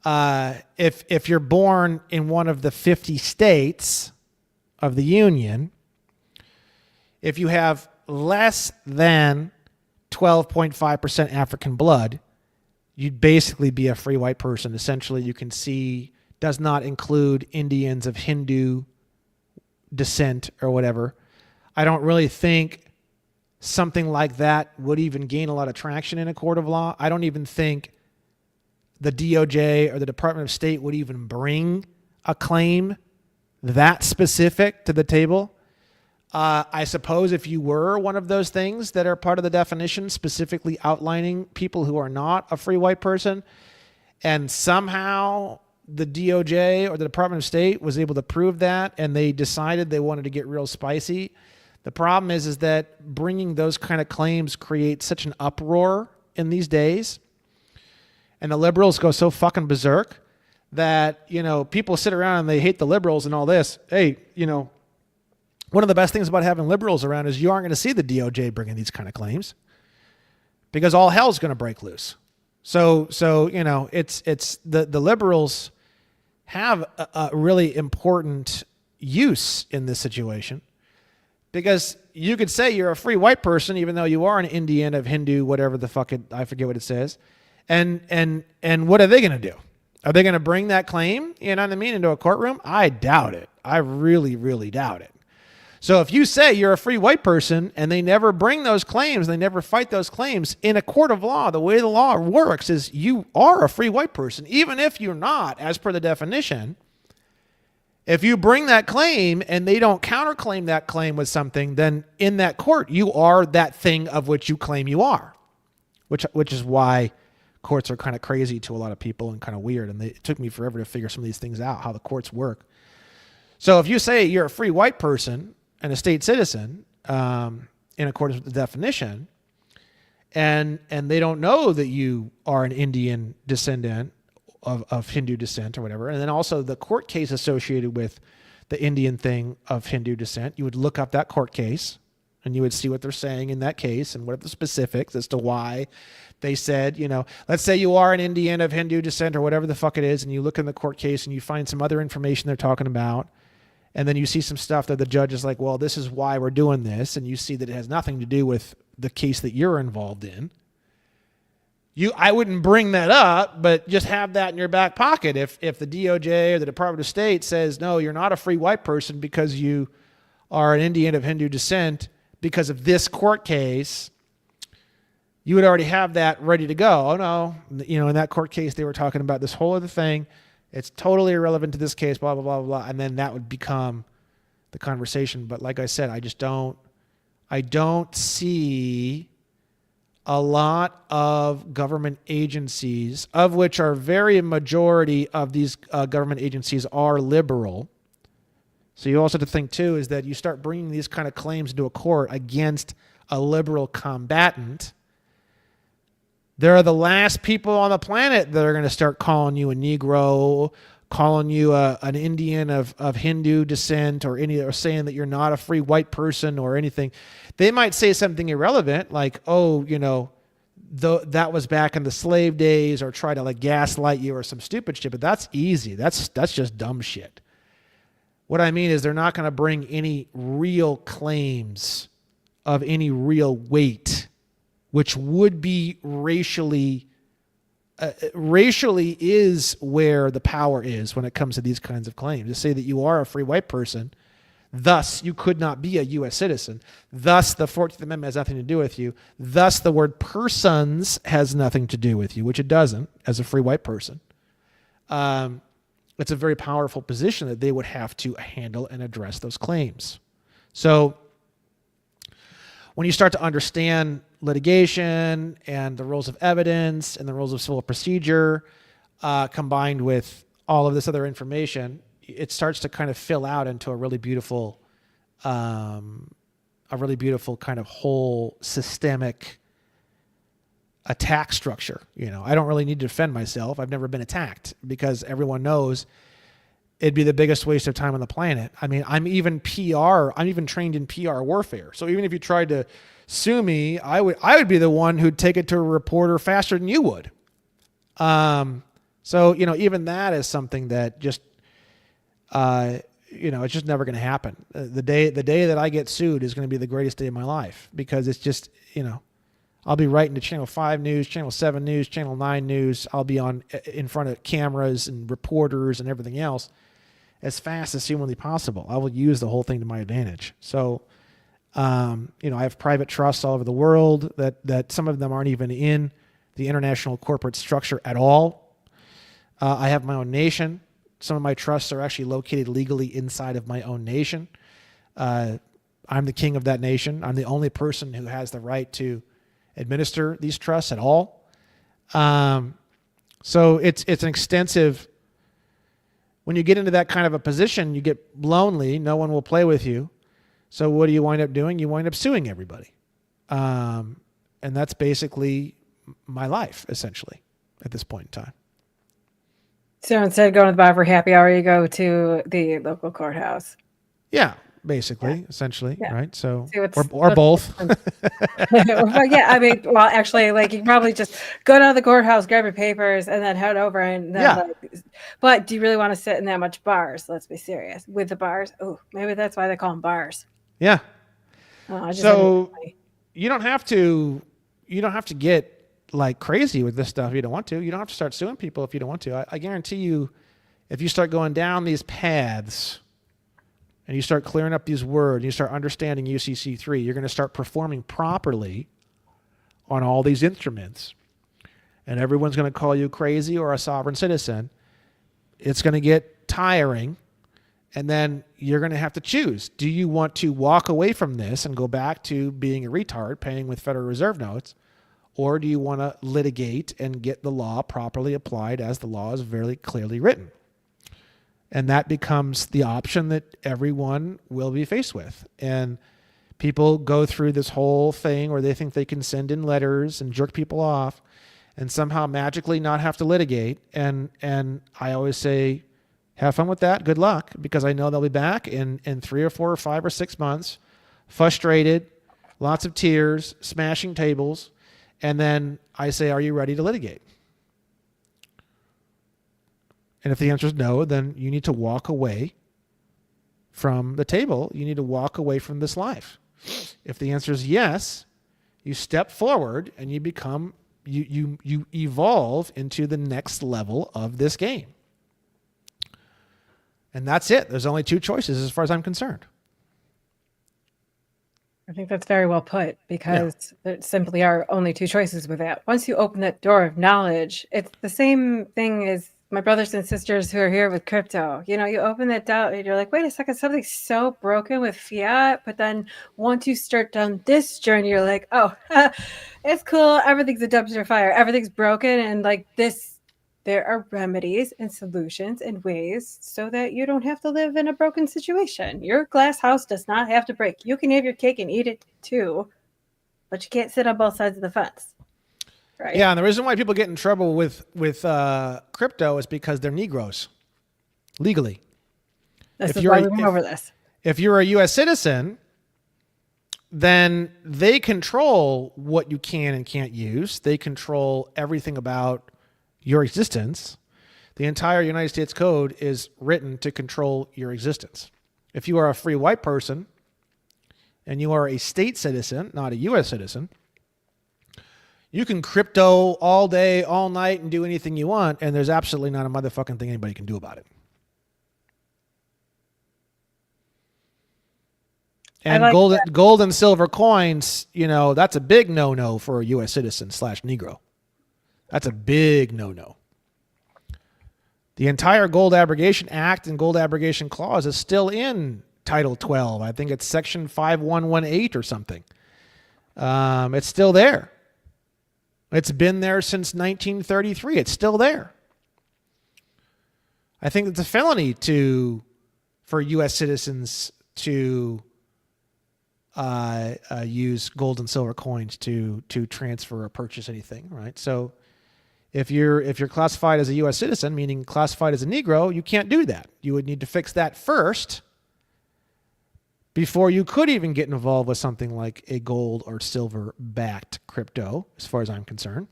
If you're born in one of the 50 states of the Union, if you have less than 12.5% African blood, you'd basically be a free white person. Essentially, you can see does not include Indians of Hindu descent or whatever. I don't really think something like that would even gain a lot of traction in a court of law. I don't even think the DOJ or the Department of State would even bring a claim that specific to the table. I suppose if you were one of those things that are part of the definition, specifically outlining people who are not a free white person, and somehow the DOJ or the Department of State was able to prove that and they decided they wanted to get real spicy. The problem is that bringing those kind of claims creates such an uproar in these days. And the liberals go so fucking berserk that, people sit around and they hate the liberals and all this. Hey, one of the best things about having liberals around is you aren't going to see the DOJ bringing these kind of claims because all hell's going to break loose. So it's the liberals have a really important use in this situation because you could say you're a free white person even though you are an Indian of Hindu, whatever the fuck I forget what it says. And what are they going to do? Are they going to bring that claim, into a courtroom? I doubt it. I really, really doubt it. So if you say you're a free white person and they never bring those claims, they never fight those claims in a court of law, the way the law works is you are a free white person, even if you're not, as per the definition. If you bring that claim and they don't counterclaim that claim with something, then in that court, you are that thing of which you claim you are, which is why courts are kind of crazy to a lot of people and kind of weird. And it took me forever to figure some of these things out, how the courts work. So if you say you're a free white person and a state citizen in accordance with the definition, and they don't know that you are an Indian descendant of Hindu descent or whatever, and then also the court case associated with the Indian thing of Hindu descent, you would look up that court case and you would see what they're saying in that case and what are the specifics as to why they said, let's say you are an Indian of Hindu descent or whatever the fuck it is, and you look in the court case and you find some other information they're talking about, and then you see some stuff that the judge is like, well, this is why we're doing this, and you see that it has nothing to do with the case that you're involved in. I wouldn't bring that up, but just have that in your back pocket. If the DOJ or the Department of State says, no, you're not a free white person because you are an Indian of Hindu descent because of this court case, you would already have that ready to go. Oh, no. In that court case, they were talking about this whole other thing. It's totally irrelevant to this case, blah, blah, blah, blah. And then that would become the conversation. But like I said, I don't see a lot of government agencies, of which a very majority of these government agencies are liberal. So you also have to think, too, is that you start bringing these kind of claims into a court against a liberal combatant, They're the last people on the planet that are going to start calling you a Negro, calling you an Indian of Hindu descent, or saying that you're not a free white person or anything. They might say something irrelevant like, "Oh, that was back in the slave days," or try to like gaslight you or some stupid shit. But that's easy. That's just dumb shit. What I mean is they're not going to bring any real claims of any real weight, which would be racially is where the power is when it comes to these kinds of claims. To say that you are a free white person, thus you could not be a U.S. citizen, thus the 14th Amendment has nothing to do with you, thus the word persons has nothing to do with you, which it doesn't as a free white person. It's a very powerful position that they would have to handle and address those claims. So when you start to understand litigation and the rules of evidence and the rules of civil procedure, combined with all of this other information, it starts to kind of fill out into a really beautiful kind of whole systemic attack structure. I don't really need to defend myself. I've never been attacked because everyone knows it'd be the biggest waste of time on the planet. I mean, I'm even trained in PR warfare. So even if you tried to sue me, I would be the one who'd take it to a reporter faster than you would. So even that is something that just it's just never going to happen. The day that I get sued is going to be the greatest day of my life, because it's just I'll be writing to Channel 5 News, Channel 7 News, Channel 9 News. I'll be in front of cameras and reporters and everything else as fast as humanly possible. I will use the whole thing to my advantage. So, I have private trusts all over the world that some of them aren't even in the international corporate structure at all. I have my own nation. Some of my trusts are actually located legally inside of my own nation. I'm the king of that nation. I'm the only person who has the right to administer these trusts at all. So it's an extensive. When you get into that kind of a position, you get lonely. No one will play with you. So what do you wind up doing? You wind up suing everybody. And that's basically my life, essentially, at this point in time. So instead of going to the bar for happy hour, you go to the local courthouse. Yeah, basically, essentially, right? So, See or both. Yeah, I mean, well, actually, like you can probably just go down to the courthouse, grab your papers, and then head over. And then, but do you really want to sit in that much bars? Let's be serious with the bars. Oh, maybe that's why they call them bars. Yeah. So you don't have to get like crazy with this stuff if you don't want to. You don't have to start suing people if you don't want to. I guarantee you, if you start going down these paths and you start clearing up these words, and you start understanding UCC3, you're going to start performing properly on all these instruments. And everyone's going to call you crazy or a sovereign citizen. It's going to get tiring. And then you're going to have to choose. Do you want to walk away from this and go back to being a retard, paying with Federal Reserve notes? Or do you want to litigate and get the law properly applied as the law is very clearly written? And that becomes the option that everyone will be faced with. And people go through this whole thing where they think they can send in letters and jerk people off and somehow magically not have to litigate. And I always say, have fun with that. Good luck, because I know they'll be back in 3 or 4 or 5 or 6 months, frustrated, lots of tears, smashing tables. And then I say, are you ready to litigate? And if the answer is no, then you need to walk away from the table. You need to walk away from this life. If the answer is yes, you step forward and you become, you evolve into the next level of this game. And that's it. There's only 2 choices as far as I'm concerned. I think that's very well put, because there simply are only 2 choices with that. Once you open that door of knowledge, it's the same thing as my brothers and sisters who are here with crypto. You open that door and you're like, wait a second, something's so broken with fiat. But then once you start down this journey, you're like, oh, it's cool. Everything's a dumpster fire. Everything's broken. And like this, there are remedies and solutions and ways so that you don't have to live in a broken situation. Your glass house does not have to break. You can have your cake and eat it too, but you can't sit on both sides of the fence. right? Yeah, and the reason why people get in trouble with crypto is because they're Negroes legally. This If is you're why a, we went over this. if you're a U.S. citizen, then they control what you can and can't use. They control everything about your existence. The entire United States Code is written to control your existence. If you are a free white person and you are a state citizen, not a U.S. citizen, you can crypto all day, all night, and do anything you want, and there's absolutely not a motherfucking thing anybody can do about it. I And like gold and silver coins, that's a big no-no for a U.S. citizen / Negro. That's a big no-no. The entire Gold Abrogation Act and Gold Abrogation Clause is still in Title 12. I think it's Section 5118 or something. It's still there. It's been there since 1933. It's still there. I think it's a felony for U.S. citizens to use gold and silver coins to transfer or purchase anything, right? So if you're classified as a U.S. citizen, meaning classified as a Negro, you can't do that. You would need to fix that first before you could even get involved with something like a gold or silver backed crypto, as far as I'm concerned.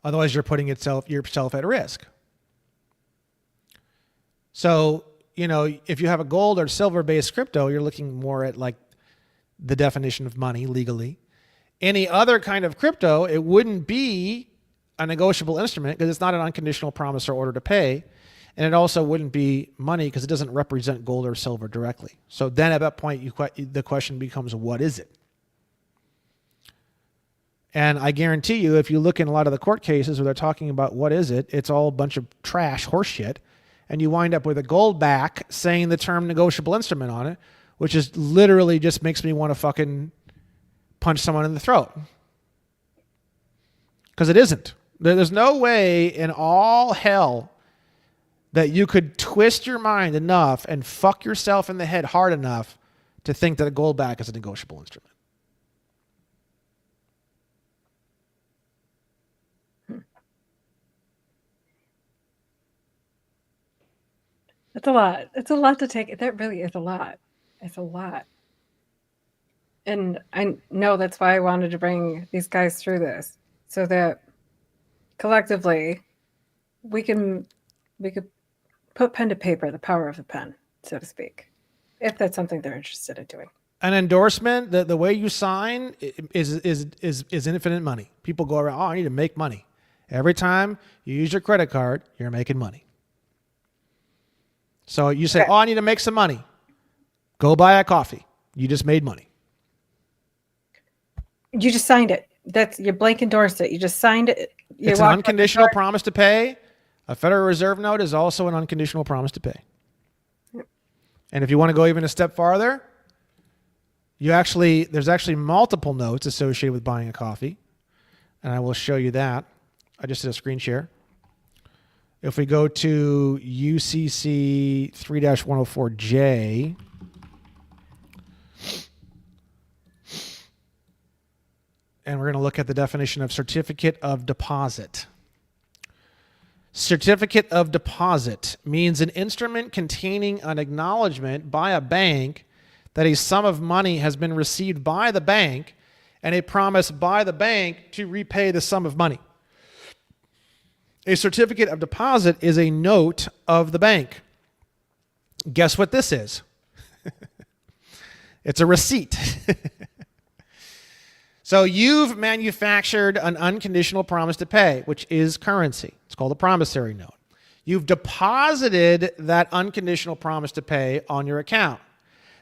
Otherwise, you're putting yourself at risk. So, if you have a gold or silver based crypto, you're looking more at like the definition of money legally. Any other kind of crypto, it wouldn't be a negotiable instrument because it's not an unconditional promise or order to pay. And it also wouldn't be money because it doesn't represent gold or silver directly. So then at that point, the question becomes, what is it? And I guarantee you, if you look in a lot of the court cases where they're talking about what is it, it's all a bunch of trash horseshit. And you wind up with a gold back saying the term negotiable instrument on it, which is literally just makes me want to fucking punch someone in the throat. Because it isn't. There's no way in all hell that you could twist your mind enough and fuck yourself in the head hard enough to think that a gold back is a negotiable instrument. It's a lot. It's a lot to take. That really is a lot. It's a lot. And I know that's why I wanted to bring these guys through this, so that collectively we could put pen to paper, the power of the pen, so to speak, if that's something they're interested in doing. An endorsement, the way you sign is infinite money. People go around, I need to make money. Every time you use your credit card, you're making money. So you say, I need to make some money. Go buy a coffee. You just made money. You just signed it. You blank endorsed it. You just signed it. It's an unconditional promise to pay. A Federal Reserve note is also an unconditional promise to pay. Yep. And if you want to go even a step farther, there's actually multiple notes associated with buying a coffee. And I will show you that. I just did a screen share. If we go to UCC 3-104J, and we're going to look at the definition of certificate of deposit. Certificate of deposit means an instrument containing an acknowledgement by a bank that a sum of money has been received by the bank and a promise by the bank to repay the sum of money. A certificate of deposit is a note of the bank. Guess what this is? It's a receipt. So you've manufactured an unconditional promise to pay, which is currency. It's called a promissory note. You've deposited that unconditional promise to pay on your account.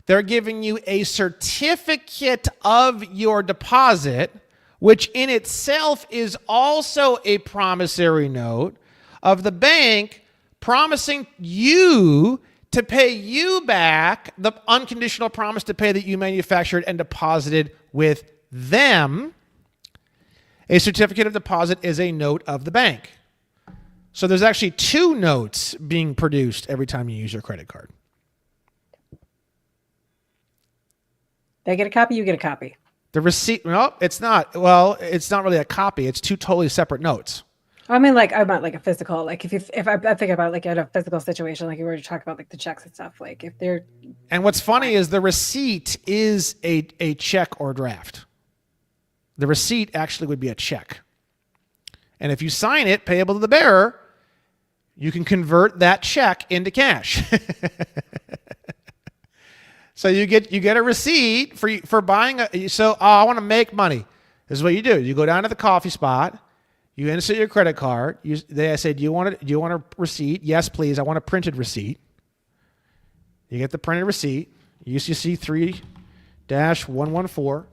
They're giving you a certificate of your deposit, which in itself is also a promissory note of the bank promising you to pay you back the unconditional promise to pay that you manufactured and deposited with them. A certificate of deposit is a note of the bank. So there's actually two notes being produced every time you use your credit card. They get a copy, you get a copy. The receipt, no, it's not. Well, it's not really a copy. It's two totally separate notes. I mean, like, I meant like a physical, like if I think about like in a physical situation, like you were talking about like the checks and stuff, like if they're And what's funny is the receipt is a check or draft. The receipt actually would be a check. And if you sign it, payable to the bearer, you can convert that check into cash. So you get a receipt for buying I want to make money. This is what you do. You go down to the coffee spot, you insert your credit card. They say, do you want a receipt? Yes, please. I want a printed receipt. You get the printed receipt. UCC 3-114.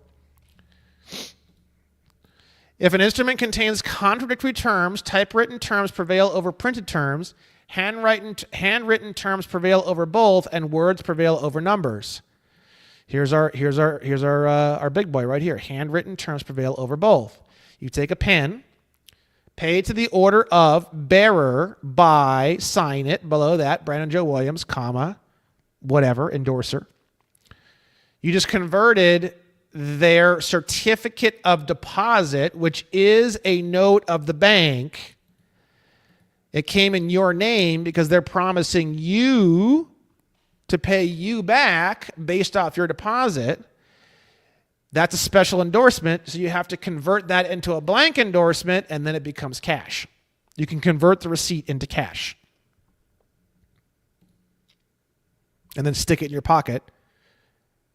If an instrument contains contradictory terms, typewritten terms prevail over printed terms, handwritten terms prevail over both, and words prevail over numbers. Here's our big boy right here. Handwritten terms prevail over both. You take a pen, pay to the order of bearer by, sign it below that, Brandon Joe Williams, comma, whatever, endorser. You just converted their certificate of deposit, which is a note of the bank. It came in your name because they're promising you to pay you back based off your deposit. That's a special endorsement, so you have to convert that into a blank endorsement, and then it becomes cash. You can convert the receipt into cash. And then stick it in your pocket,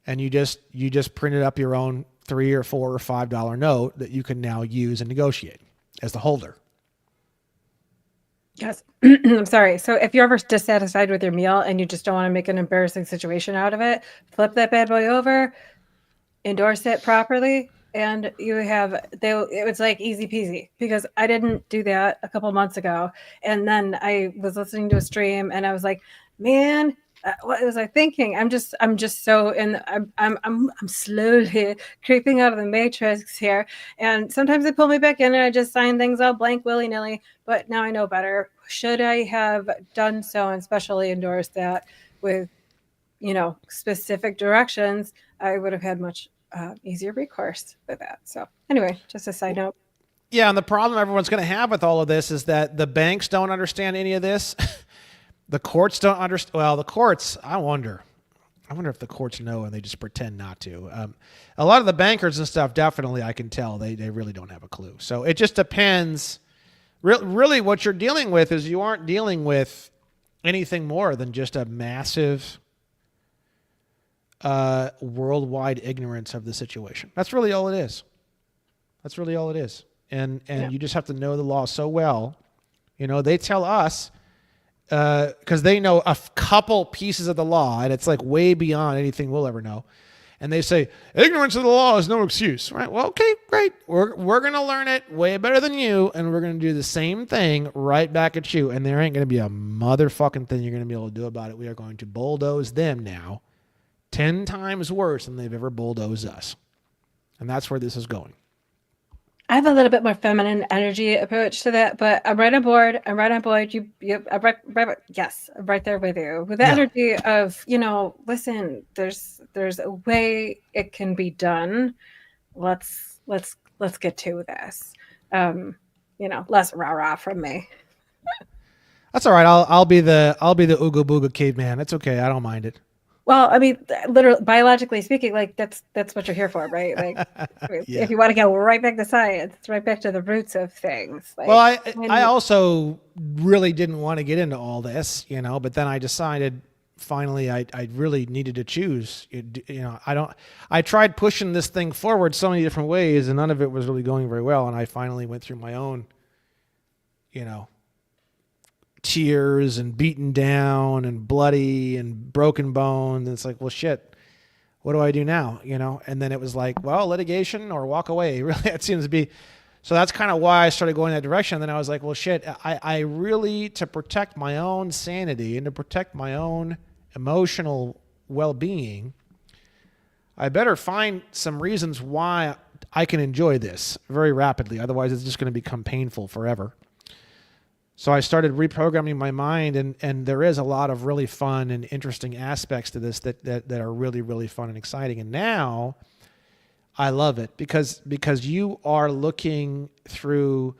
and you just printed up your own $3 or $4 or $5 note that you can now use and negotiate as the holder. Yes. I'm sorry. So if you're ever dissatisfied with your meal and you just don't want to make an embarrassing situation out of it, flip that bad boy over, endorse it properly, and it was like easy peasy, because I didn't do that a couple months ago. And then I was listening to a stream and I was like, man, what was I thinking? I'm just so I'm slowly creeping out of the matrix here. And sometimes they pull me back in and I just sign things out blank willy-nilly. But now I know better. Should I have done so and specially endorsed that with, specific directions, I would have had much easier recourse with that. So anyway, just a side note. Yeah, and the problem everyone's going to have with all of this is that the banks don't understand any of this. The courts don't understand. Well, the courts, I wonder if the courts know and they just pretend not to. A lot of the bankers and stuff, definitely, I can tell they really don't have a clue. So it just depends. Really, what you're dealing with is you aren't dealing with anything more than just a massive worldwide ignorance of the situation. That's really all it is. And yeah. You just have to know the law so well. They tell us, because they know a couple pieces of the law, and it's like way beyond anything we'll ever know. And they say, ignorance of the law is no excuse. Right? Well, okay, great. We're going to learn it way better than you, and we're going to do the same thing right back at you. And there ain't going to be a motherfucking thing you're going to be able to do about it. We are going to bulldoze them now 10 times worse than they've ever bulldozed us. And that's where this is going. I have a little bit more feminine energy approach to that, but I'm right on board. I'm right yes, I'm right there with you. With the energy of, listen, there's a way it can be done. Let's get to this. Less rah-rah from me. That's all right. I'll be the ooga booga caveman. It's okay. I don't mind it. Well, I mean, literally, biologically speaking, like that's what you're here for, right? Like, yeah. If you want to go right back to science, right back to the roots of things. Like, well, I also really didn't want to get into all this, but then I decided finally I really needed to choose. I tried pushing this thing forward so many different ways, and none of it was really going very well. And I finally went through my own, tears and beaten down and bloody and broken bones. And it's like, well, shit, what do I do now? And then it was like, well, litigation or walk away. Really, it seems to be. So that's kind of why I started going that direction. And then I was like, well, shit, I really, to protect my own sanity and to protect my own emotional well-being, I better find some reasons why I can enjoy this very rapidly. Otherwise, it's just going to become painful forever. So I started reprogramming my mind, and there is a lot of really fun and interesting aspects to this that are really, really fun and exciting. And now I love it because you are looking through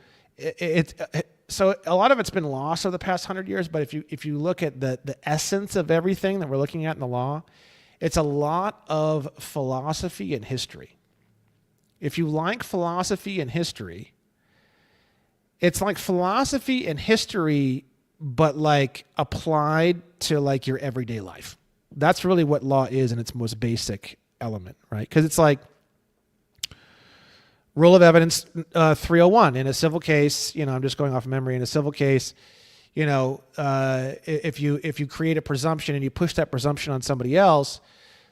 so a lot of it's been lost over the past 100 years. But if you look at the essence of everything that we're looking at in the law, it's a lot of philosophy and history. If you like philosophy and history, it's like philosophy and history, but like applied to like your everyday life. That's really what law is in its most basic element, right? Because it's like rule of evidence 301 in a civil case. I'm just going off memory. In a civil case, if you create a presumption and you push that presumption on somebody else,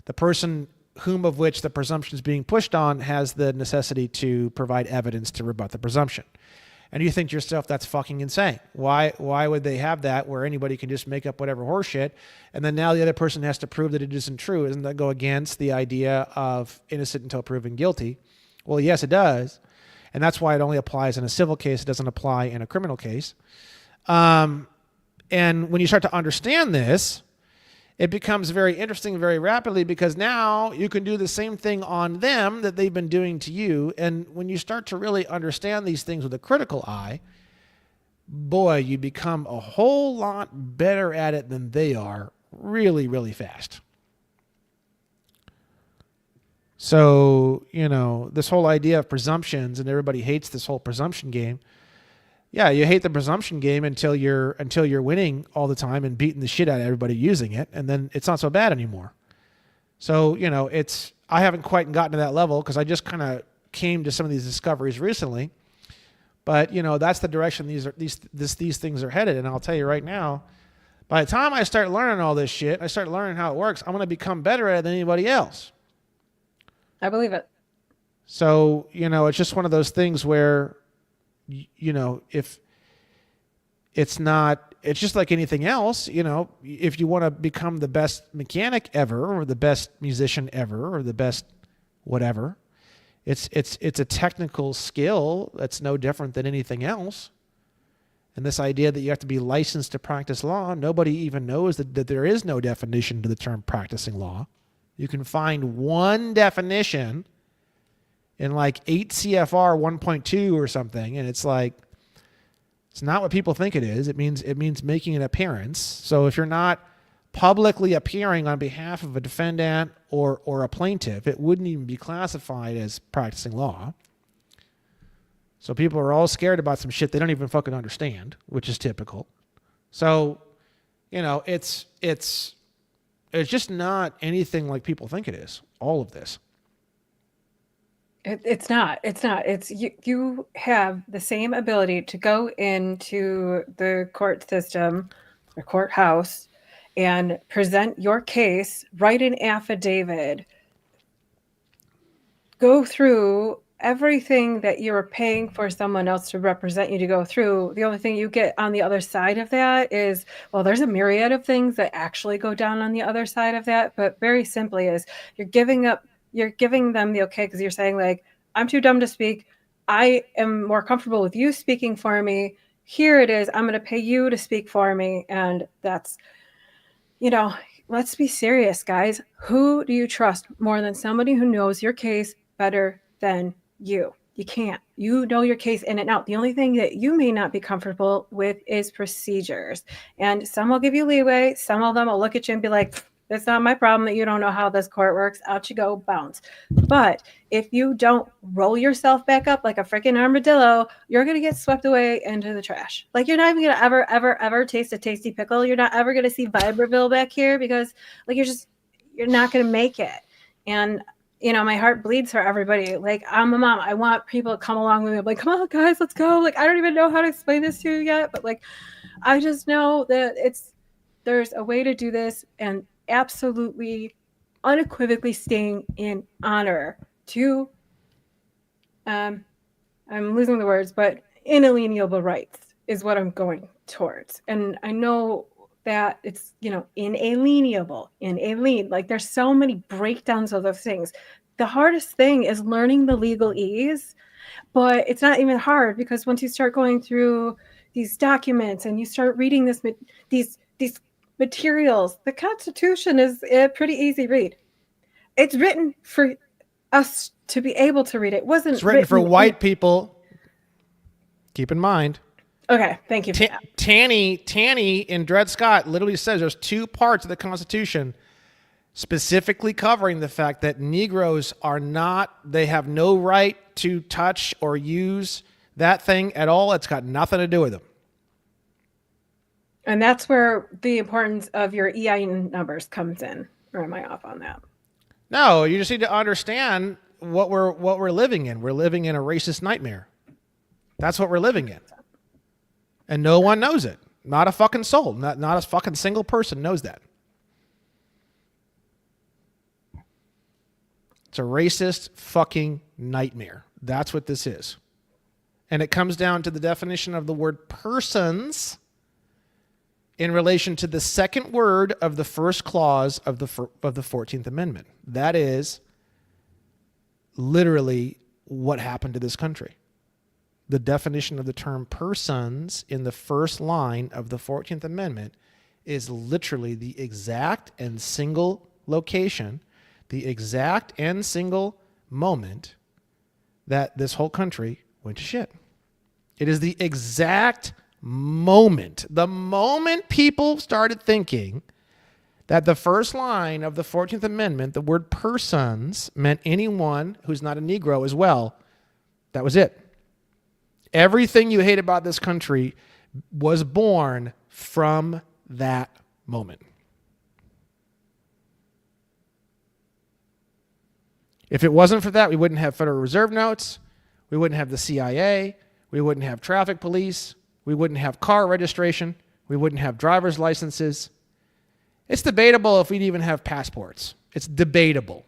the person whom of which the presumption is being pushed on has the necessity to provide evidence to rebut the presumption. And you think to yourself, that's fucking insane. Why would they have that where anybody can just make up whatever horseshit, and then now the other person has to prove that it isn't true? Doesn't that go against the idea of innocent until proven guilty? Well, yes, it does. And that's why it only applies in a civil case. It doesn't apply in a criminal case. And when you start to understand this, it becomes very interesting very rapidly, because now you can do the same thing on them that they've been doing to you. And when you start to really understand these things with a critical eye, boy, you become a whole lot better at it than they are really, really fast. So, this whole idea of presumptions, and everybody hates this whole presumption game. Yeah, you hate the presumption game until you're winning all the time and beating the shit out of everybody using it, and then it's not so bad anymore. So, I haven't quite gotten to that level because I just kind of came to some of these discoveries recently. But, that's the direction these things are headed. And I'll tell you right now, by the time I start learning all this shit, I start learning how it works, I'm going to become better at it than anybody else. I believe it. So, it's just one of those things where, if it's just like anything else. If you want to become the best mechanic ever, or the best musician ever, or the best whatever, it's a technical skill that's no different than anything else. And this idea that you have to be licensed to practice law, nobody even knows that there is no definition to the term practicing law. You can find one definition in like 8 CFR 1.2 or something, and it's like, it's not what people think it is. It means making an appearance. So if you're not publicly appearing on behalf of a defendant or a plaintiff, it wouldn't even be classified as practicing law. So people are all scared about some shit they don't even fucking understand, which is typical. So, it's just not anything like people think it is, all of this. It's not. It's not. It's you have the same ability to go into the court system or courthouse and present your case, write an affidavit, go through everything that you're paying for someone else to represent you to go through. The only thing you get on the other side of that is, well, there's a myriad of things that actually go down on the other side of that, but very simply is you're giving them the okay, because you're saying, like, I'm too dumb to speak. I am more comfortable with you speaking for me. Here it is. I'm going to pay you to speak for me. And that's, let's be serious, guys. Who do you trust more than somebody who knows your case better than you? You can't. You know your case in and out. The only thing that you may not be comfortable with is procedures. And some will give you leeway. Some of them will look at you and be like, it's not my problem that you don't know how this court works. Out you go, bounce. But if you don't roll yourself back up like a freaking armadillo, you're going to get swept away into the trash. Like, you're not even going to ever taste a tasty pickle. You're not ever going to see Vibreville back here, because like you're not going to make it. And my heart bleeds for everybody. Like, I'm a mom. I want people to come along with me. I'm like, come on, guys, let's go. Like, I don't even know how to explain this to you yet, but like, I just know that there's a way to do this, and absolutely unequivocally staying in honor to I'm losing the words, but inalienable rights is what I'm going towards. And I know that it's, inalienable, like there's so many breakdowns of those things. The hardest thing is learning the legalese, but it's not even hard, because once you start going through these documents and you start reading these materials, the Constitution is a pretty easy read. It's written for us to be able to read it. It wasn't It's written for written white people. Keep in mind. Okay, thank you for that. Tanny in Dred Scott literally says there's two parts of the Constitution specifically covering the fact that Negroes are not, they have no right to touch or use that thing at all. It's got nothing to do with them. And that's where the importance of your EIN numbers comes in. Or am I off on that? No, you just need to understand what we're living in. We're living in a racist nightmare. That's what we're living in. And no one knows it. Not a fucking soul. Not a fucking single person knows that. It's a racist fucking nightmare. That's what this is. And it comes down to the definition of the word persons in relation to the second word of the first clause of the 14th Amendment. That is literally what happened to this country. The definition of the term persons in the first line of the 14th Amendment is literally the exact and single location, the exact and single moment that this whole country went to shit. It is the exact moment. The moment people started thinking that the first line of the 14th Amendment, the word persons, meant anyone who's not a Negro as well, that was it. Everything you hate about this country was born from that moment. If it wasn't for that, we wouldn't have Federal Reserve notes. We wouldn't have the CIA. We wouldn't have traffic police. We wouldn't have car registration. We wouldn't have driver's licenses. It's debatable if we'd even have passports. It's debatable.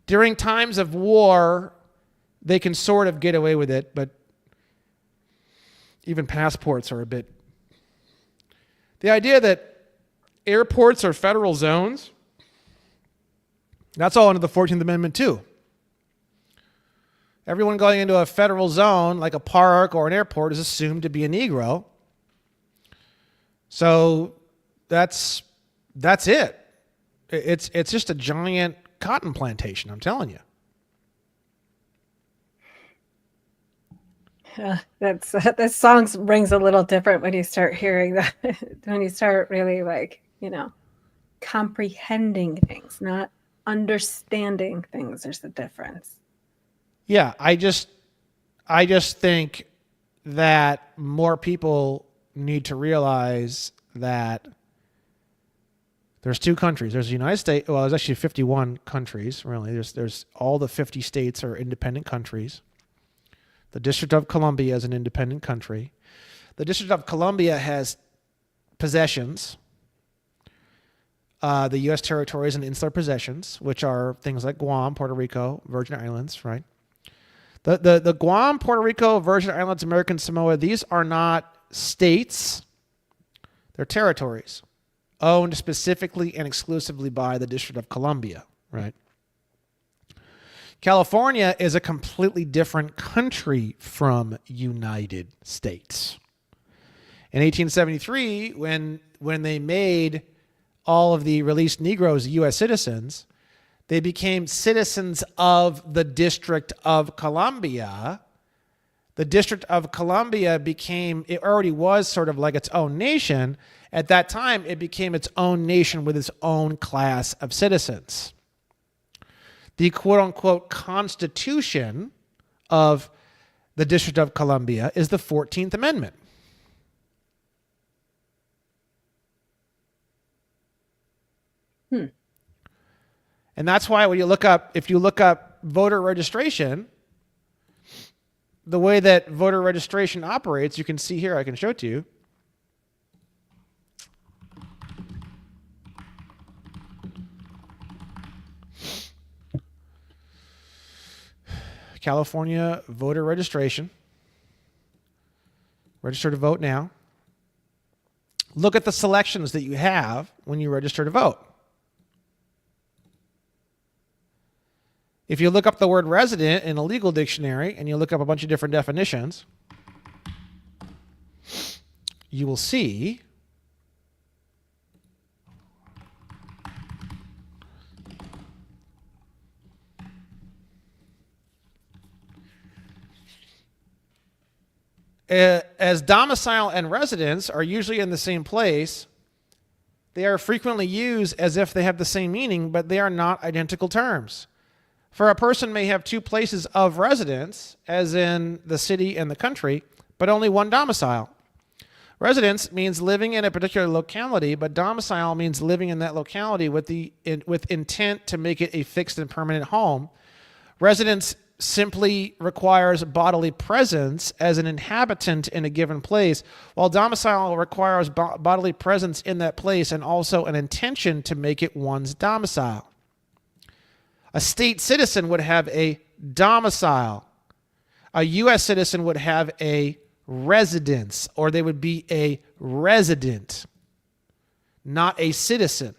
During times of war, they can sort of get away with it, but even passports are a bit... The idea that airports are federal zones, that's all under the 14th Amendment too. Everyone going into a federal zone, like a park or an airport, is assumed to be a Negro. So that's it. It's just a giant cotton plantation, I'm telling you. That song rings a little different when you start hearing that. When you start really comprehending things, not understanding things. There's a difference. Yeah, I just think that more people need to realize that there's two countries. There's the United States. Well, there's actually 51 countries, really. There's all the 50 states are independent countries. The District of Columbia is an independent country. The District of Columbia has possessions. The U.S. territories and insular possessions, which are things like Guam, Puerto Rico, Virgin Islands, right? The Guam, Puerto Rico, Virgin Islands, American Samoa, these are not states. They're territories owned specifically and exclusively by the District of Columbia, right? California is a completely different country from United States. In 1873, when they made all of the released Negroes U.S. citizens, they became citizens of the District of Columbia. The District of Columbia it already was sort of like its own nation. At that time, it became its own nation with its own class of citizens. The quote-unquote Constitution of the District of Columbia is the 14th Amendment. And that's why when if you look up voter registration, the way that voter registration operates, you can see here, I can show it to you. California voter registration. Register to vote now. Look at the selections that you have when you register to vote. If you look up the word resident in a legal dictionary and you look up a bunch of different definitions, you will see As domicile and residence are usually in the same place, they are frequently used as if they have the same meaning, but they are not identical terms. For a person may have two places of residence, as in the city and the country, but only one domicile. Residence means living in a particular locality, but domicile means living in that locality with intent to make it a fixed and permanent home. Residence simply requires bodily presence as an inhabitant in a given place, while domicile requires bodily presence in that place and also an intention to make it one's domicile. A state citizen would have a domicile. A U.S. citizen would have a residence, or they would be a resident, not a citizen.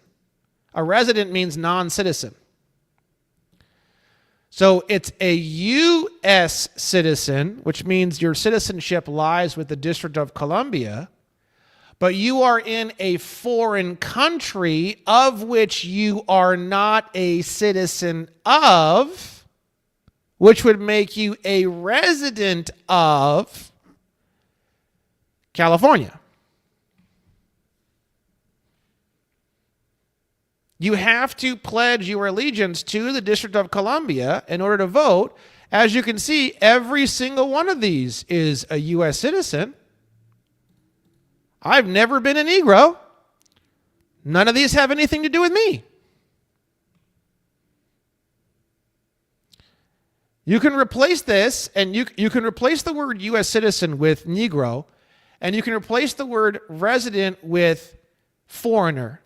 A resident means non-citizen. So it's a U.S. citizen, which means your citizenship lies with the District of Columbia, but you are in a foreign country of which you are not a citizen of, which would make you a resident of California. You have to pledge your allegiance to the District of Columbia in order to vote. As you can see, every single one of these is a U.S. citizen. I've never been a Negro. None of these have anything to do with me. You can replace this, and you can replace the word U.S. citizen with Negro, and you can replace the word resident with foreigner.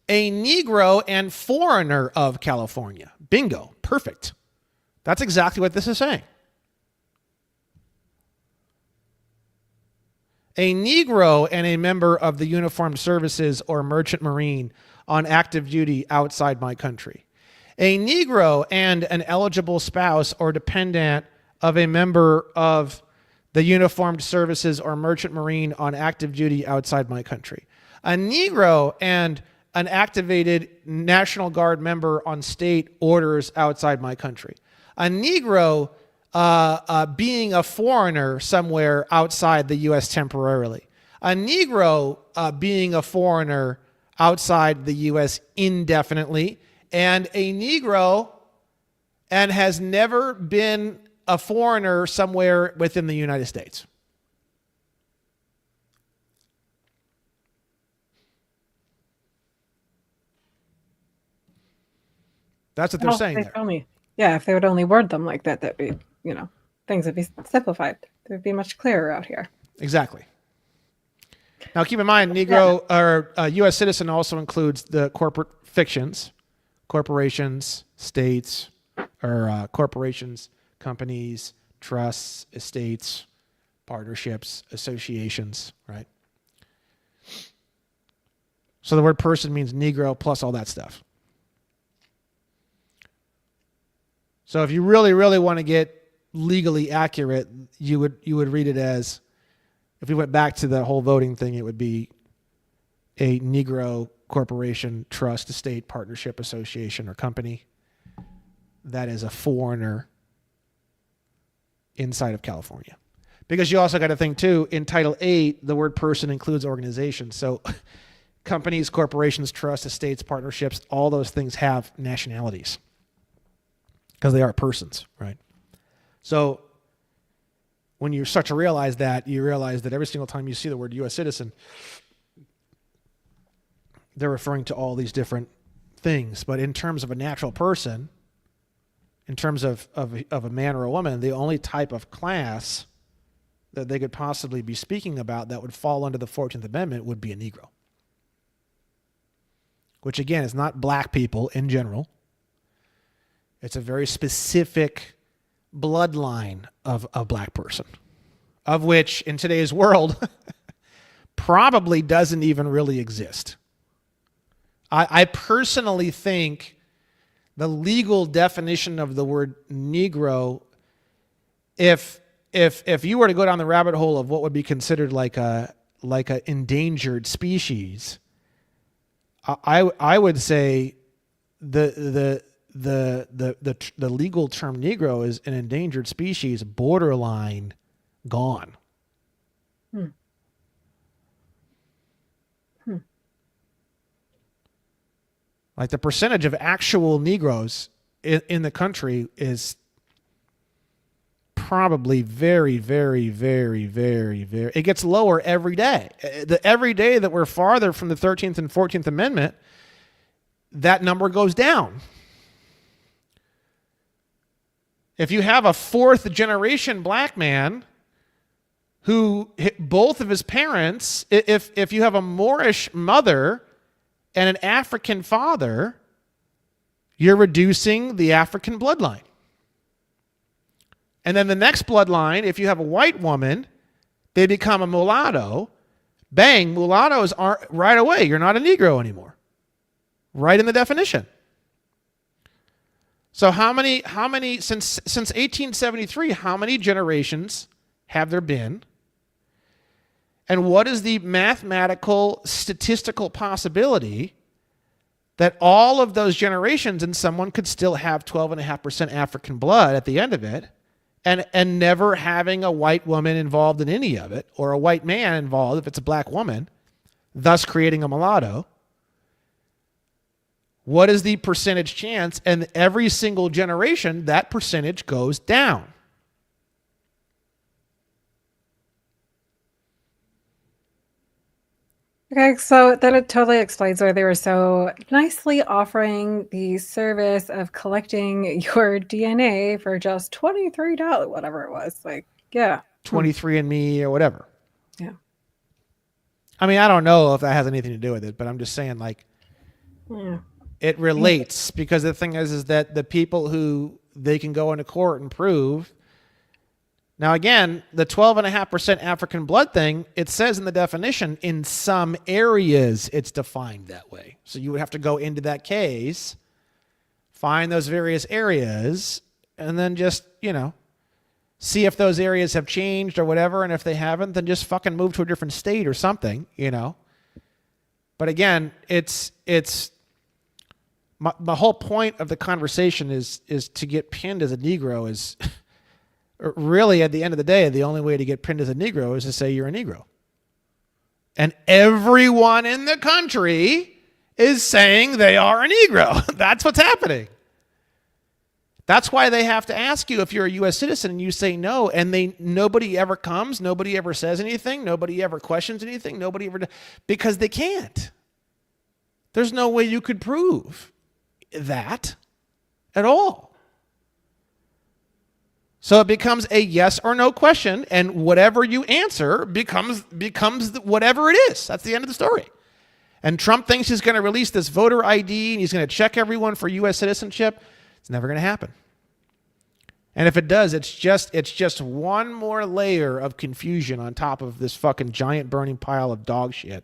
A Negro and foreigner of California. Bingo. Perfect. That's exactly what this is saying. A Negro and a member of the uniformed services or merchant marine on active duty outside my country. A Negro and an eligible spouse or dependent of a member of the uniformed services or merchant marine on active duty outside my country. A Negro and an activated National Guard member on state orders outside my country. A Negro being a foreigner somewhere outside the U.S. temporarily. A Negro being a foreigner outside the U.S. indefinitely. And a Negro and has never been a foreigner somewhere within the United States. That's what they're saying there. If they would only word them like that, that'd be, things would be simplified. It would be much clearer out here. Exactly. Now, keep in mind, Negro or U.S. citizen also includes the corporate fictions, corporations, states, or corporations, companies, trusts, estates, partnerships, associations, right? So the word person means Negro plus all that stuff. So if you really, really want to get legally accurate, you would read it as, if we went back to the whole voting thing, it would be a Negro corporation, trust, estate, partnership, association, or company that is a foreigner inside of California. Because you also got to think too, in Title 8, the word person includes organization. So companies, corporations, trusts, estates, partnerships, all those things have nationalities because they are persons, right? So when you start to realize that, you realize that every single time you see the word U.S. citizen, they're referring to all these different things. But in terms of a natural person, in terms of a man or a woman, the only type of class that they could possibly be speaking about that would fall under the 14th Amendment would be a Negro. Which again is not black people in general. It's a very specific bloodline of a black person, of which in today's world probably doesn't even really exist. I personally think the legal definition of the word Negro, if you were to go down the rabbit hole of what would be considered like a endangered species, I would say the the legal term Negro is an endangered species, borderline gone. Hmm. Hmm. Like the percentage of actual Negroes in the country is probably very, very, very, very, very. It gets lower every day. Every day that we're farther from the 13th and 14th Amendment, that number goes down. If you have a fourth generation black man who both of his parents, if you have a Moorish mother and an African father, you're reducing the African bloodline. And then the next bloodline, if you have a white woman, they become a mulatto. Bang, mulattoes aren't right away. You're not a Negro anymore. Right in the definition. So how many since 1873, how many generations have there been? And what is the mathematical statistical possibility that all of those generations and someone could still have 12.5% African blood at the end of it? And never having a white woman involved in any of it, or a white man involved if it's a black woman, thus creating a mulatto. What is the percentage chance? And every single generation, that percentage goes down. Okay, so then it totally explains why they were so nicely offering the service of collecting your DNA for just $23, whatever it was. Like, yeah. 23andMe or whatever. Yeah. I mean, I don't know if that has anything to do with it, but I'm just saying, like, Yeah. it relates, because the thing is that the people who they can go into court and prove. Now, again, the 12.5% African blood thing, it says in the definition, in some areas it's defined that way. So you would have to go into that case, find those various areas, and then just, see if those areas have changed or whatever. And if they haven't, then just fucking move to a different state or something, But again, it's my whole point of the conversation is to get pinned as a Negro is really, at the end of the day, the only way to get pinned as a Negro is to say you're a Negro. And everyone in the country is saying they are a Negro. That's what's happening. That's why they have to ask you if you're a U.S. citizen, and you say no, and nobody ever comes, nobody ever says anything, nobody ever questions anything, because they can't. There's no way you could prove that at all. So it becomes a yes or no question, and whatever you answer becomes whatever it is. That's the end of the story. And Trump thinks he's going to release this voter ID and he's going to check everyone for U.S. citizenship. It's never going to happen. And if it does, it's just one more layer of confusion on top of this fucking giant burning pile of dog shit.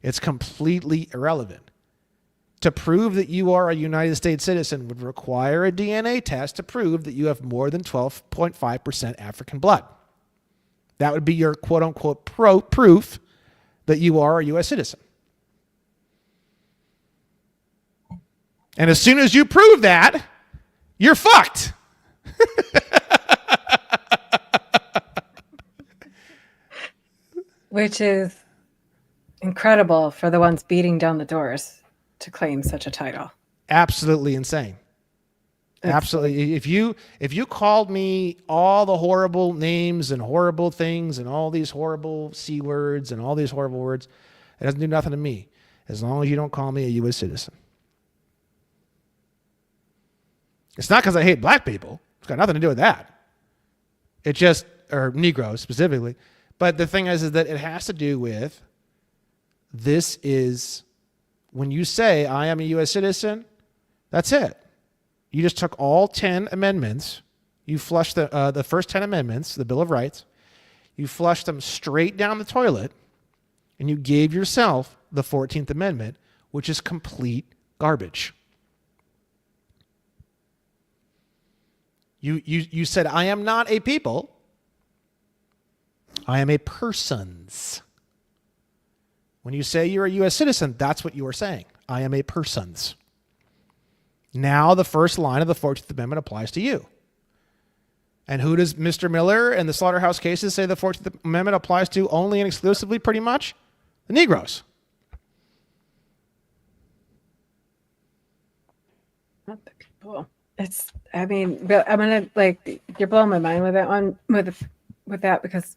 It's completely irrelevant. To prove that you are a United States citizen would require a DNA test to prove that you have more than 12.5% African blood. That would be your quote-unquote proof that you are a U.S. citizen. And as soon as you prove that, you're fucked. Which is incredible for the ones beating down the doors to claim such a title. Absolutely insane. Absolutely. If you called me all the horrible names and horrible things and all these horrible C words and all these horrible words, it doesn't do nothing to me as long as you don't call me a U.S. citizen. It's not because I hate black people. It's got nothing to do with that. It just, or Negroes specifically. But the thing is that it has to do with, this is, when you say I am a U.S. citizen, that's it. You just took all 10 amendments. You flushed the first 10 amendments, the Bill of Rights. You flushed them straight down the toilet, and you gave yourself the 14th Amendment, which is complete garbage. You said, I am not a people. I am a persons. When you say you're a U.S. citizen, that's what you are saying. I am a persons. Now the first line of the 14th Amendment applies to you. And who does Mr. Miller and the slaughterhouse cases say the 14th Amendment applies to only and exclusively, pretty much? The Negroes. Not the people. It's, I mean, but I'm gonna like, you're blowing my mind with that one, with that, because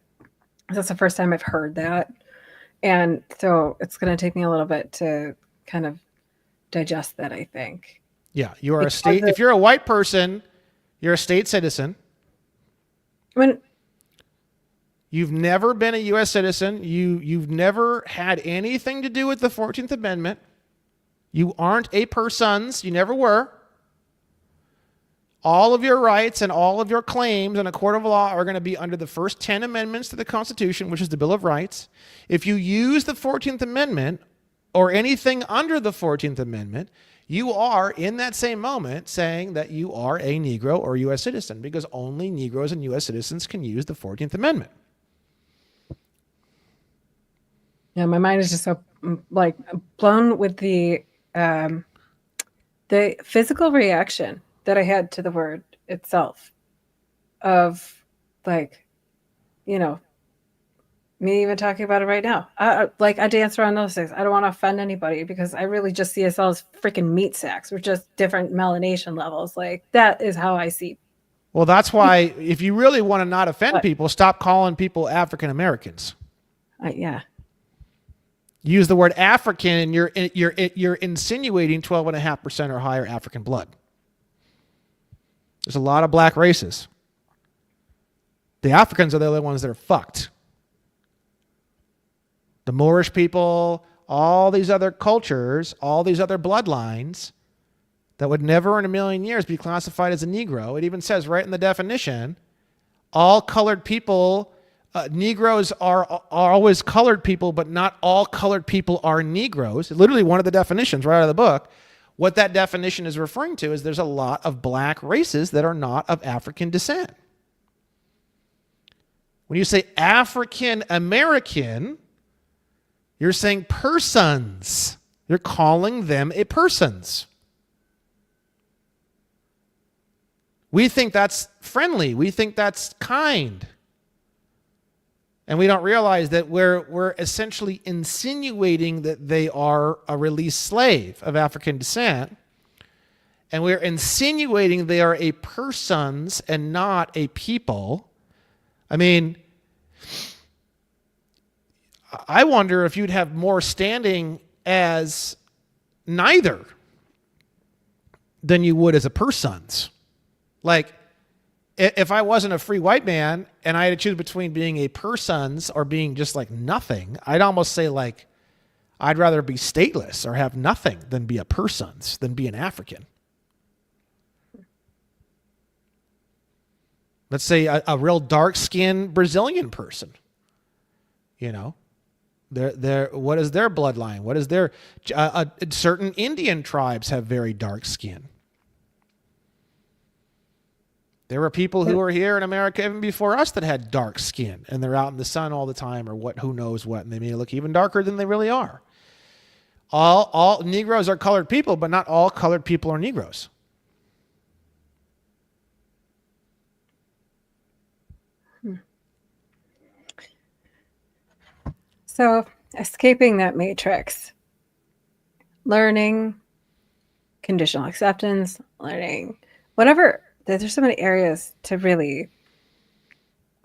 that's the first time I've heard that. And so it's gonna take me a little bit to kind of digest that, I think. Yeah, you are a Because state. If you're a white person, you're a state citizen. when You've never been a U.S. citizen. You've never had anything to do with the 14th Amendment. You aren't a persons. You never were. All of your rights and all of your claims in a court of law are going to be under the first 10 amendments to the Constitution, which is the Bill of Rights. If you use the 14th Amendment or anything under the 14th Amendment, you are, in that same moment, saying that you are a Negro or U.S. citizen, because only Negroes and U.S. citizens can use the 14th Amendment. Yeah, my mind is just so like blown with the physical reaction that I had to the word itself, of like, you know, me even talking about it right now. I dance around those things. I don't want to offend anybody, because I really just see us all as freaking meat sacks. We're just different melanation levels. Like, that is how I see. Well, that's why if you really want to not offend But people, stop calling people African Americans. yeah, Use the word African, and you're insinuating 12.5% or higher African blood. There's a lot of black races. The Africans are the only ones that are fucked. The Moorish people, all these other cultures, all these other bloodlines that would never in a million years be classified as a Negro. It even says right in the definition, all colored people, Negroes are always colored people, but not all colored people are Negroes. Literally one of the definitions right out of the book. What that definition is referring to is there's a lot of black races that are not of African descent. When you say African American, you're saying persons. You're calling them a persons. We think that's friendly. We think that's kind. And we don't realize that we're essentially insinuating that they are a released slave of African descent. And we're insinuating they are a persons and not a people. I mean, I wonder if you'd have more standing as neither than you would as a persons. Like, if I wasn't a free white man and I had to choose between being a persons or being just like nothing, I'd almost say, like, I'd rather be stateless or have nothing than be a persons, than be an African. Let's say a real dark-skinned Brazilian person. You know, what is their bloodline? What is their certain Indian tribes have very dark skin. There were people who were here in America even before us that had dark skin, and they're out in the sun all the time, or who knows what, and they may look even darker than they really are. All Negroes are colored people, but not all colored people are Negroes. so escaping that matrix, learning conditional acceptance, learning whatever. There's so many areas to really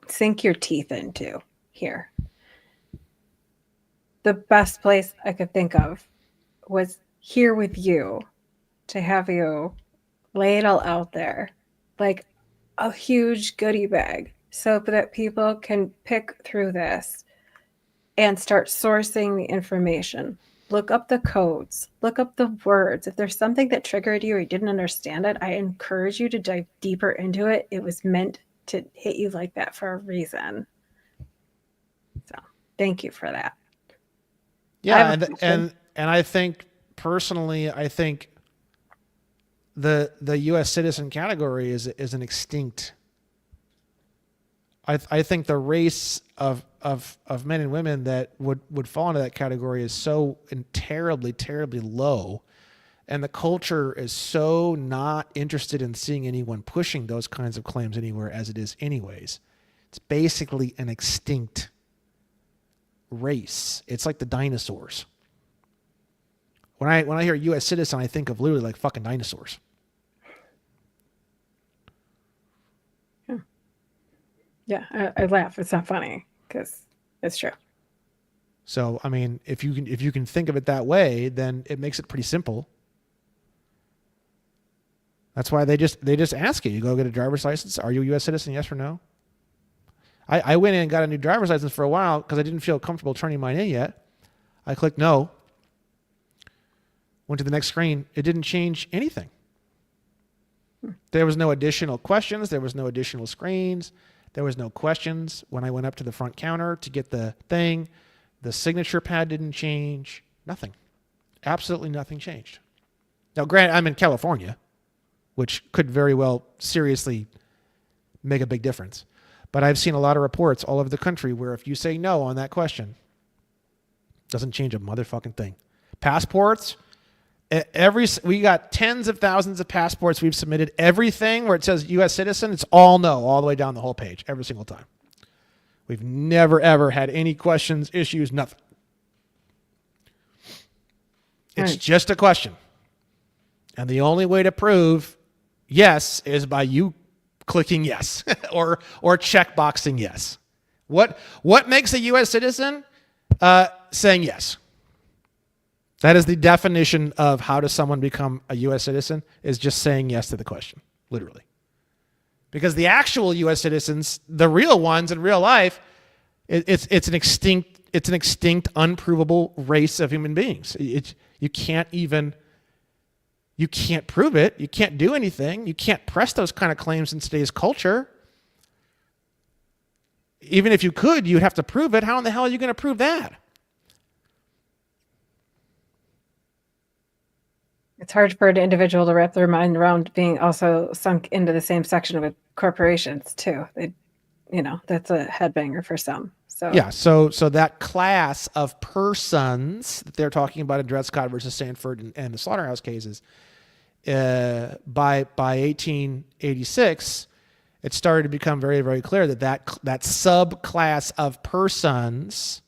sink your teeth into here. The best place I could think of was here with you, to have you lay it all out there like a huge goodie bag, so that people can pick through this and start sourcing the information. Look up the codes, look up the words. If there's something that triggered you or you didn't understand it, I encourage you to dive deeper into it. It was meant to hit you like that for a reason. So thank you for that. Yeah, and I think personally, I think the U.S. citizen category is an extinct. I think the race of men and women that would fall into that category is so terribly, terribly low And the culture is so not interested in seeing anyone pushing those kinds of claims anywhere as it is anyways. It's basically an extinct race. It's like the dinosaurs. When I hear U.S. citizen, I think of literally like fucking dinosaurs. Yeah, I laugh. It's not funny because it's true. So, I mean, if you can think of it that way, then it makes it pretty simple. That's why they just ask you. You go get a driver's license. Are you a U.S. citizen? Yes or no? I went in and got a new driver's license for a while because I didn't feel comfortable turning mine in yet. I clicked no. Went to the next screen. It didn't change anything. There was no additional questions. There was no additional screens. There was no questions when I went up to the front counter to get the thing. The signature pad didn't change. Nothing. Absolutely nothing changed. Now, granted, I'm in California, which could very well seriously make a big difference. But I've seen a lot of reports all over the country where if you say no on that question, it doesn't change a motherfucking thing. Passports, we got tens of thousands of passports we've submitted. Everything where it says U.S. citizen, it's all no, all the way down the whole page, every single time. We've never, ever had any questions, issues, nothing. It's just a question. And the only way to prove yes is by you clicking yes or checkboxing yes. What makes a U.S. citizen? Saying yes. That is the definition of how does someone become a U.S. citizen, is just saying yes to the question, literally. Because the actual U.S. citizens, the real ones in real life, it's an extinct, unprovable race of human beings. You can't prove it. You can't do anything. You can't press those kind of claims in today's culture. Even if you could, you'd have to prove it. How in the hell are you going to prove that? It's hard for an individual to wrap their mind around being also sunk into the same section with corporations too. That's a headbanger for some. So yeah, so that class of persons that they're talking about in Dred Scott versus Sanford and the slaughterhouse cases, by 1886, it started to become very, very clear that subclass of persons,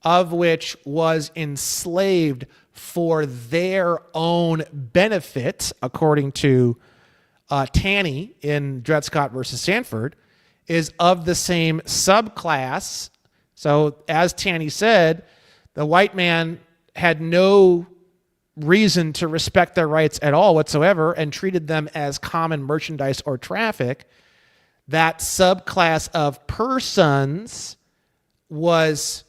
of which was enslaved for their own benefit, according to Taney in Dred Scott versus Sanford, is of the same subclass. So as Taney said, the white man had no reason to respect their rights at all whatsoever and treated them as common merchandise or traffic. That subclass of persons was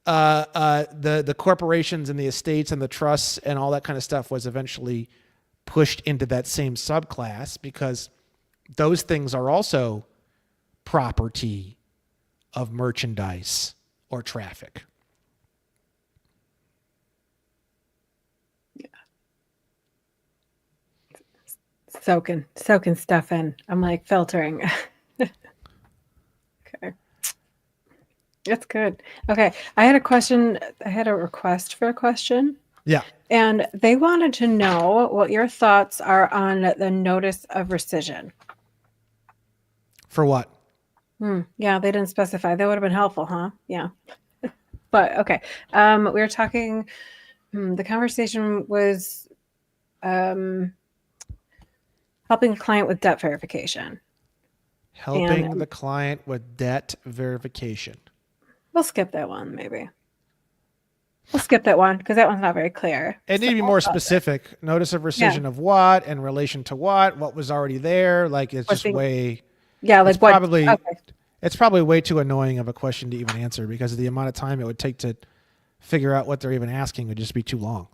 the corporations and the estates and the trusts and all that kind of stuff was eventually pushed into that same subclass because those things are also property of merchandise or traffic. Yeah. Soaking stuff in. I'm like filtering. Okay. That's good. Okay. I had a request for a question. Yeah. And they wanted to know what your thoughts are on the notice of rescission. For what? Yeah, they didn't specify. That would have been helpful, huh? Yeah. But okay. We were talking, the conversation was helping a client with debt verification. Helping the client with debt verification. We'll skip that one, maybe. We'll skip that one because that one's not very clear. It need to be more specific. Notice of rescission of what in relation to what was already there. Like it's just way. Yeah, like it's what? Probably, it's probably way too annoying of a question to even answer because of the amount of time it would take to figure out what they're even asking would just be too long.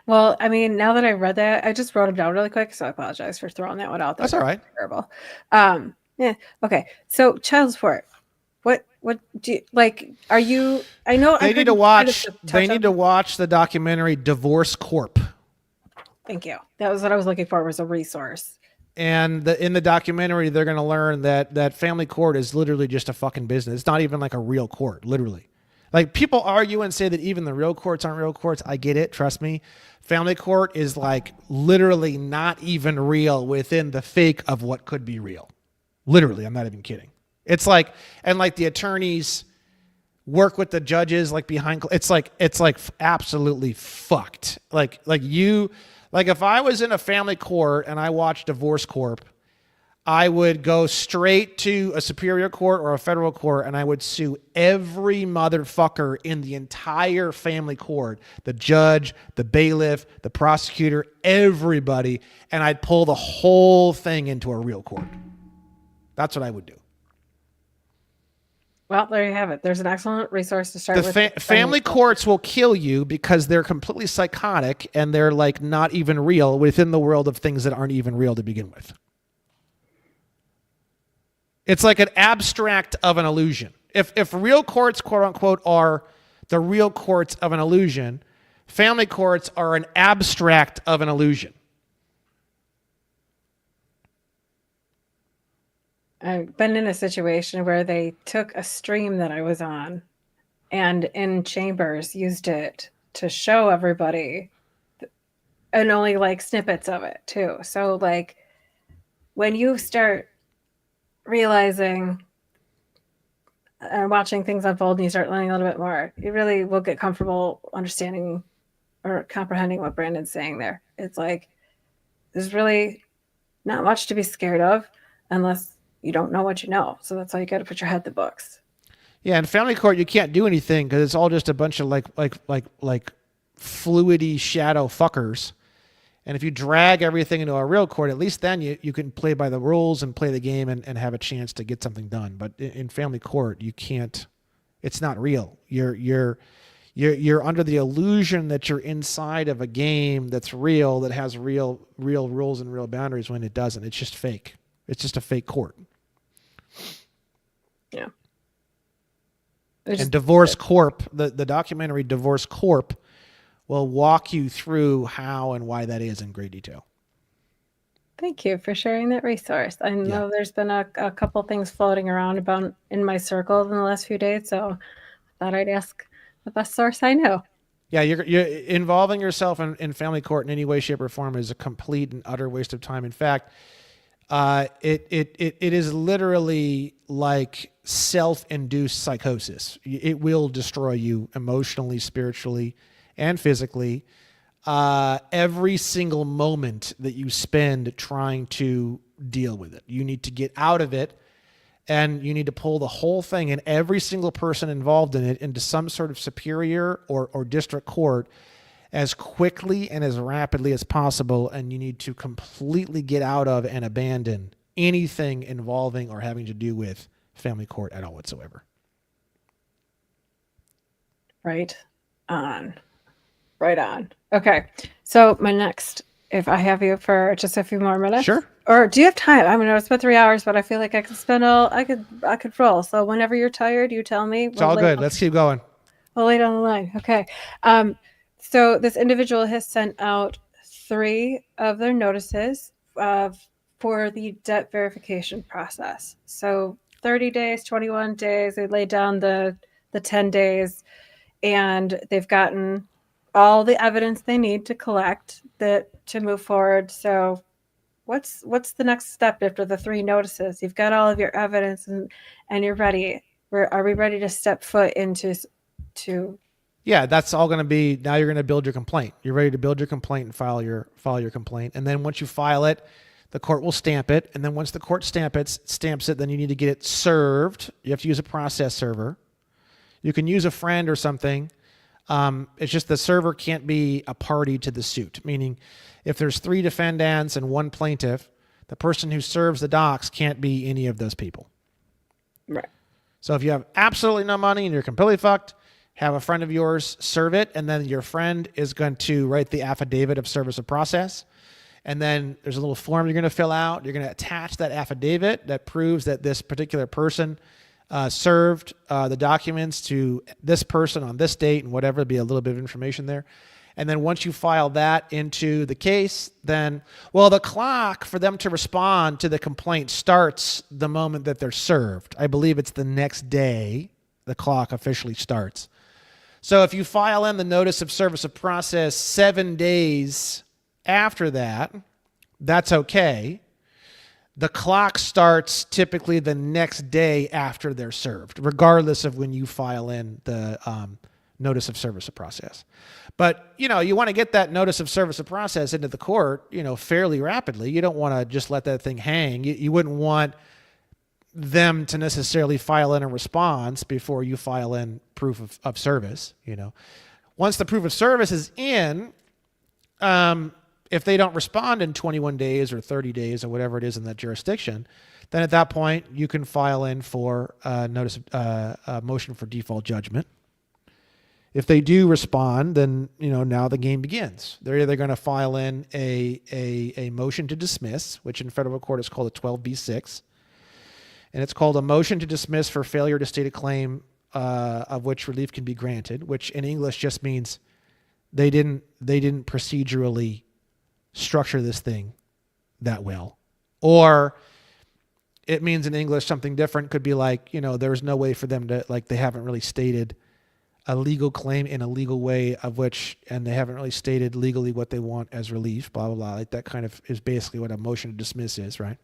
Well, I mean, now that I read that, I just wrote them down really quick, so I apologize for throwing that one out there. That's all right. Terrible. Yeah. Okay. So child support. What do you like? Are you? I know they need to watch. They need to watch the documentary Divorce Corp. Thank you. That was what I was looking for. Was a resource. And in the documentary, they're going to learn that family court is literally just a fucking business. It's not even like a real court, literally. Like people argue and say that even the real courts aren't real courts. I get it. Trust me. Family court is like literally not even real within the fake of what could be real. Literally, I'm not even kidding. It's like, and like the attorneys work with the judges like behind, it's like absolutely fucked. Like if I was in a family court and I watched divorce court, I would go straight to a superior court or a federal court and I would sue every motherfucker in the entire family court, the judge, the bailiff, the prosecutor, everybody, and I'd pull the whole thing into a real court. That's what I would do. Well, there you have it. There's an excellent resource to start with. Family courts will kill you because they're completely psychotic and they're like not even real within the world of things that aren't even real to begin with. It's like an abstract of an illusion. If real courts, quote unquote, are the real courts of an illusion, family courts are an abstract of an illusion. I've been in a situation where they took a stream that I was on and in chambers used it to show everybody and only like snippets of it too. So like when you start realizing and watching things unfold and you start learning a little bit more, you really will get comfortable understanding or comprehending what Brandon's saying there. It's like there's really not much to be scared of unless you don't know what you know. So that's why you got to put your head in the books. Yeah, in family court you can't do anything because it's all just a bunch of like fluidy shadow fuckers. And if you drag everything into a real court, at least then you can play by the rules and play the game and have a chance to get something done. But in family court, you can't. It's not real. You're under the illusion that you're inside of a game that's real, that has real rules and real boundaries when it doesn't. It's just fake. It's just a fake court. Yeah. And Divorce Corp, the documentary Divorce Corp, will walk you through how and why that is in great detail. Thank you for sharing that resource. I know there's been a couple things floating around about in my circle in the last few days, so I thought I'd ask the best source I know. Yeah, you're involving yourself in family court in any way, shape, or form is a complete and utter waste of time. In fact, it is literally like self-induced psychosis. It will destroy you emotionally, spiritually, and physically. Every single moment that you spend trying to deal with it, you need to get out of it, and you need to pull the whole thing and every single person involved in it into some sort of superior or district court as quickly and as rapidly as possible, and you need to completely get out of and abandon anything involving or having to do with family court at all whatsoever. Right on. Right on. Okay. So my next, if I have you for just a few more minutes. Sure. Or do you have time? I mean, it's been 3 hours, but I feel like I could roll. So whenever you're tired, you tell me. It's all good. Let's keep going. We'll lay down the line. Okay. So this individual has sent out 3 of their notices for the debt verification process. So 30 days, 21 days, they laid down the 10 days, and they've gotten all the evidence they need to collect to move forward. So what's the next step after the 3 notices? You've got all of your evidence and you're ready. Are we ready to step foot into Yeah, that's all going to be, now you're going to build your complaint. You're ready to build your complaint and file your complaint. And then once you file it, the court will stamp it. And then once the court stamps it, then you need to get it served. You have to use a process server. You can use a friend or something. It's just the server can't be a party to the suit, meaning if there's 3 defendants and 1 plaintiff, the person who serves the docs can't be any of those people. Right. So if you have absolutely no money and you're completely fucked, have a friend of yours serve it, and then your friend is going to write the affidavit of service of process. And then there's a little form you're going to fill out. You're going to attach that affidavit that proves that this particular person served the documents to this person on this date and whatever. There'll be a little bit of information there. And then once you file that into the case, then, well, the clock for them to respond to the complaint starts the moment that they're served. I believe it's the next day the clock officially starts. So if you file in the notice of service of process 7 days after that, that's okay. The clock starts typically the next day after they're served, regardless of when you file in the notice of service of process. But, you want to get that notice of service of process into the court, fairly rapidly. You don't want to just let that thing hang. You wouldn't want them to necessarily file in a response before you file in proof of service. Once the proof of service is in, if they don't respond in 21 days or 30 days or whatever it is in that jurisdiction, then at that point you can file in for a motion for default judgment. If they do respond, then now the game begins. They're either going to file in a motion to dismiss, which in federal court is called a 12b6, and it's called a motion to dismiss for failure to state a claim of which relief can be granted, which in English just means they didn't procedurally structure this thing that well. Or it means in English something different. Could be like, there's no way for them to, they haven't really stated a legal claim in a legal way and they haven't really stated legally what they want as relief, blah, blah, blah. Like that kind of is basically what a motion to dismiss is, right?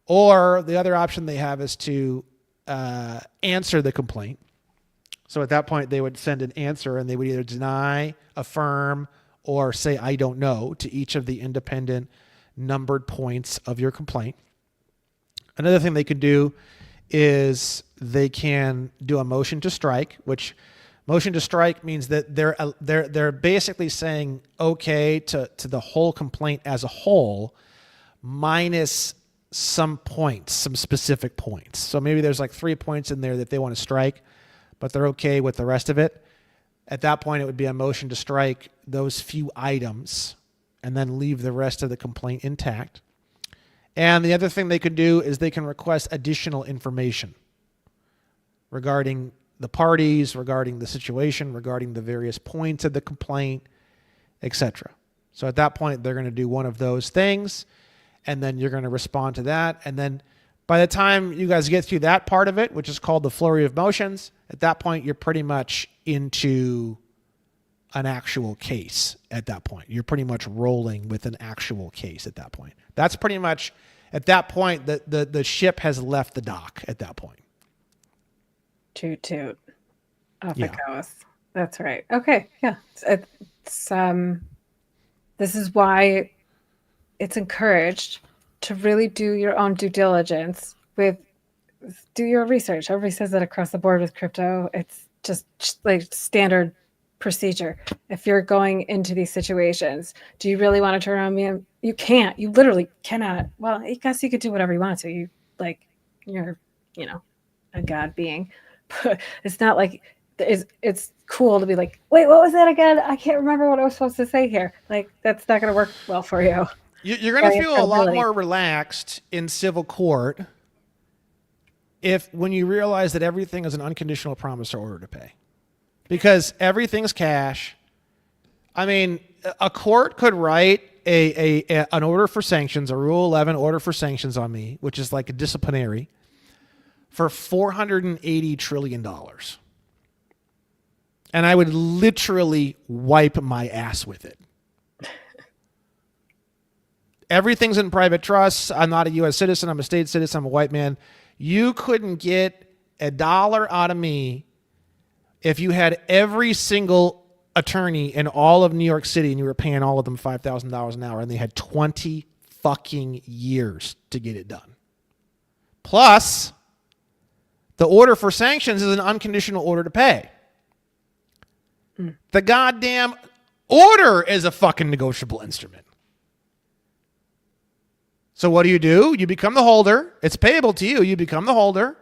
Or the other option they have is to answer the complaint. So at that point, they would send an answer and they would either deny, affirm, or say, I don't know, to each of the independent numbered points of your complaint. Another thing they could do is they can do a motion to strike, which motion to strike means that they're basically saying okay to the whole complaint as a whole, minus some points, some specific points. So maybe there's 3 points in there that they want to strike, but they're okay with the rest of it. At that point, it would be a motion to strike those few items and then leave the rest of the complaint intact. And the other thing they could do is they can request additional information regarding the parties, regarding the situation, regarding the various points of the complaint, etc. So at that point, they're going to do one of those things, and then you're going to respond to that. And then by the time you guys get through that part of it, which is called the flurry of motions, at that point, you're pretty much into an actual case at that point. You're pretty much rolling with an actual case at that point. That's pretty much, at that point, the ship has left the dock at that point. Toot toot. Off it goes. That's right. Okay. Yeah. It's this is why it's encouraged to really do your own due diligence do your research. Everybody says that across the board with crypto. It's just standard procedure. If you're going into these situations, do you really want to turn around me? You can't. You literally cannot. Well, I guess you could do whatever you want to. You're a god being. But it's not like it's cool to be like, wait, what was that again? I can't remember what I was supposed to say here. That's not going to work well for you. You're going to feel a lot more relaxed in civil court when you realize that everything is an unconditional promise or order to pay. Because everything's cash. I mean, a court could write an order for sanctions, a Rule 11 order for sanctions on me, which is like a disciplinary, for $480 trillion. And I would literally wipe my ass with it. Everything's in private trusts. I'm not a U.S. citizen. I'm a state citizen. I'm a white man. You couldn't get $1 out of me if you had every single attorney in all of New York City and you were paying all of them $5,000 an hour and they had 20 fucking years to get it done. Plus, the order for sanctions is an unconditional order to pay. The goddamn order is a fucking negotiable instrument. So what do? You become the holder. It's payable to you. You become the holder.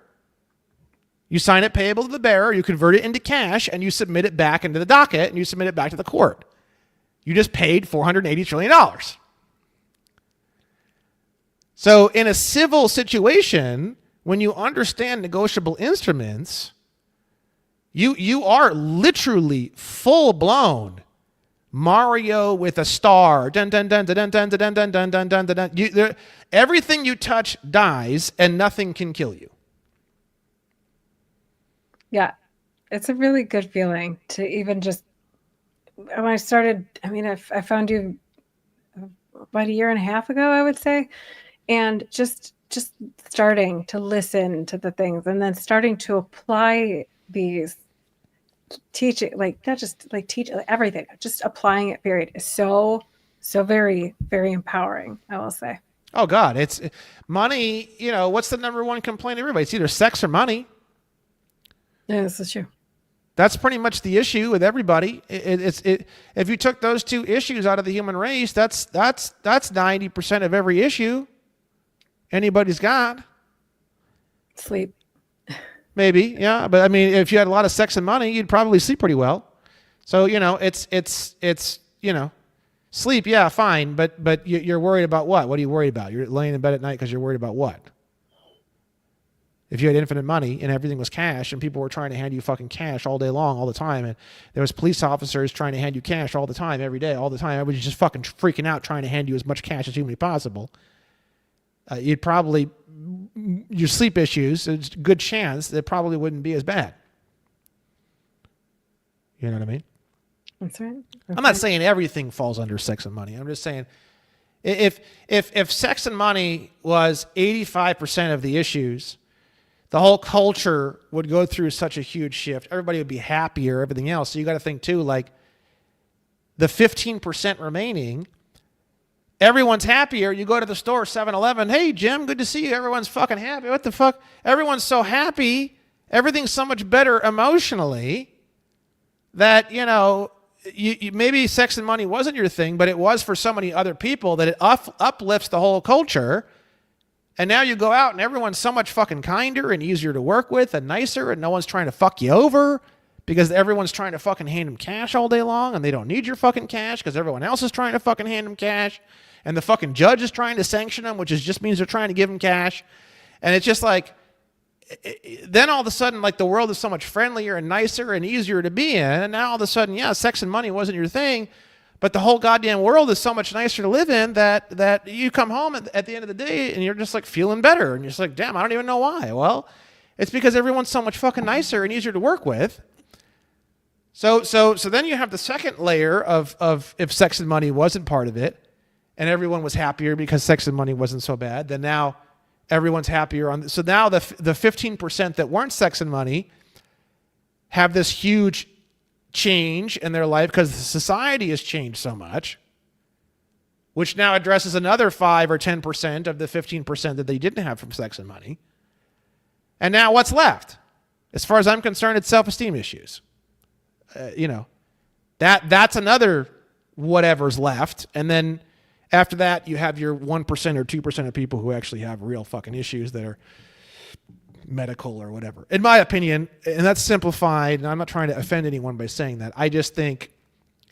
You sign it payable to the bearer. You convert it into cash, and you submit it back into the docket, and you submit it back to the court. You just paid $480 trillion. So in a civil situation, when you understand negotiable instruments, you are literally full-blown Mario with a star. Dun, dun, dun, dun, dun, dun, dun, dun, dun, dun, dun, dun, dun. Everything you touch dies, and nothing can kill you. Yeah. It's a really good feeling to even just when I started. I mean, I found you about a year and a half ago, I would say, and just starting to listen to the things and then starting to apply these teaching, like not just like teach like everything, just applying it. Period is so very very empowering. I will say. Oh God, it's money. You know, what's the number one complaint of everybody? It's either sex or money. Yeah, this is true. That's pretty much the issue with everybody. If you took those two issues out of the human race, that's 90% of every issue anybody's got. Sleep. Maybe, yeah. But I mean, if you had a lot of sex and money, you'd probably sleep pretty well. So you know, it's you know, sleep, yeah, fine. But you're worried about what? What are you worried about? You're laying in bed at night because you're worried about what? If you had infinite money and everything was cash and people were trying to hand you fucking cash all day long, all the time, and there was police officers trying to hand you cash all the time, every day, all the time, everybody's just fucking freaking out trying to hand you as much cash as humanly possible, you'd probably, your sleep issues, there's a good chance that probably wouldn't be as bad. You know what I mean? That's right. I'm not saying everything falls under sex and money. I'm just saying if sex and money was 85% of the issues, the whole culture would go through such a huge shift. Everybody would be happier, everything else. So you got to think too, like the 15% remaining, everyone's happier. You go to the store, 7-Eleven. Hey, Jim, good to see you. Everyone's fucking happy. What the fuck? Everyone's so happy. Everything's so much better emotionally that, you know, you maybe sex and money wasn't your thing, but it was for so many other people that it uplifts the whole culture. And now you go out and everyone's so much fucking kinder and easier to work with and nicer and no one's trying to fuck you over because everyone's trying to fucking hand them cash all day long and they don't need your fucking cash because everyone else is trying to fucking hand them cash and the fucking judge is trying to sanction them, which just means they're trying to give them cash. And it's just like, then all of a sudden, like the world is so much friendlier and nicer and easier to be in. And now all of a sudden, yeah, sex and money wasn't your thing. But the whole goddamn world is so much nicer to live in that you come home at the end of the day and you're just like feeling better. And you're just like, damn, I don't even know why. Well, it's because everyone's so much fucking nicer and easier to work with. So then you have the second layer of if sex and money wasn't part of it and everyone was happier because sex and money wasn't so bad, then now everyone's happier on. So now the 15% that weren't sex and money have this huge change in their life because the society has changed so much, which now addresses another 5 or 10% of the 15% that they didn't have from sex and money. And now what's left? As far as I'm concerned, it's self-esteem issues. You know, that's another whatever's left. And then after that, you have your 1% or 2% of people who actually have real fucking issues that are medical or whatever. In my opinion, and that's simplified, and I'm not trying to offend anyone by saying that. I just think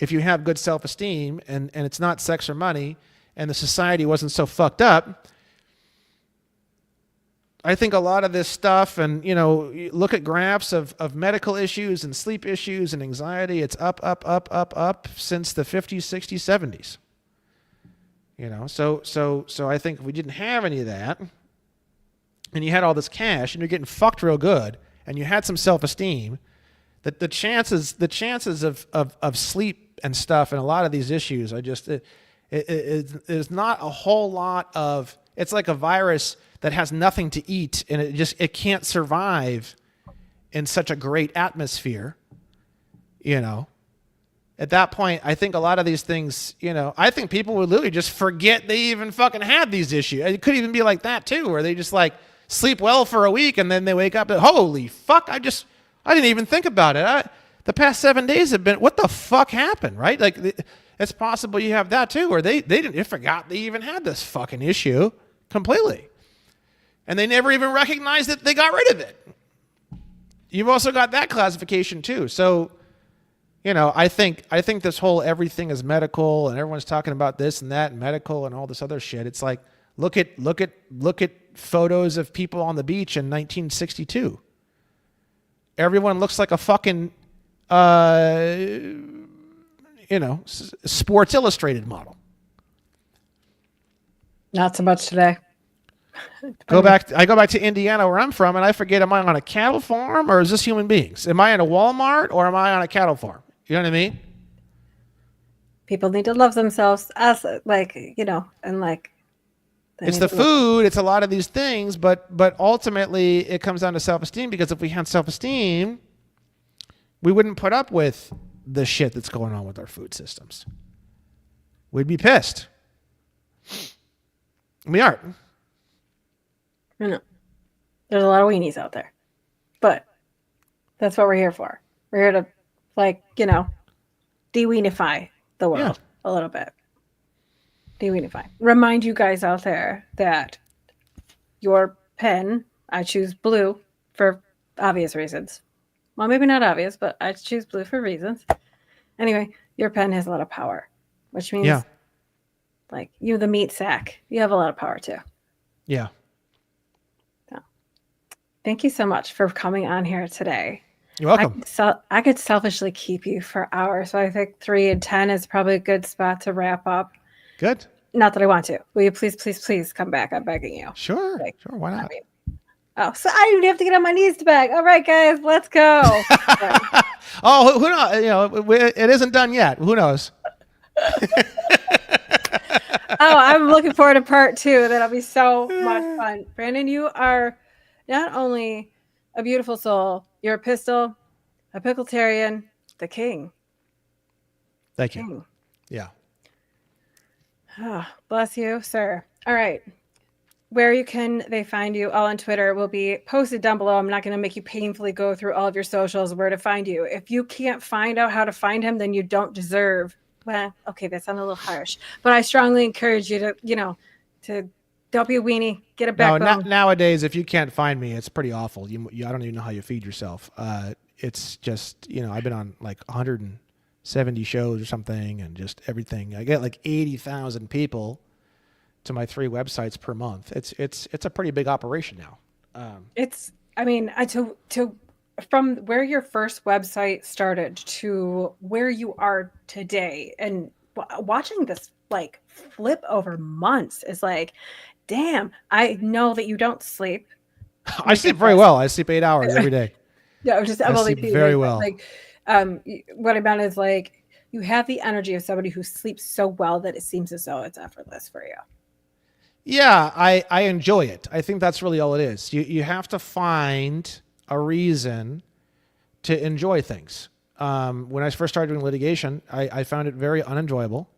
if you have good self-esteem and it's not sex or money and the society wasn't so fucked up, I think a lot of this stuff, and you know, you look at graphs of medical issues and sleep issues and anxiety, it's up since the 50s, 60s, 70s. You know, so I think if we didn't have any of that, and you had all this cash, and you're getting fucked real good, and you had some self-esteem, that the chances of sleep and stuff and a lot of these issues are just it's not a whole lot of. It's like a virus that has nothing to eat, and it can't survive in such a great atmosphere. You know, at that point, I think a lot of these things, you know, I think people would literally just forget they even fucking had these issues. It could even be like that too, where they just like sleep well for a week and then they wake up and holy fuck, I didn't even think about it. The past 7 days have been, what the fuck happened, right? Like it's possible you have that too, where they forgot they even had this fucking issue completely. And they never even recognized that they got rid of it. You've also got that classification too. So, you know, I think this whole everything is medical and everyone's talking about this and that and medical and all this other shit. It's like, look at photos of people on the beach in 1962. Everyone looks like a fucking, Sports Illustrated model. Not so much today. Depending. I go back to Indiana where I'm from, and I forget: am I on a cattle farm or is this human beings? Am I in a Walmart or am I on a cattle farm? You know what I mean? People need to love themselves as like, and like they It's need the to love. food, it's a lot of these things, but ultimately it comes down to self-esteem, because if we had self-esteem, we wouldn't put up with the shit that's going on with our food systems. We'd be pissed. We aren't. You know, there's a lot of weenies out there, but that's what we're here for. We're here to, like, de-weenify the Yeah. world a little bit. De-weenify. Remind you guys out there that your pen, I choose blue for obvious reasons. Well, maybe not obvious, but I choose blue for reasons. Anyway, your pen has a lot of power, which Yeah. means, like, you, the meat sack, you have a lot of power too. Yeah. So, thank you so much for coming on here today. You're welcome. I could selfishly keep you for hours, so I think 3 and 10 is probably a good spot to wrap up. Good. Not that I want to. Will you please, please, please come back? I'm begging you. Sure. Like, Sure. Why I not? mean, oh, so I even have to get on my knees to beg. All right, guys, let's go. Oh, who knows? It isn't done yet. Who knows? Oh, I'm looking forward to part 2. That'll be so much fun. Brandon, you are not only a beautiful soul, you're a pistol, a pickletarian, the king. Thank you. King. Yeah. Oh, bless you, sir. All right. Where can they find you? All on Twitter will be posted down below. I'm not going to make you painfully go through all of your socials, where to find you. If you can't find out how to find him, then you don't deserve. Well, okay, that sounded a little harsh, but I strongly encourage you to don't be a weenie, get a No, backbone. nowadays, if you can't find me, it's pretty awful. I don't even know how you feed yourself. It's just, I've been on like 170 shows or something, and just everything. I get like 80,000 people to my 3 websites per month. It's a pretty big operation now. It's, I mean, to from where your first website started to where you are today, and watching this like flip over months is like, damn. I know that you don't sleep. I sleep very well. I sleep 8 hours every day. Yeah, I'm I only sleep very teasing, but, well. like, what I meant is, like, you have the energy of somebody who sleeps so well that it seems as though it's effortless for you. Yeah, I enjoy it. I think that's really all it is. You have to find a reason to enjoy things. When I first started doing litigation, I found it very unenjoyable.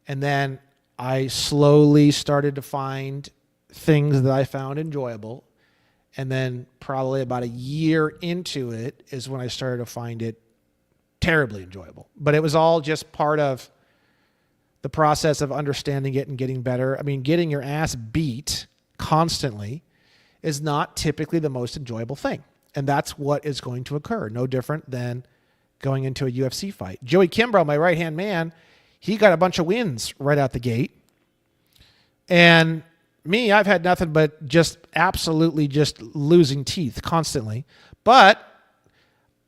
And then I slowly started to find things that I found enjoyable. And then probably about a year into it is when I started to find it terribly enjoyable. But it was all just part of the process of understanding it and getting better. I mean, getting your ass beat constantly is not typically the most enjoyable thing. And that's what is going to occur. No different than going into a UFC fight. Joey Kimbrough, my right-hand man, he got a bunch of wins right out the gate. And me, I've had nothing but just absolutely just losing teeth constantly. But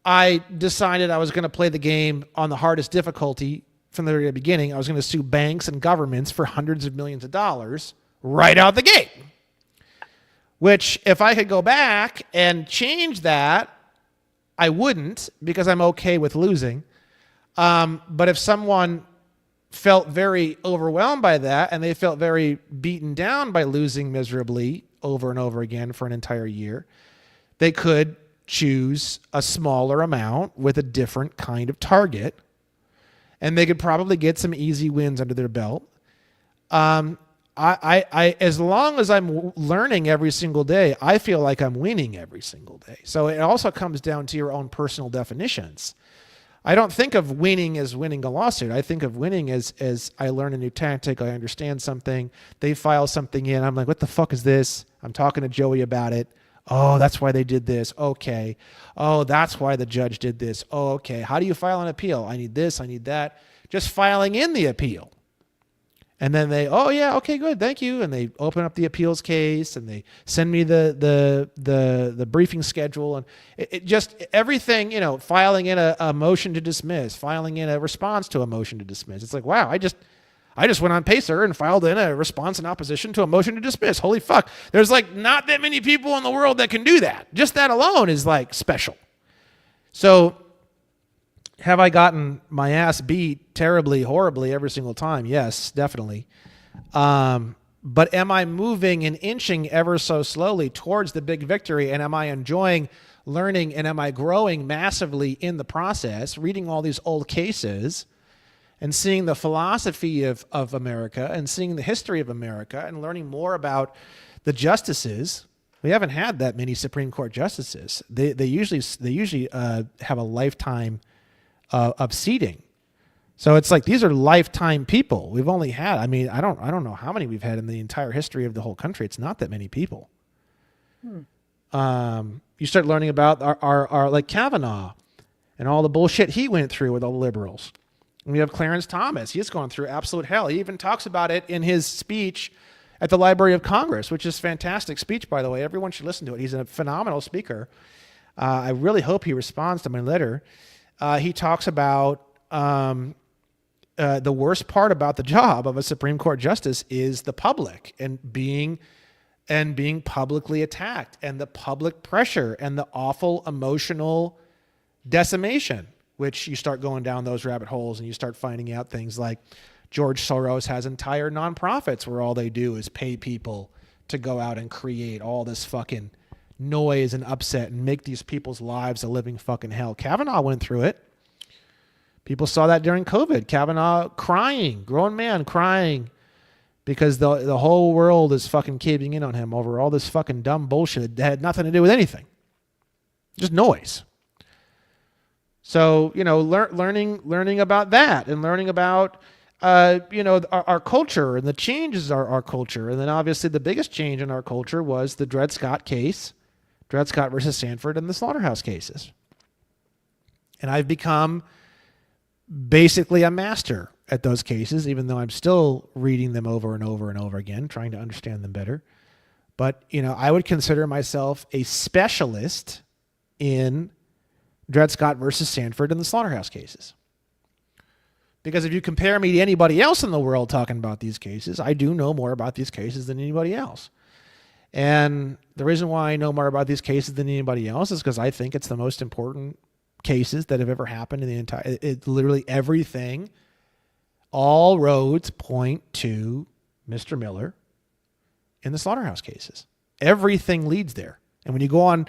I decided I was going to play the game on the hardest difficulty from the very beginning. I was going to sue banks and governments for hundreds of millions of dollars right out the gate. Which, if I could go back and change that, I wouldn't, because I'm okay with losing. But if someone felt very overwhelmed by that, and they felt very beaten down by losing miserably over and over again for an entire year, they could choose a smaller amount with a different kind of target, and they could probably get some easy wins under their belt. I as long as I'm learning every single day, I feel like I'm winning every single day. So it also comes down to your own personal definitions. I don't think of winning as winning a lawsuit. I think of winning as I learn a new tactic, I understand something, they file something in, I'm like, what the fuck is this? I'm talking to Joey about it. Oh, that's why they did this. Okay. Oh, that's why the judge did this. Oh, okay. How do you file an appeal? I need this, I need that. Just filing in the appeal. And then they, oh yeah, okay, good, thank you. And they open up the appeals case and they send me the briefing schedule, and it just everything, filing in a motion to dismiss, filing in a response to a motion to dismiss. It's like, wow, I just went on Pacer and filed in a response in opposition to a motion to dismiss. Holy fuck. There's like not that many people in the world that can do that. Just that alone is like special. So have I gotten my ass beat terribly, horribly every single time? Yes, definitely. But am I moving and inching ever so slowly towards the big victory? And am I enjoying learning? And am I growing massively in the process, reading all these old cases and seeing the philosophy of America and seeing the history of America and learning more about the justices? We haven't had that many Supreme Court justices. They usually have a lifetime of seating. So it's like these are lifetime people. We've only had, I mean, I don't know how many we've had in the entire history of the whole country. It's not that many people. You start learning about our like Kavanaugh and all the bullshit he went through with all the liberals. And we have Clarence Thomas. He's going through absolute hell. He even talks about it in his speech at the Library of Congress, which is a fantastic speech, by the way. Everyone should listen to it. He's a phenomenal speaker. I really hope he responds to my letter. He talks about the worst part about the job of a Supreme Court justice is the public and being publicly attacked and the public pressure and the awful emotional decimation, which you start going down those rabbit holes and you start finding out things like George Soros has entire nonprofits where all they do is pay people to go out and create all this fucking noise and upset and make these people's lives a living fucking hell. Kavanaugh went through it. People saw that during COVID. Kavanaugh crying, grown man crying because the whole world is fucking caving in on him over all this fucking dumb bullshit that had nothing to do with anything. Just noise. So, learning about that and learning about, our culture and the changes of our culture. And then obviously the biggest change in our culture was the Dred Scott case, Dred Scott versus Sanford and the slaughterhouse cases. And I've become basically a master at those cases, even though I'm still reading them over and over and over again, trying to understand them better. But, I would consider myself a specialist in Dred Scott versus Sanford and the slaughterhouse cases. Because if you compare me to anybody else in the world talking about these cases, I do know more about these cases than anybody else. And the reason why I know more about these cases than anybody else is because I think it's the most important cases that have ever happened in the entire, literally everything, all roads point to Mr. Miller in the slaughterhouse cases. Everything leads there. And when you go on,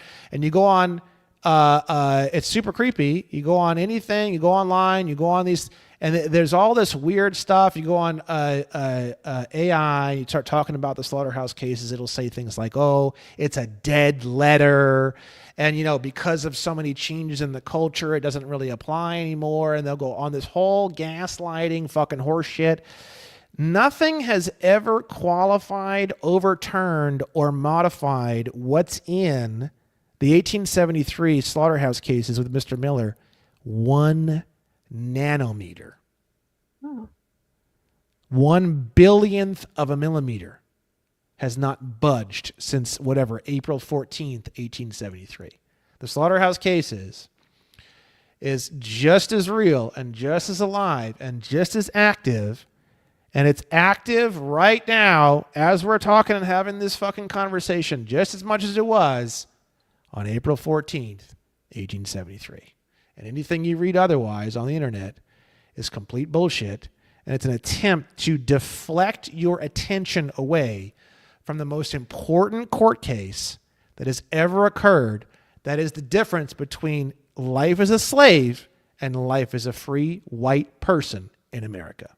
it's super creepy. You go on anything, you go online, you go on these, and there's all this weird stuff. You go on AI, you start talking about the slaughterhouse cases, it'll say things like, oh, it's a dead letter. And, because of so many changes in the culture, it doesn't really apply anymore. And they'll go on this whole gaslighting fucking horse shit. Nothing has ever qualified, overturned, or modified what's in the 1873 slaughterhouse cases with Mr. Miller. 1 nanometer. Oh. 1 billionth of a millimeter has not budged since April 14th, 1873. The slaughterhouse cases is just as real and just as alive and just as active. And it's active right now as we're talking and having this fucking conversation just as much as it was on April 14th, 1873. And anything you read otherwise on the internet is complete bullshit. And it's an attempt to deflect your attention away from the most important court case that has ever occurred. That is the difference between life as a slave and life as a free white person in America.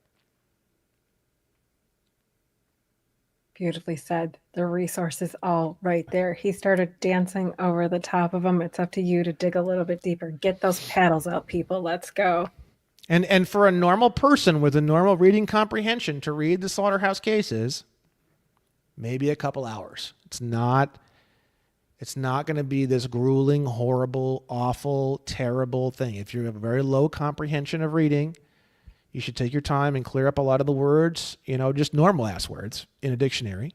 Beautifully said. The resource is all right there. He started dancing over the top of them. It's up to you to dig a little bit deeper. Get those paddles out, people. Let's go. And for a normal person with a normal reading comprehension to read the slaughterhouse cases, maybe a couple hours. It's not going to be this grueling, horrible, awful, terrible thing. If you have a very low comprehension of reading, you should take your time and clear up a lot of the words, just normal ass words in a dictionary.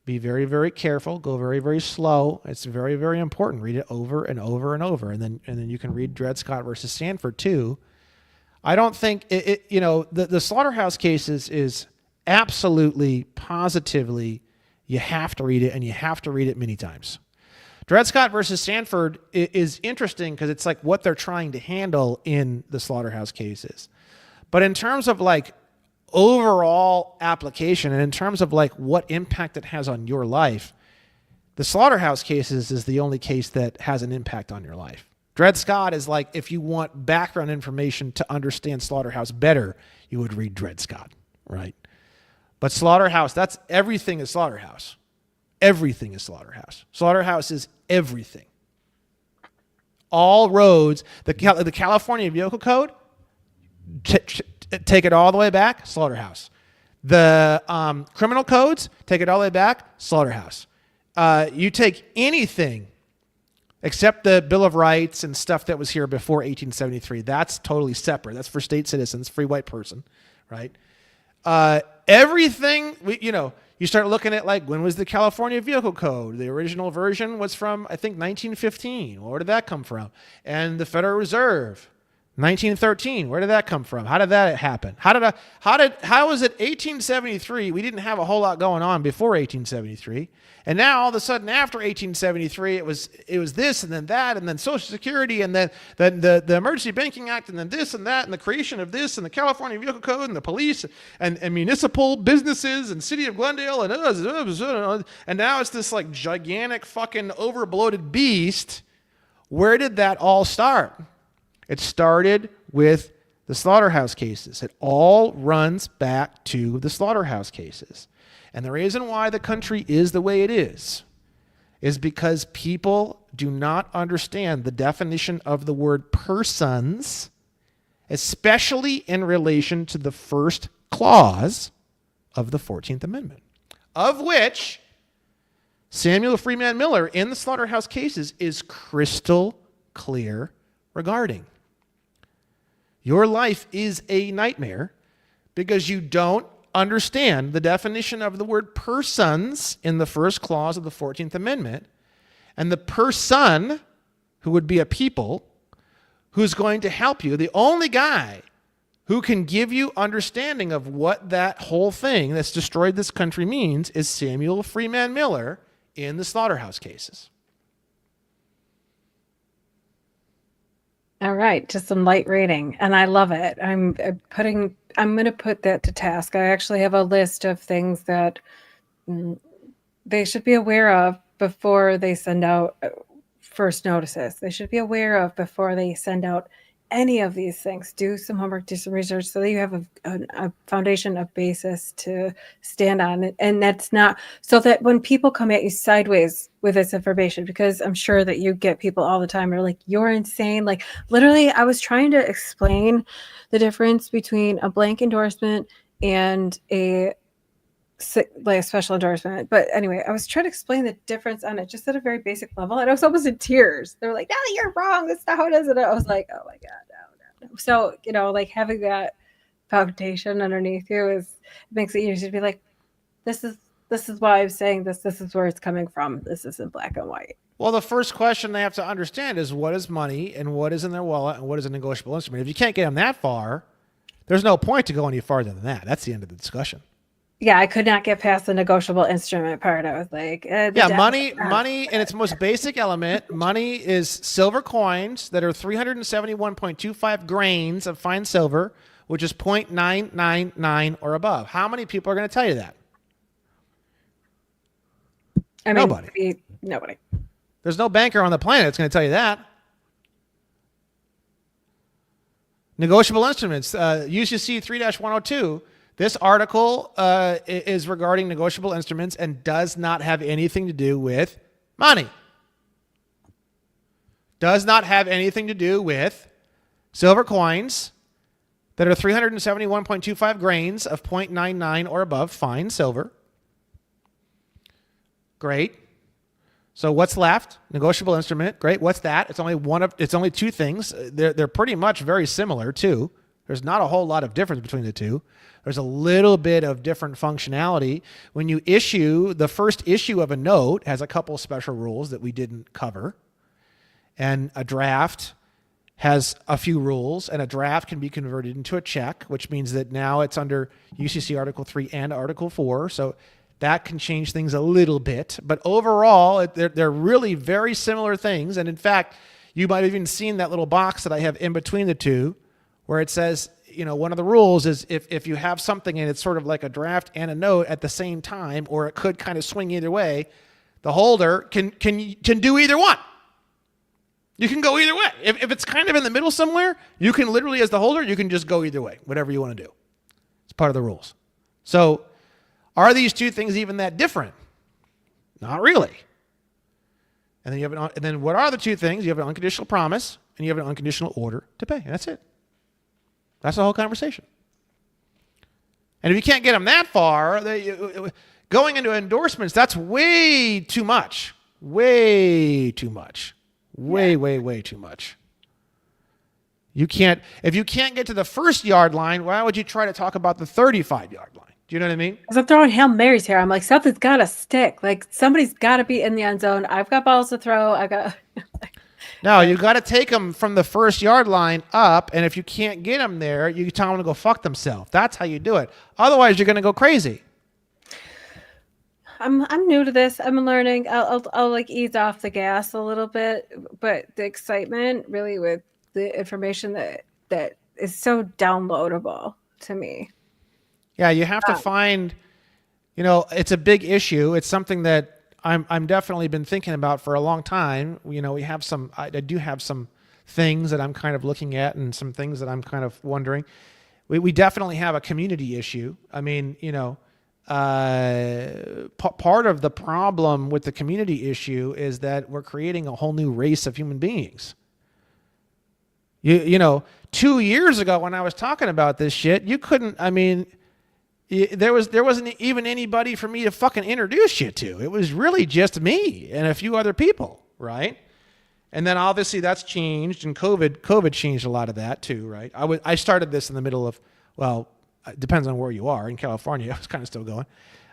Be very, very careful. Go very, very slow. It's very, very important. Read it over and over and over. And then you can read Dred Scott versus Sanford too. I don't think the slaughterhouse cases is absolutely, positively, you have to read it, and you have to read it many times. Dred Scott versus Sanford is interesting because it's like what they're trying to handle in the slaughterhouse cases. But in terms of like overall application and in terms of like what impact it has on your life, the slaughterhouse cases is the only case that has an impact on your life. Dred Scott is like, if you want background information to understand slaughterhouse better, you would read Dred Scott, right? But slaughterhouse, that's everything is slaughterhouse. Everything is slaughterhouse. Slaughterhouse is everything. All roads, the California Vehicle Code, take it all the way back, slaughterhouse. The criminal codes, take it all the way back, slaughterhouse. You take anything except the Bill of Rights and stuff that was here before 1873. That's totally separate. That's for state citizens, free white person, right? Everything, you start looking at like, when was the California Vehicle Code? The original version was from, I think, 1915. Where did that come from? And the Federal Reserve, 1913. Where did that come from? How did that happen? How was it 1873? We didn't have a whole lot going on before 1873. And now all of a sudden after 1873, it was this and then that and then Social Security and then the Emergency Banking Act and then this and that and the creation of this and the California Vehicle Code and the police and municipal businesses and City of Glendale and now it's this like gigantic fucking overbloated beast. Where did that all start? It started with the slaughterhouse cases. It all runs back to the slaughterhouse cases. And the reason why the country is the way it is because people do not understand the definition of the word persons, especially in relation to the first clause of the 14th Amendment, of which Samuel Freeman Miller in the slaughterhouse cases is crystal clear regarding. Your life is a nightmare because you don't understand the definition of the word persons in the first clause of the 14th Amendment, and the person, who would be a people, who's going to help you, the only guy who can give you understanding of what that whole thing that's destroyed this country means is Samuel Freeman Miller in the slaughterhouse cases. All right, just some light reading, and I love it. I'm going to put that to task. I actually have a list of things that they should be aware of before they send out first notices. They should be aware of before they send out any of these things. Do some homework, do some research so that you have a foundation, a basis to stand on. And that's not so that when people come at you sideways with this information, because I'm sure that you get people all the time who are like, you're insane. Like literally, I was trying to explain the difference between a blank endorsement and a special endorsement. But anyway, I was trying to explain the difference on it just at a very basic level. And I was almost in tears. They were like, no, you're wrong. That's not how it is. And I was like, oh my God, no. So, like having that foundation underneath you makes it easier to be like, this is why I'm saying this. This is where it's coming from. This isn't black and white. Well, the first question they have to understand is what is money and what is in their wallet and what is a negotiable instrument. If you can't get them that far, there's no point to go any farther than that. That's the end of the discussion. Yeah, I could not get past the negotiable instrument part. I was like, money in its most basic element, money is silver coins that are 371.25 grains of fine silver, which is 0.999 or above. How many people are going to tell you that? Nobody. There's no banker on the planet that's going to tell you that. Negotiable instruments, UCC 3-102. This article is regarding negotiable instruments and does not have anything to do with money. Does not have anything to do with silver coins that are 371.25 grains of 0.99 or above fine silver. Great. So what's left? Negotiable instrument. Great. What's that? It's only two things. They're pretty much very similar too. There's not a whole lot of difference between the two. There's a little bit of different functionality. When you issue, the first issue of a note has a couple special rules that we didn't cover. And a draft has a few rules, and a draft can be converted into a check, which means that now it's under UCC Article 3 and Article 4. So that can change things a little bit. But overall, they're really very similar things. And in fact, you might have even seen that little box that I have in between the two where it says, one of the rules is if you have something and it's sort of like a draft and a note at the same time, or it could kind of swing either way, the holder can do either one. You can go either way. If it's kind of in the middle somewhere, you can literally, as the holder, you can just go either way, whatever you want to do. It's part of the rules. So are these two things even that different? Not really. And then what are the two things? You have an unconditional promise and you have an unconditional order to pay. And that's it. That's the whole conversation. And if you can't get them that far, going into endorsements, that's way too much. Way too much. Way too much. If you can't get to the first yard line, why would you try to talk about the 35-yard line? Do you know what I mean? Because I'm throwing Hail Marys here. I'm like, something's got to stick. Like, somebody's got to be in the end zone. I've got balls to throw. No, you got to take them from the first yard line up, and if you can't get them there, you tell them to go fuck themselves. That's how you do it. Otherwise, you're going to go crazy. I'm new to this. I'm learning. I'll like ease off the gas a little bit, but the excitement really with the information that is so downloadable to me. Yeah, you have to find, it's a big issue. It's something that I'm definitely been thinking about for a long time. I do have some things that I'm kind of looking at and some things that I'm kind of wondering. We definitely have a community issue. I mean, part of the problem with the community issue is that we're creating a whole new race of human beings. 2 years ago when I was talking about this shit, there wasn't even anybody for me to fucking introduce you to. It was really just me and a few other people, right? And then obviously that's changed, and COVID changed a lot of that too, right? I started this in the middle of, it depends on where you are. In California, I was kind of still going.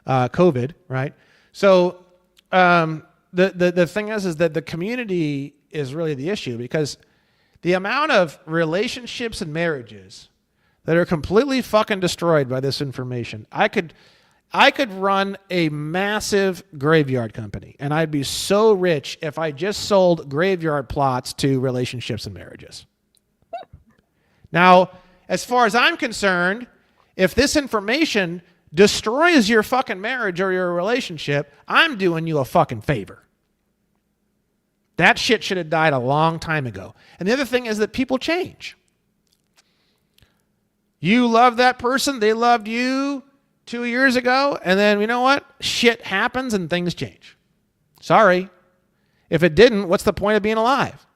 COVID, right? So the thing is that the community is really the issue, because the amount of relationships and marriages that are completely fucking destroyed by this information. I could run a massive graveyard company, and I'd be so rich if I just sold graveyard plots to relationships and marriages. Now, as far as I'm concerned, if this information destroys your fucking marriage or your relationship, I'm doing you a fucking favor. That shit should have died a long time ago. And the other thing is that people change. You love that person, they loved you 2 years ago, and then you know what? Shit happens and things change. Sorry. If it didn't, what's the point of being alive?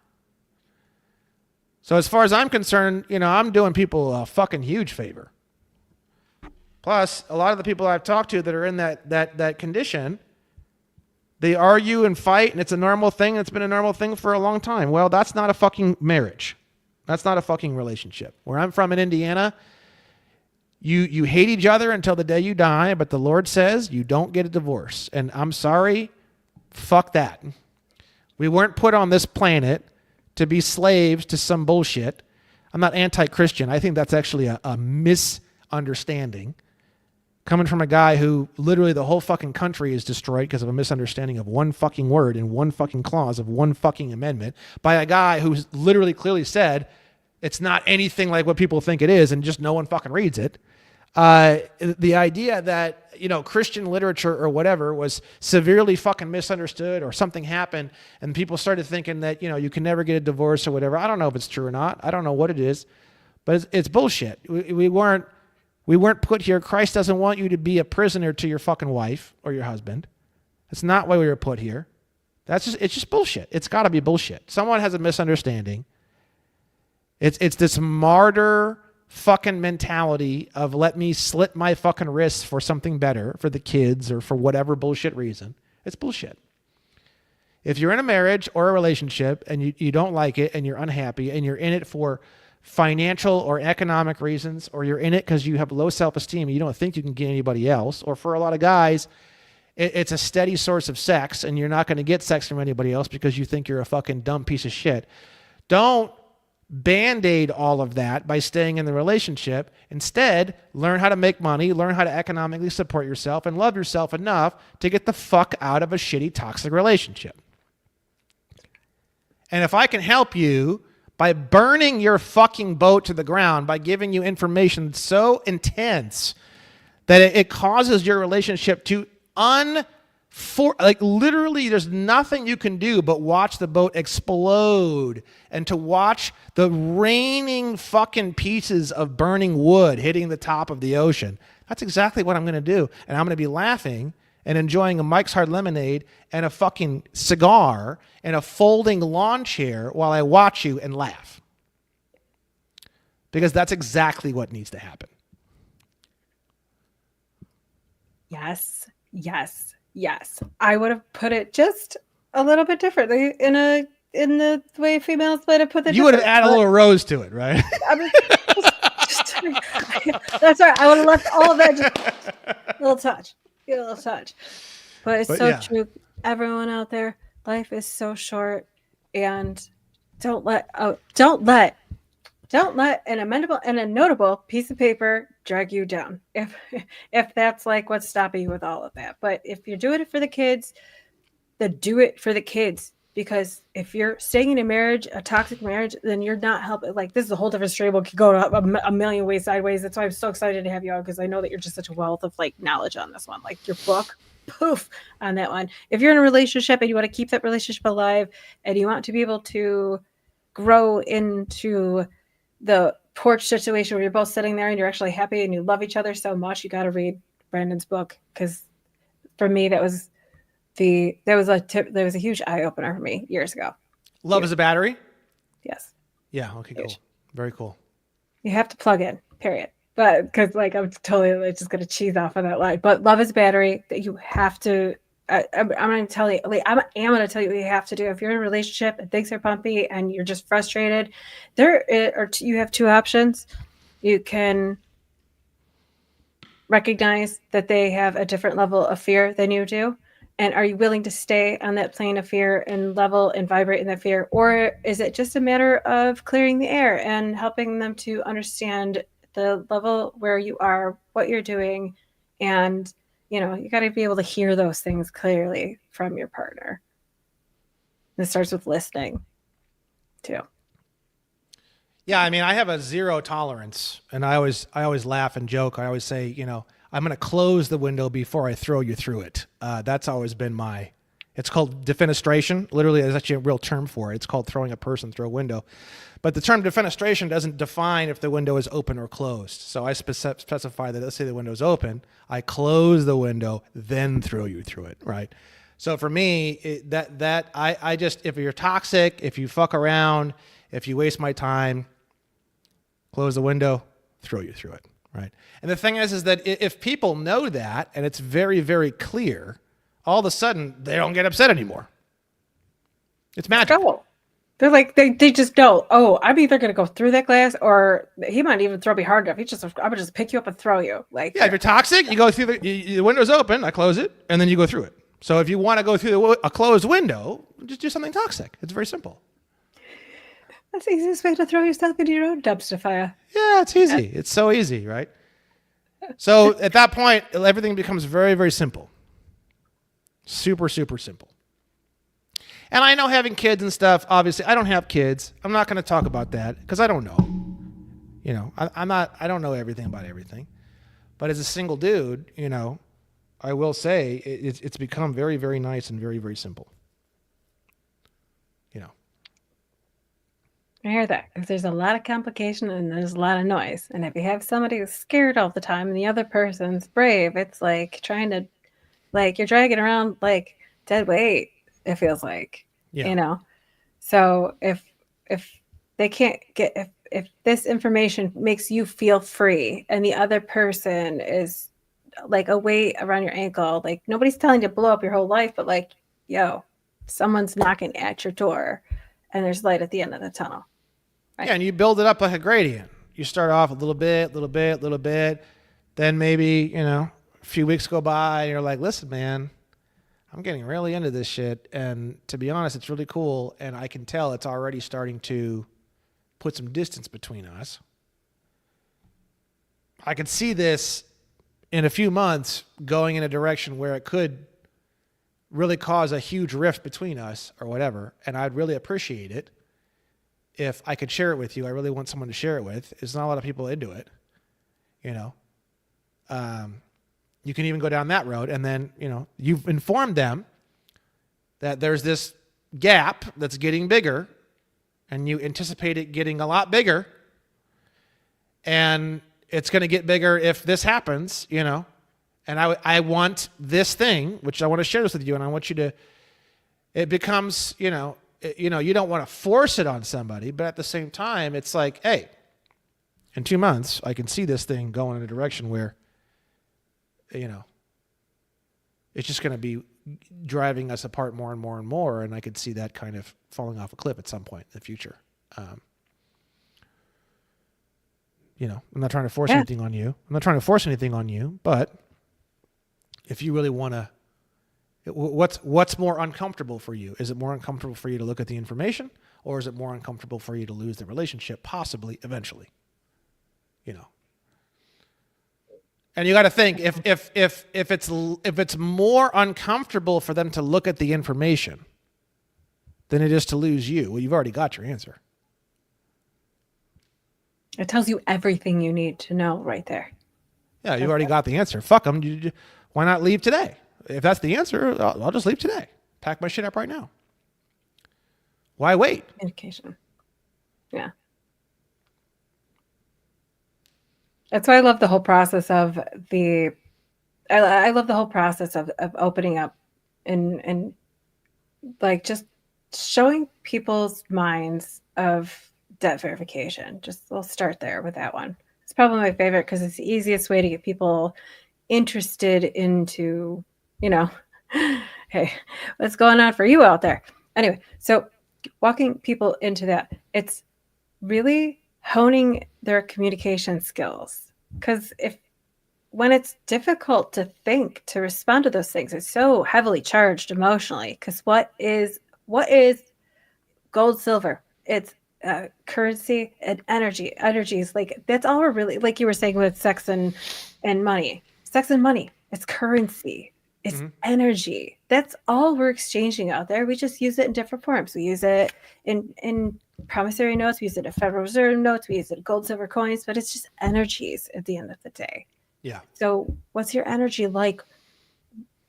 So as far as I'm concerned, I'm doing people a fucking huge favor. Plus, a lot of the people I've talked to that are in that condition, they argue and fight, and it's a normal thing. It's been a normal thing for a long time. Well, that's not a fucking marriage. That's not a fucking relationship. Where I'm from in Indiana, you hate each other until the day you die, but the Lord says you don't get a divorce. And I'm sorry, fuck that. We weren't put on this planet to be slaves to some bullshit. I'm not anti-Christian. I think that's actually a misunderstanding. Coming from a guy who literally the whole fucking country is destroyed because of a misunderstanding of one fucking word and one fucking clause of one fucking amendment by a guy who's literally clearly said it's not anything like what people think it is and just no one fucking reads it. The idea that, Christian literature or whatever was severely fucking misunderstood or something happened and people started thinking that, you can never get a divorce or whatever. I don't know if it's true or not. I don't know what it is, but it's bullshit. We weren't put here. Christ doesn't want you to be a prisoner to your fucking wife or your husband. That's not why we were put here. It's just bullshit. It's got to be bullshit. Someone has a misunderstanding. It's this martyr fucking mentality of let me slit my fucking wrists for something better for the kids or for whatever bullshit reason. It's bullshit. If you're in a marriage or a relationship and you don't like it and you're unhappy and you're in it for financial or economic reasons, or you're in it because you have low self-esteem and you don't think you can get anybody else, or for a lot of guys, it's a steady source of sex and you're not going to get sex from anybody else because you think you're a fucking dumb piece of shit. Don't band-aid all of that by staying in the relationship. Instead, learn how to make money, learn how to economically support yourself, and love yourself enough to get the fuck out of a shitty, toxic relationship. And if I can help you by burning your fucking boat to the ground, by giving you information so intense that it causes your relationship to literally there's nothing you can do but watch the boat explode and to watch the raining fucking pieces of burning wood hitting the top of the ocean. That's exactly what I'm going to do. And I'm going to be laughing and enjoying a Mike's Hard Lemonade and a fucking cigar and a folding lawn chair while I watch you and laugh. Because that's exactly what needs to happen. Yes, yes, yes. I would have put it just a little bit differently in the way females might have put it. You would have added a little rose to it, right? I mean, that's right. I would have left all of that just a little touch. Get a little touch. But it's so true. Everyone out there, life is so short, and don't let an amendable and a notable piece of paper drag you down. If that's like what's stopping you with all of that. But if you're doing it for the kids, then do it for the kids. Because if you're staying in a marriage, a toxic marriage, then you're not helping. Like, this is a whole different story. It could go a million ways sideways. That's why I'm so excited to have you on, because I know that you're just such a wealth of like knowledge on this one. Like your book, poof, on that one. If you're in a relationship and you want to keep that relationship alive and you want to be able to grow into the porch situation where you're both sitting there and you're actually happy and you love each other so much, you got to read Brandon's book. Because for me, that was a huge eye opener for me years ago. Love is a battery? Yes. Yeah. Okay, cool. Very cool. You have to plug in, period. But because like I'm totally just going to cheese off on that line. But love is a battery that you have to. I'm going to tell you. Like, I am going to tell you what you have to do. If you're in a relationship and things are bumpy and you're just frustrated, you have two options. You can recognize that they have a different level of fear than you do. And are you willing to stay on that plane of fear and level and vibrate in that fear? Or is it just a matter of clearing the air and helping them to understand the level where you are, what you're doing? And, you got to be able to hear those things clearly from your partner. It starts with listening, too. Yeah, I mean, I have a zero tolerance, and I always laugh and joke. I always say, I'm going to close the window before I throw you through it. That's always been it's called defenestration. Literally, there's actually a real term for it. It's called throwing a person through a window. But the term defenestration doesn't define if the window is open or closed. So I specify that, let's say the window is open, I close the window, then throw you through it, right? So for me, if you're toxic, if you fuck around, if you waste my time, close the window, throw you through it. Right. And the thing is that if people know that and it's very, very clear, all of a sudden they don't get upset anymore. It's magic. They're like, they just know, I'm either going to go through that glass or he might even throw me hard enough. I'm going to just pick you up and throw you. Like, yeah, if you're toxic, you go through the window's open, I close it, and then you go through it. So if you want to go through a closed window, just do something toxic. It's very simple. That's the easiest way to throw yourself into your own dumpster fire. Yeah, it's easy. It's so easy, right? So at that point, everything becomes very, very simple. Super, super simple. And I know having kids and stuff, obviously, I don't have kids. I'm not going to talk about that because I don't know. I don't know everything about everything. But as a single dude, I will say it's become very, very nice and very, very simple. I hear that because there's a lot of complication and there's a lot of noise. And if you have somebody who's scared all the time and the other person's brave, it's like trying to, you're dragging around like dead weight. It feels like, So if they can't if this information makes you feel free and the other person is like a weight around your ankle, like nobody's telling you to blow up your whole life, but like, someone's knocking at your door and there's light at the end of the tunnel. Right. Yeah, and you build it up like a gradient. You start off a little bit. Then maybe, a few weeks go by and you're like, listen, man, I'm getting really into this shit. And to be honest, it's really cool. And I can tell it's already starting to put some distance between us. I could see this in a few months going in a direction where it could really cause a huge rift between us or whatever. And I'd really appreciate it if I could share it with you. I really want someone to share it with. There's not a lot of people into it, you know. You can even go down that road, and then, you know, you've informed them that there's this gap that's getting bigger, and you anticipate it getting a lot bigger, and it's going to get bigger if this happens, you know. And I want this thing, which I want to share this with you, and I want you to, it becomes, you know, you don't want to force it on somebody, but at the same time, it's like, hey, in 2 months, I can see this thing going in a direction where, you know, it's just going to be driving us apart more and more and more, and I could see that kind of falling off a cliff at some point in the future. You know, I'm not trying to force anything on you. But if you really want to, what's more uncomfortable for you? Is it more uncomfortable for you to look at the information, or is it more uncomfortable for you to lose the relationship, possibly, eventually? You know. And you got to think, if it's more uncomfortable for them to look at the information than it is to lose you, well, you've already got your answer. It tells you everything you need to know right there. Yeah, you've already got the answer. Fuck them. Why not leave today? If that's the answer, I'll just leave today. Pack my shit up right now. Why wait? Communication. Yeah. That's why I love the whole process of I love the whole process of opening up and like just showing people's minds of debt verification. Just we'll start there with that one. It's probably my favorite because it's the easiest way to get people interested into, you know, hey, what's going on for you out there? Anyway, so walking people into that, it's really honing their communication skills. Because when it's difficult to think, to respond to those things, it's so heavily charged emotionally. Because what is gold, silver? It's currency and energy. Energy is like, that's all we're really, like you were saying with sex and money. Sex and money, it's currency. It's energy. That's all we're exchanging out there. We just use it in different forms. We use it in promissory notes. We use it in Federal Reserve notes. We use it in gold, silver coins. But it's just energies at the end of the day. Yeah. So what's your energy like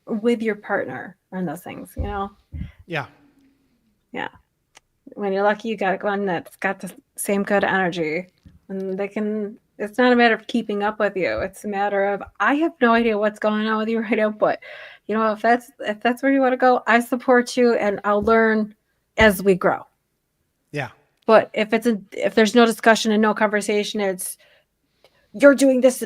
with your partner on those things, you know? Yeah. Yeah. When you're lucky, you got one that's got the same good energy. And it's not a matter of keeping up with you. It's a matter of, I have no idea what's going on with you right now, but you know, if that's where you want to go, I support you and I'll learn as we grow. Yeah. But if there's no discussion and no conversation, it's you're doing this.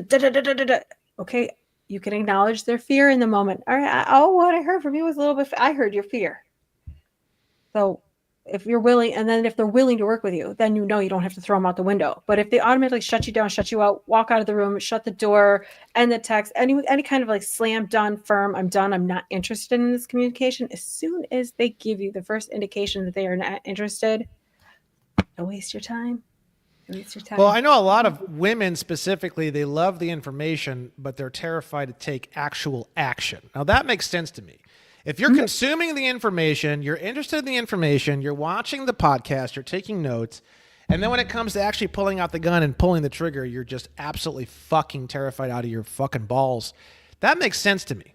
Okay, you can acknowledge their fear in the moment. All right. What I heard from you was a little bit. I heard your fear. So if you're willing, and then if they're willing to work with you, then you know you don't have to throw them out the window. But if they automatically shut you down, shut you out, walk out of the room, shut the door, end the text, any kind of like slam, done, firm, I'm done, I'm not interested in this communication. As soon as they give you the first indication that they are not interested, don't waste your time. Well, I know a lot of women specifically, they love the information, but they're terrified to take actual action. Now, that makes sense to me. If you're consuming the information, you're interested in the information, you're watching the podcast, you're taking notes, and then when it comes to actually pulling out the gun and pulling the trigger, you're just absolutely fucking terrified out of your fucking balls. That makes sense to me.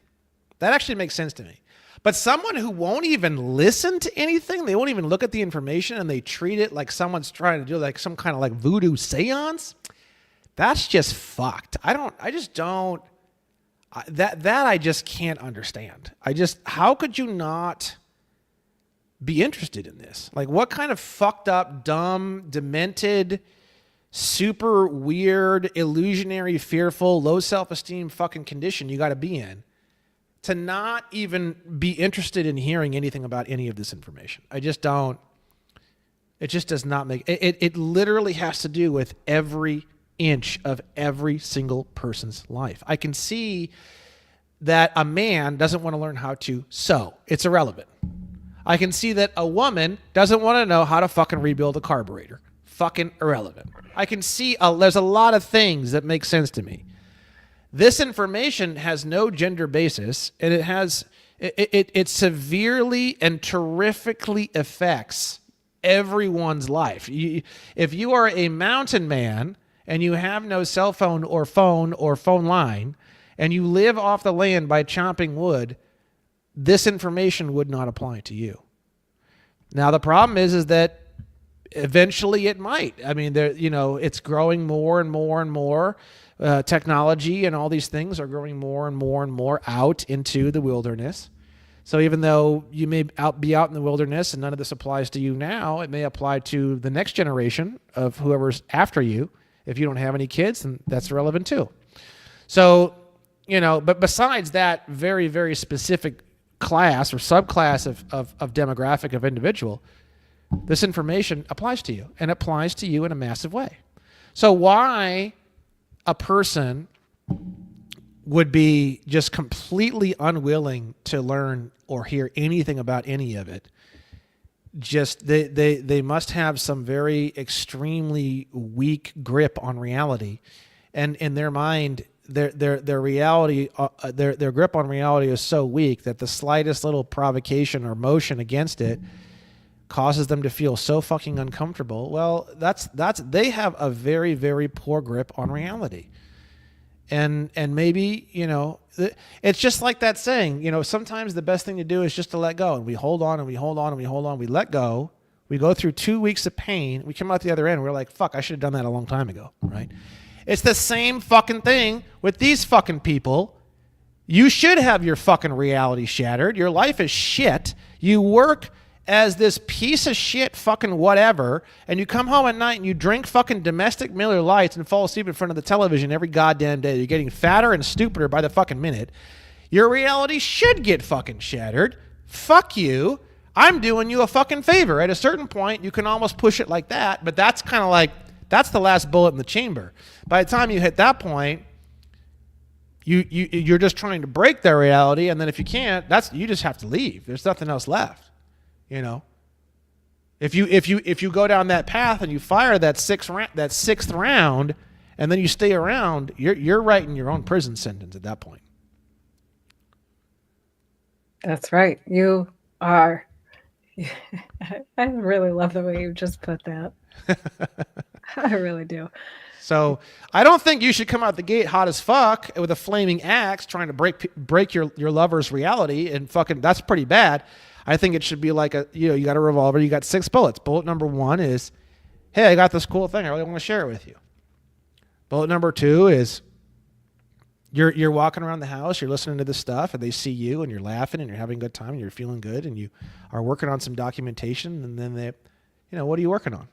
That actually makes sense to me. But someone who won't even listen to anything, they won't even look at the information, and they treat it like someone's trying to do like some kind of like voodoo seance, that's just fucked. I just can't understand. How could you not be interested in this? Like, what kind of fucked up, dumb, demented, super weird, illusionary, fearful, low self-esteem fucking condition you got to be in to not even be interested in hearing anything about any of this information? I just don't. It just does not make it. It literally has to do with every inch of every single person's life. I can see that a man doesn't want to learn how to sew. It's irrelevant. I can see that a woman doesn't want to know how to fucking rebuild a carburetor. fucking irrelevant. I can see there's a lot of things that make sense to me. This information has no gender basis, and it severely and terrifically affects everyone's life. If you are a mountain man and you have no cell phone or phone line, and you live off the land by chopping wood, this information would not apply to you. Now the problem is that eventually it might. I mean, it's growing more and more and more. Technology and all these things are growing more and more and more out into the wilderness. So even though you may be out in the wilderness and none of this applies to you now, it may apply to the next generation of whoever's after you. If you don't have any kids, then that's relevant too. So, but besides that very, very specific class or subclass of demographic of individual, this information applies to you, and applies to you in a massive way. So why a person would be just completely unwilling to learn or hear anything about any of it, just they must have some very extremely weak grip on reality, and in their mind their reality their grip on reality is so weak that the slightest little provocation or motion against it causes them to feel so fucking uncomfortable. Well, that's they have a very, very poor grip on reality. And maybe, it's just like that saying, sometimes the best thing to do is just to let go. And we hold on and we hold on and we hold on. We let go. We go through 2 weeks of pain. We come out the other end. We're like, fuck, I should have done that a long time ago, right? It's the same fucking thing with these fucking people. You should have your fucking reality shattered. Your life is shit. You work as this piece of shit fucking whatever, and you come home at night and you drink fucking domestic Miller Lights and fall asleep in front of the television every goddamn day. You're getting fatter and stupider by the fucking minute. Your reality should get fucking shattered. Fuck you. I'm doing you a fucking favor. At a certain point, you can almost push it like that, but that's kind of like, that's the last bullet in the chamber. By the time you hit that point, you're just trying to break their reality, and then if you can't, you just have to leave. There's nothing else left. If you go down that path and you fire that sixth round, and then you stay around, you're writing your own prison sentence at that point. That's right. You are. I really love the way you just put that. I really do. So I don't think you should come out the gate hot as fuck with a flaming axe trying to break your lover's reality, and fucking, that's pretty bad. I think it should be like you got a revolver, you got 6 bullets. Bullet number 1 is, hey, I got this cool thing, I really want to share it with you. Bullet number 2 is, you're walking around the house, you're listening to this stuff, and they see you, and you're laughing, and you're having a good time, and you're feeling good, and you are working on some documentation, and then they, what are you working on?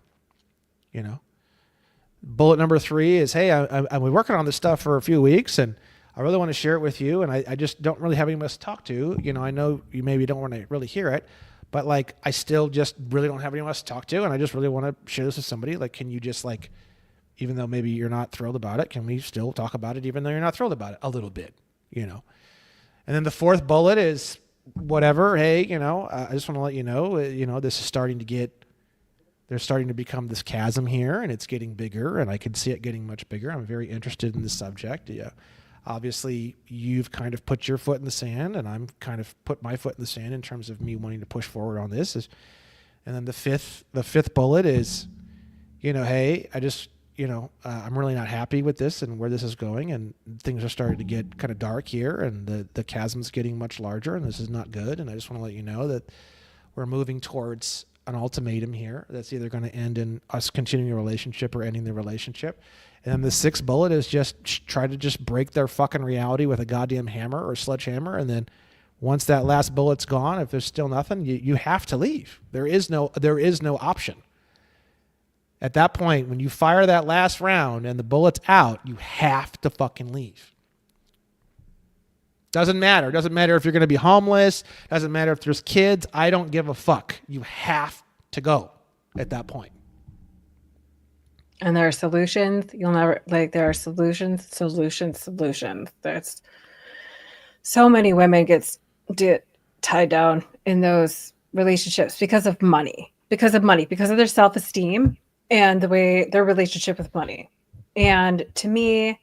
Bullet number 3 is, hey, I've been working on this stuff for a few weeks, and I really want to share it with you, and I just don't really have anyone else to talk to. I know you maybe don't want to really hear it, but like, I still just really don't have anyone else to talk to, and I just really want to share this with somebody. Like, can you just like, even though maybe you're not thrilled about it, can we still talk about it even though you're not thrilled about it a little bit, And then the 4th bullet is whatever. Hey, I just want to let you know, this is starting to get, there's starting to become this chasm here, and it's getting bigger, and I can see it getting much bigger. I'm very interested in this subject. Yeah. Obviously, you've kind of put your foot in the sand, and I'm kind of put my foot in the sand in terms of me wanting to push forward on this. And then the fifth bullet is, hey, I just, I'm really not happy with this and where this is going, and things are starting to get kind of dark here, and the chasm's getting much larger, and this is not good. And I just want to let you know that we're moving towards an ultimatum here that's either going to end in us continuing a relationship or ending the relationship. And then the 6th bullet is just try to just break their fucking reality with a goddamn hammer or sledgehammer. And then once that last bullet's gone, if there's still nothing, you have to leave. There is no option. At that point, when you fire that last round and the bullet's out, you have to fucking leave. Doesn't matter. Doesn't matter if you're going to be homeless. Doesn't matter if there's kids. I don't give a fuck. You have to go at that point. And there are solutions. There are solutions. There's so many women get tied down in those relationships because of money, because of their self-esteem. and the way their relationship with money. And to me,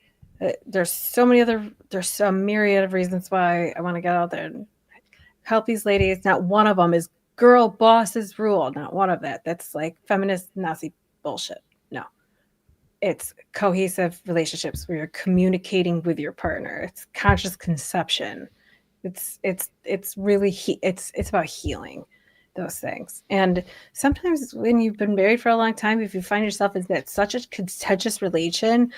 there's some myriad of reasons why I want to get out there and help these ladies. Not one of them is girl bosses rule. Not one of that. That's like feminist Nazi bullshit. No, it's cohesive relationships where you're communicating with your partner. It's conscious conception. It's really it's about healing those things. And sometimes when you've been married for a long time, if you find yourself in that such a contentious relationship,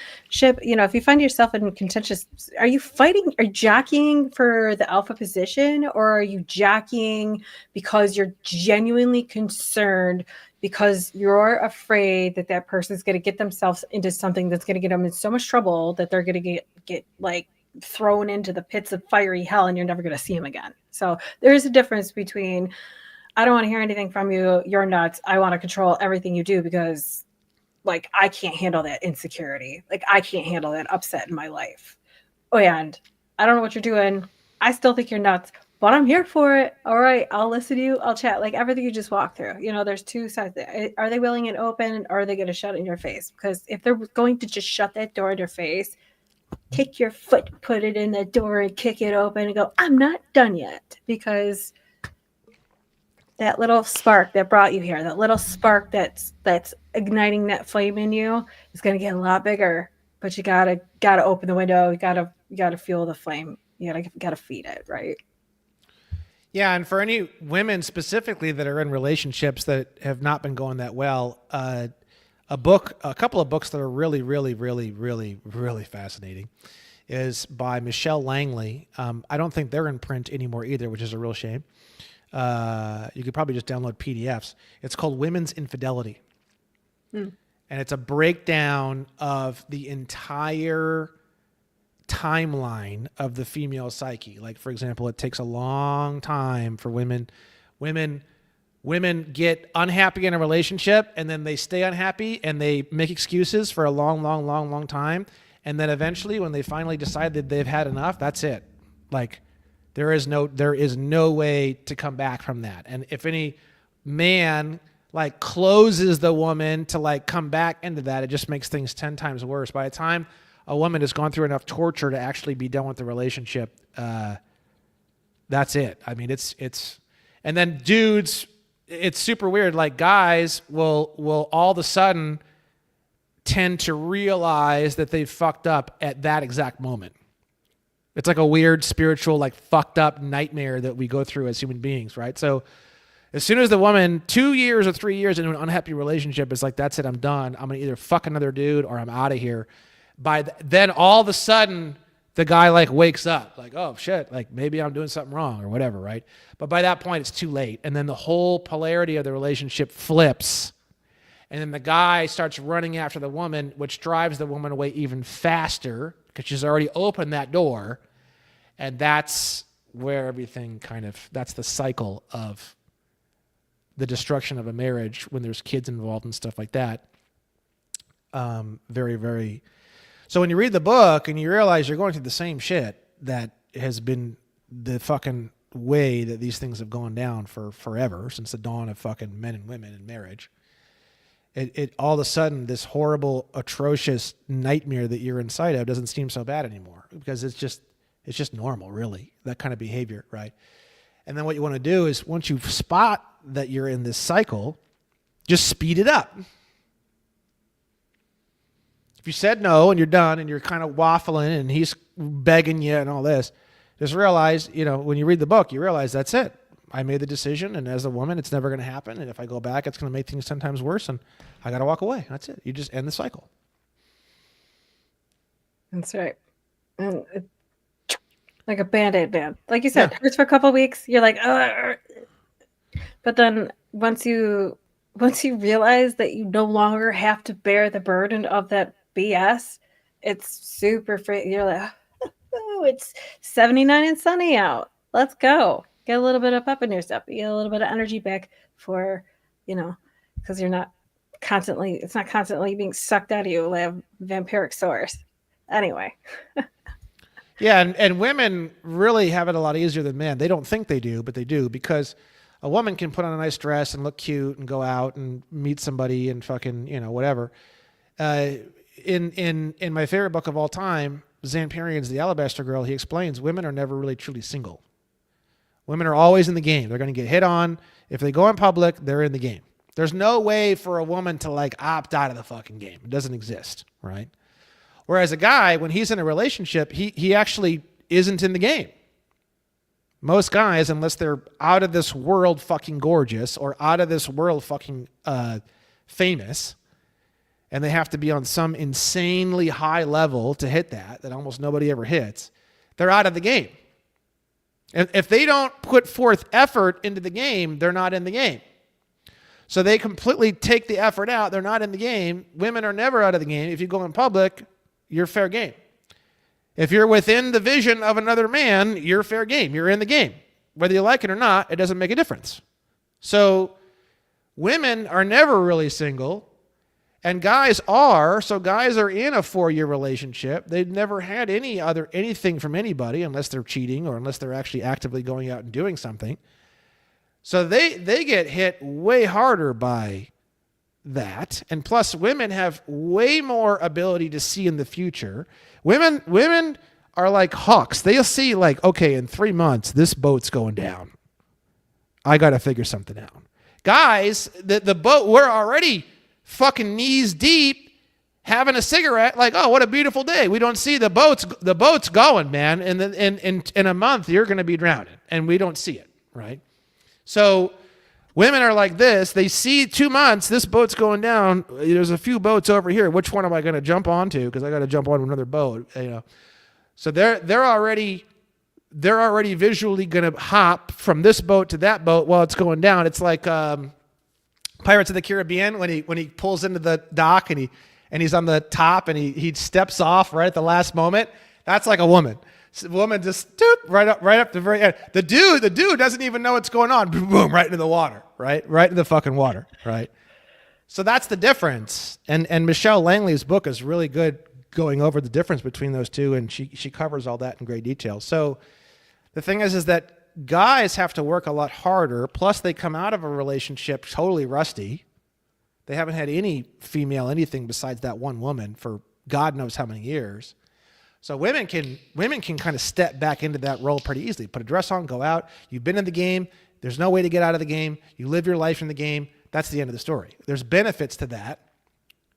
if you find yourself in contentious, are you fighting, are you jockeying for the alpha position, or are you jockeying because you're genuinely concerned, because you're afraid that that person's going to get themselves into something that's going to get them in so much trouble that they're going to get like thrown into the pits of fiery hell and you're never going to see him again. So there is a difference between, I don't want to hear anything from you, you're nuts, I want to control everything you do because like I can't handle that insecurity. Like I can't handle that upset in my life. Oh, and I don't know what you're doing. I still think you're nuts, but I'm here for it. All right, I'll listen to you. I'll chat. Like everything you just walked through. There's two sides. Are they willing and open, or are they going to shut it in your face? Because if they're going to just shut that door in your face, take your foot, put it in the door, and kick it open, and go, I'm not done yet. Because that little spark that brought you here, that little spark that's igniting that flame in you is going to get a lot bigger. But you gotta open the window. You gotta fuel the flame. You gotta feed it, right? Yeah, and for any women specifically that are in relationships that have not been going that well, a couple of books that are really, really, really, really, really fascinating is by Michelle Langley. I don't think they're in print anymore either, which is a real shame. You could probably just download PDFs. It's called Women's Infidelity. Mm. And it's a breakdown of the entire timeline of the female psyche. Like, for example, it takes a long time for women get unhappy in a relationship, and then they stay unhappy and they make excuses for a long, long, long, long time. And then eventually when they finally decide that they've had enough, that's it. Like there is no way to come back from that. And if any man like closes the woman to like come back into that, it just makes things 10 times worse. By the time a woman has gone through enough torture to actually be done with the relationship, that's it. I mean, it's, and then dudes, it's super weird. Like guys will all of a sudden tend to realize that they fucked up at that exact moment. It's like a weird spiritual, like fucked up nightmare that we go through as human beings, right? So as soon as the woman 2 years or 3 years into an unhappy relationship is like, that's it, I'm done. I'm going to either fuck another dude or I'm out of here. Then all of a sudden the guy like wakes up like, oh shit, like maybe I'm doing something wrong or whatever, right? But by that point it's too late. And then the whole polarity of the relationship flips. And then the guy starts running after the woman, which drives the woman away even faster because she's already opened that door. And that's where everything that's the cycle of the destruction of a marriage when there's kids involved and stuff like that. Very, very. So when you read the book and you realize you're going through the same shit that has been the fucking way that these things have gone down for forever, since the dawn of fucking men and women in marriage, it all of a sudden, this horrible, atrocious nightmare that you're inside of doesn't seem so bad anymore because it's just normal, really, that kind of behavior, right? And then what you want to do is once you spot that you're in this cycle, just speed it up. If you said no and you're done and you're kind of waffling and he's begging you and all this, just realize, when you read the book, you realize that's it. I made the decision, and as a woman, it's never going to happen. And if I go back, it's going to make things 10 times worse, and I got to walk away. That's it. You just end the cycle. That's right. And like a Band-Aid, man. Like you said, hurts for a couple of weeks. You're like, ugh. But then once you realize that you no longer have to bear the burden of that BS, it's super free. You're like, oh, it's 79 and sunny out. Let's go. Get a little bit of pep in your step. You get a little bit of energy back for, because it's not constantly being sucked out of you like a vampiric source. Anyway. Yeah, and women really have it a lot easier than men. They don't think they do, but they do, because A woman can put on a nice dress and look cute and go out and meet somebody and fucking, whatever. Uh, in my favorite book of all time, Zamparian's The Alabaster Girl, he explains women are never really truly single. Women are always in the game. They're going to get hit on. If they go in public, they're in the game. There's no way for a woman to like opt out of the fucking game. It doesn't exist, right? Whereas a guy, when he's in a relationship, he actually isn't in the game. Most guys, unless they're out of this world fucking gorgeous or out of this world fucking famous, and they have to be on some insanely high level to hit that almost nobody ever hits, they're out of the game. If they don't put forth effort into the game, they're not in the game. So they completely take the effort out. They're not in the game. Women are never out of the game. If you go in public, you're fair game. If you're within the vision of another man, you're fair game. You're in the game. Whether you like it or not, it doesn't make a difference. So women are never really single. And guys are. So guys are in a 4-year relationship. They've never had anything from anybody unless they're cheating or unless they're actually actively going out and doing something. So they get hit way harder by that. And plus women have way more ability to see in the future. Women are like hawks. They'll see like, okay, in 3 months, this boat's going down. I got to figure something out. Guys, the boat, we're already fucking knees deep having a cigarette like, oh, what a beautiful day. We don't see the boat's going, man. And in a month, you're going to be drowning. And we don't see it, right? So women are like this. They see 2 months, this boat's going down. There's a few boats over here. Which one am I going to jump onto? Because I got to jump on another boat. So they're already visually going to hop from this boat to that boat while it's going down. It's like Pirates of the Caribbean when he pulls into the dock and he's on the top and he steps off right at the last moment. That's like a woman. So the woman just right up the very end. The dude doesn't even know what's going on. Boom, right into the water, right into the fucking water, right? So that's the difference. And Michelle Langley's book is really good going over the difference between those two, and she covers all that in great detail. So the thing is that guys have to work a lot harder. Plus, they come out of a relationship totally rusty. They haven't had any female anything besides that one woman for God knows how many years. So women can kind of step back into that role pretty easily. Put a dress on, go out. You've been in the game. There's no way to get out of the game. You live your life in the game. That's the end of the story. There's benefits to that.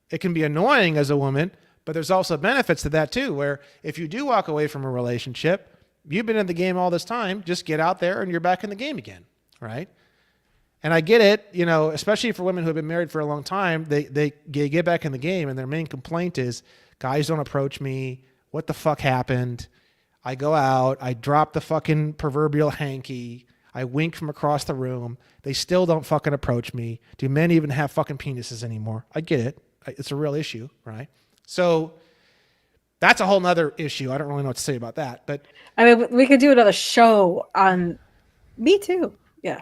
It can be annoying as a woman, but there's also benefits to that too, where if you do walk away from a relationship, you've been in the game all this time, just get out there and you're back in the game again, right? And I get it, especially for women who have been married for a long time, they get back in the game and their main complaint is, guys don't approach me. What the fuck happened? I go out, I drop the fucking proverbial hanky, I wink from across the room. They still don't fucking approach me. Do men even have fucking penises anymore? I get it. It's a real issue, right? So that's a whole nother issue. I don't really know what to say about that, but I mean, we could do another show on Me Too. Yeah.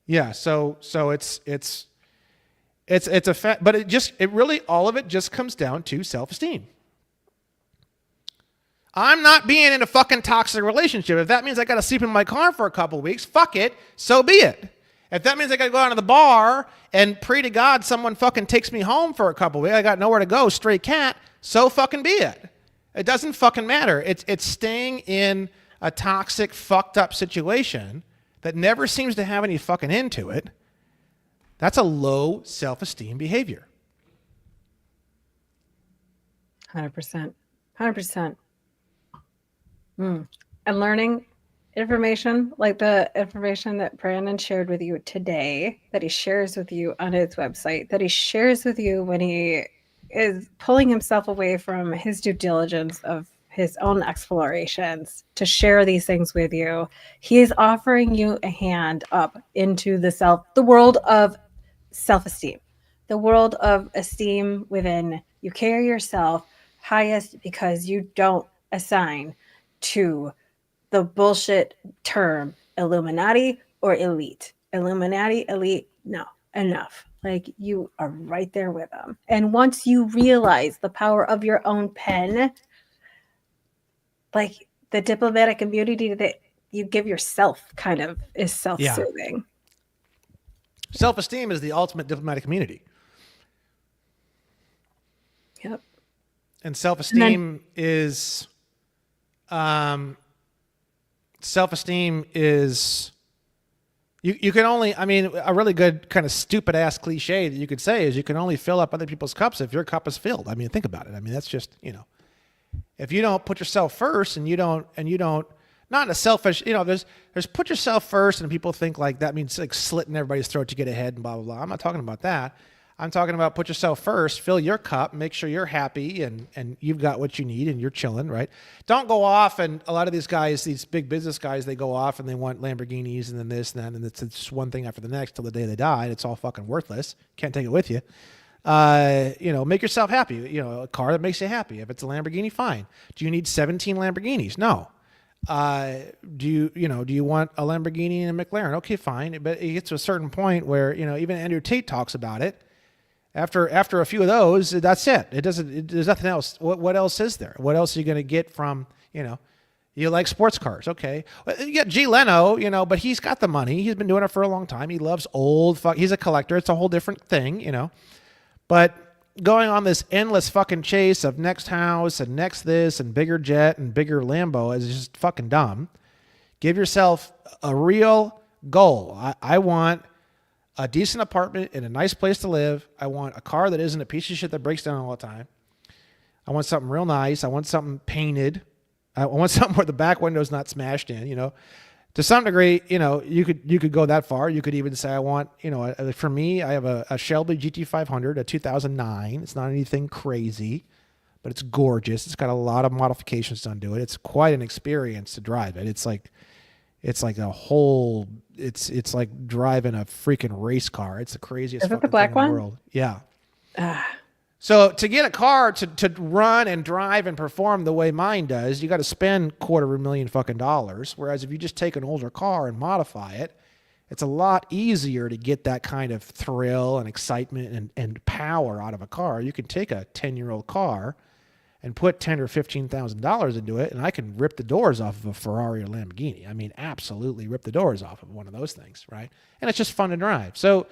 Yeah. So it's a fact, but it really, all of it just comes down to self-esteem. I'm not being in a fucking toxic relationship. If that means I got to sleep in my car for a couple of weeks, fuck it. So be it. If that means I got to go out to the bar and pray to God someone fucking takes me home for a couple of weeks, I got nowhere to go, straight cat, so fucking be it. It doesn't fucking matter. It's staying in a toxic, fucked up situation that never seems to have any fucking end to it. That's a low self-esteem behavior. 100%. 100%. And learning information like the information that Brandon shared with you today, that he shares with you on his website, that he shares with you when he is pulling himself away from his due diligence of his own explorations to share these things with you. He is offering you a hand up into the world of self-esteem, the world of esteem within. You carry yourself highest because you don't assign to the bullshit term Illuminati or elite. Illuminati, elite, no, enough. Like, you are right there with them. And once you realize the power of your own pen, the diplomatic immunity that you give yourself kind of is self-soothing. Self-esteem is the ultimate diplomatic immunity. Yep. And And then um, self-esteem is you can only, I mean, a really good kind of stupid ass cliche that you could say is you can only fill up other people's cups if your cup is filled. I mean, think about it. I mean, that's just, if you don't put yourself first and you don't not in a selfish, there's put yourself first and people think like that means like slitting everybody's throat to get ahead and blah blah blah. I'm not talking about that. I'm talking about put yourself first, fill your cup, make sure you're happy and you've got what you need and you're chilling, right? Don't go off, and a lot of these guys, these big business guys, they go off and they want Lamborghinis and then this and that, and it's just one thing after the next till the day they die, and it's all fucking worthless. Can't take it with you. Make yourself happy. A car that makes you happy. If it's a Lamborghini, fine. Do you need 17 Lamborghinis? No. Do you want a Lamborghini and a McLaren? Okay, fine. But it gets to a certain point where, even Andrew Tate talks about it. After a few of those, that's it. There's nothing else. What else is there? What else are you going to get from, you like sports cars? Okay. Well, you got G Leno, but he's got the money. He's been doing it for a long time. He loves he's a collector. It's a whole different thing. But going on this endless fucking chase of next house and next this and bigger jet and bigger Lambo is just fucking dumb. Give yourself a real goal. I want a decent apartment in a nice place to live. I want a car that isn't a piece of shit that breaks down all the time. I want something real nice. I want something painted. I want something where the back window's not smashed in. To some degree, you could go that far. You could even say, I want, for me, I have a Shelby GT500, a 2009. It's not anything crazy, but it's gorgeous. It's got a lot of modifications done to it. It's quite an experience to drive it. It's like a whole, it's like driving a freaking race car. It's the craziest is it the fucking thing black in the one? world. Yeah. Ah, So to get a car to run and drive and perform the way mine does, you got to spend $250,000 fucking dollars. Whereas if you just take an older car and modify it, it's a lot easier to get that kind of thrill and excitement and power out of a car. You can take a 10-year-old car and put $10,000 or $15,000 into it, and I can rip the doors off of a Ferrari or Lamborghini. I mean, absolutely rip the doors off of one of those things, right? And it's just fun to drive. So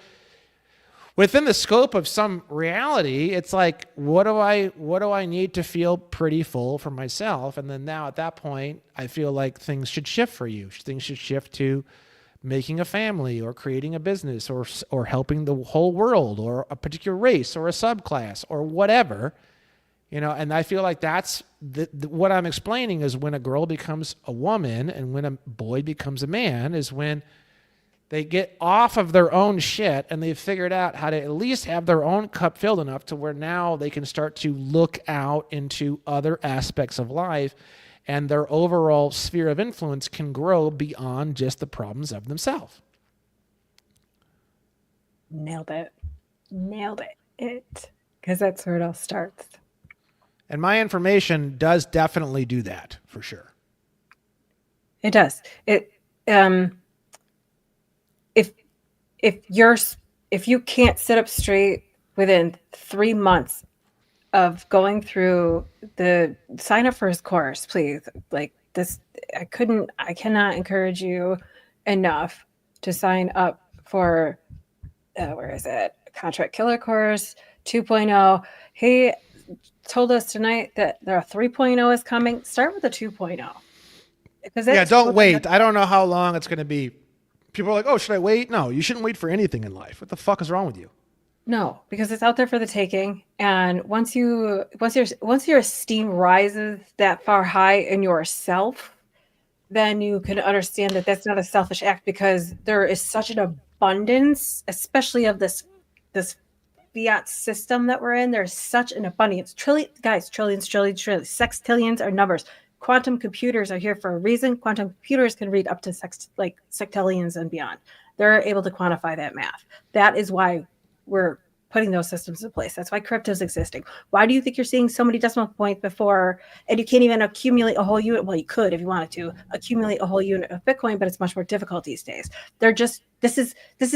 within the scope of some reality, it's like, what do I need to feel pretty full for myself? And then now at that point, I feel like things should shift for you. Things should shift to making a family or creating a business or helping the whole world or a particular race or a subclass or whatever. And I feel like that's what I'm explaining is when a girl becomes a woman and when a boy becomes a man is when they get off of their own shit and they've figured out how to at least have their own cup filled enough to where now they can start to look out into other aspects of life and their overall sphere of influence can grow beyond just the problems of themselves. nailed it. Nailed it. Because that's where it all starts. And my information does definitely do that for sure. It does. If if you can't sit up straight within 3 months of going through the sign up for his course, please. Like this, I cannot encourage you enough to sign up for, where is it? Contract Killer Course 2.0. He told us tonight that the 3.0 is coming. Start with the 2.0. Because Yeah, don't wait. I don't know how long it's going to be. People are like, oh, should I wait? No, you shouldn't wait for anything in life. What the fuck is wrong with you? No, because it's out there for the taking. And once your esteem rises that far high in yourself, then you can understand that that's not a selfish act because there is such an abundance, especially of this fiat system that we're in. There's such an abundance. Trillions, sextillions are numbers. Quantum computers are here for a reason. Quantum computers can read up to sextillions and beyond. They're able to quantify that math. That is why we're putting those systems in place. That's why crypto's existing. Why do you think you're seeing so many decimal points before, and you can't even accumulate a whole unit? Well, you could if you wanted to accumulate a whole unit of Bitcoin, but it's much more difficult these days. They're just this is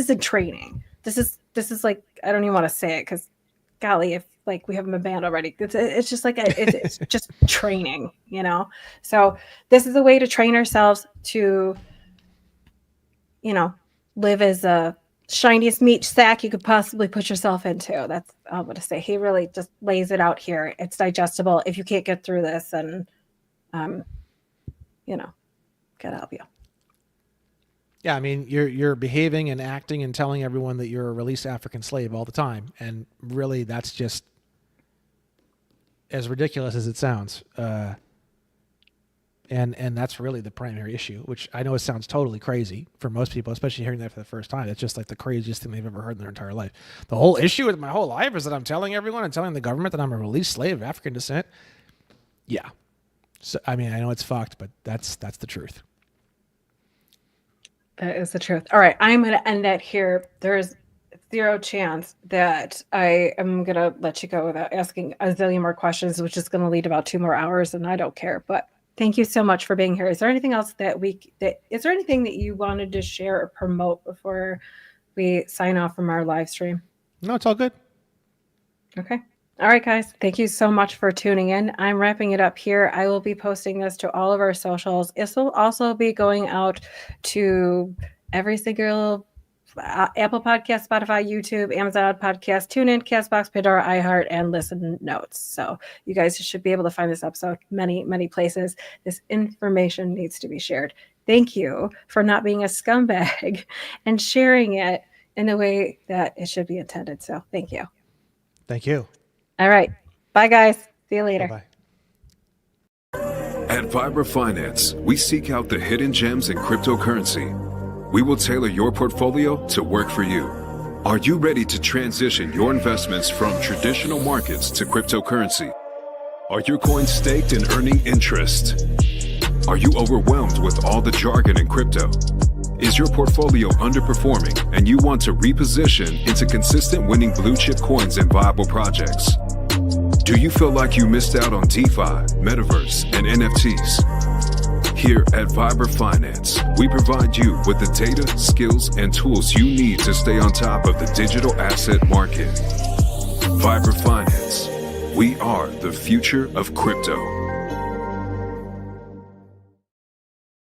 a training. This is like, I don't even want to say it because, golly, if like we haven't been banned already, it's just like it's just training, So this is a way to train ourselves to, live as a shiniest meat sack you could possibly put yourself into. That's all I'm going to say. He really just lays it out here. It's digestible. If you can't get through this, and you know, gotta help you. Yeah, I mean, you're behaving and acting and telling everyone that you're a released African slave all the time, and really, that's just as ridiculous as it sounds. And that's really the primary issue, which I know it sounds totally crazy for most people, especially hearing that for the first time. It's just like the craziest thing they've ever heard in their entire life. The whole issue with my whole life is that I'm telling everyone and telling the government that I'm a released slave of African descent. Yeah. So, I mean, I know it's fucked, but that's the truth. That is the truth. All right, I'm going to end that here. There's zero chance that I am going to let you go without asking a zillion more questions, which is going to lead about 2 more hours, and I don't care. But thank you so much for being here. Is there anything else is there anything that you wanted to share or promote before we sign off from our live stream? No, it's all good. Okay. All right, guys. Thank you so much for tuning in. I'm wrapping it up here. I will be posting this to all of our socials. This will also be going out to every single Apple Podcast, Spotify, YouTube, Amazon Podcast, TuneIn, Castbox, Pandora, iHeart, and Listen Notes. So you guys should be able to find this episode many, many places. This information needs to be shared. Thank you for not being a scumbag and sharing it in the way that it should be intended. So thank you. Thank you. All right. Bye, guys. See you later. Bye-bye. At Vibra Finance, we seek out the hidden gems in cryptocurrency. We will tailor your portfolio to work for you. Are you ready to transition your investments from traditional markets to cryptocurrency? Are your coins staked and earning interest? Are you overwhelmed with all the jargon in crypto? Is your portfolio underperforming and you want to reposition into consistent winning blue chip coins and viable projects? Do you feel like you missed out on DeFi, Metaverse, and NFTs? Here at Vibra Finance, we provide you with the data, skills, and tools you need to stay on top of the digital asset market. Vibra Finance, we are the future of crypto.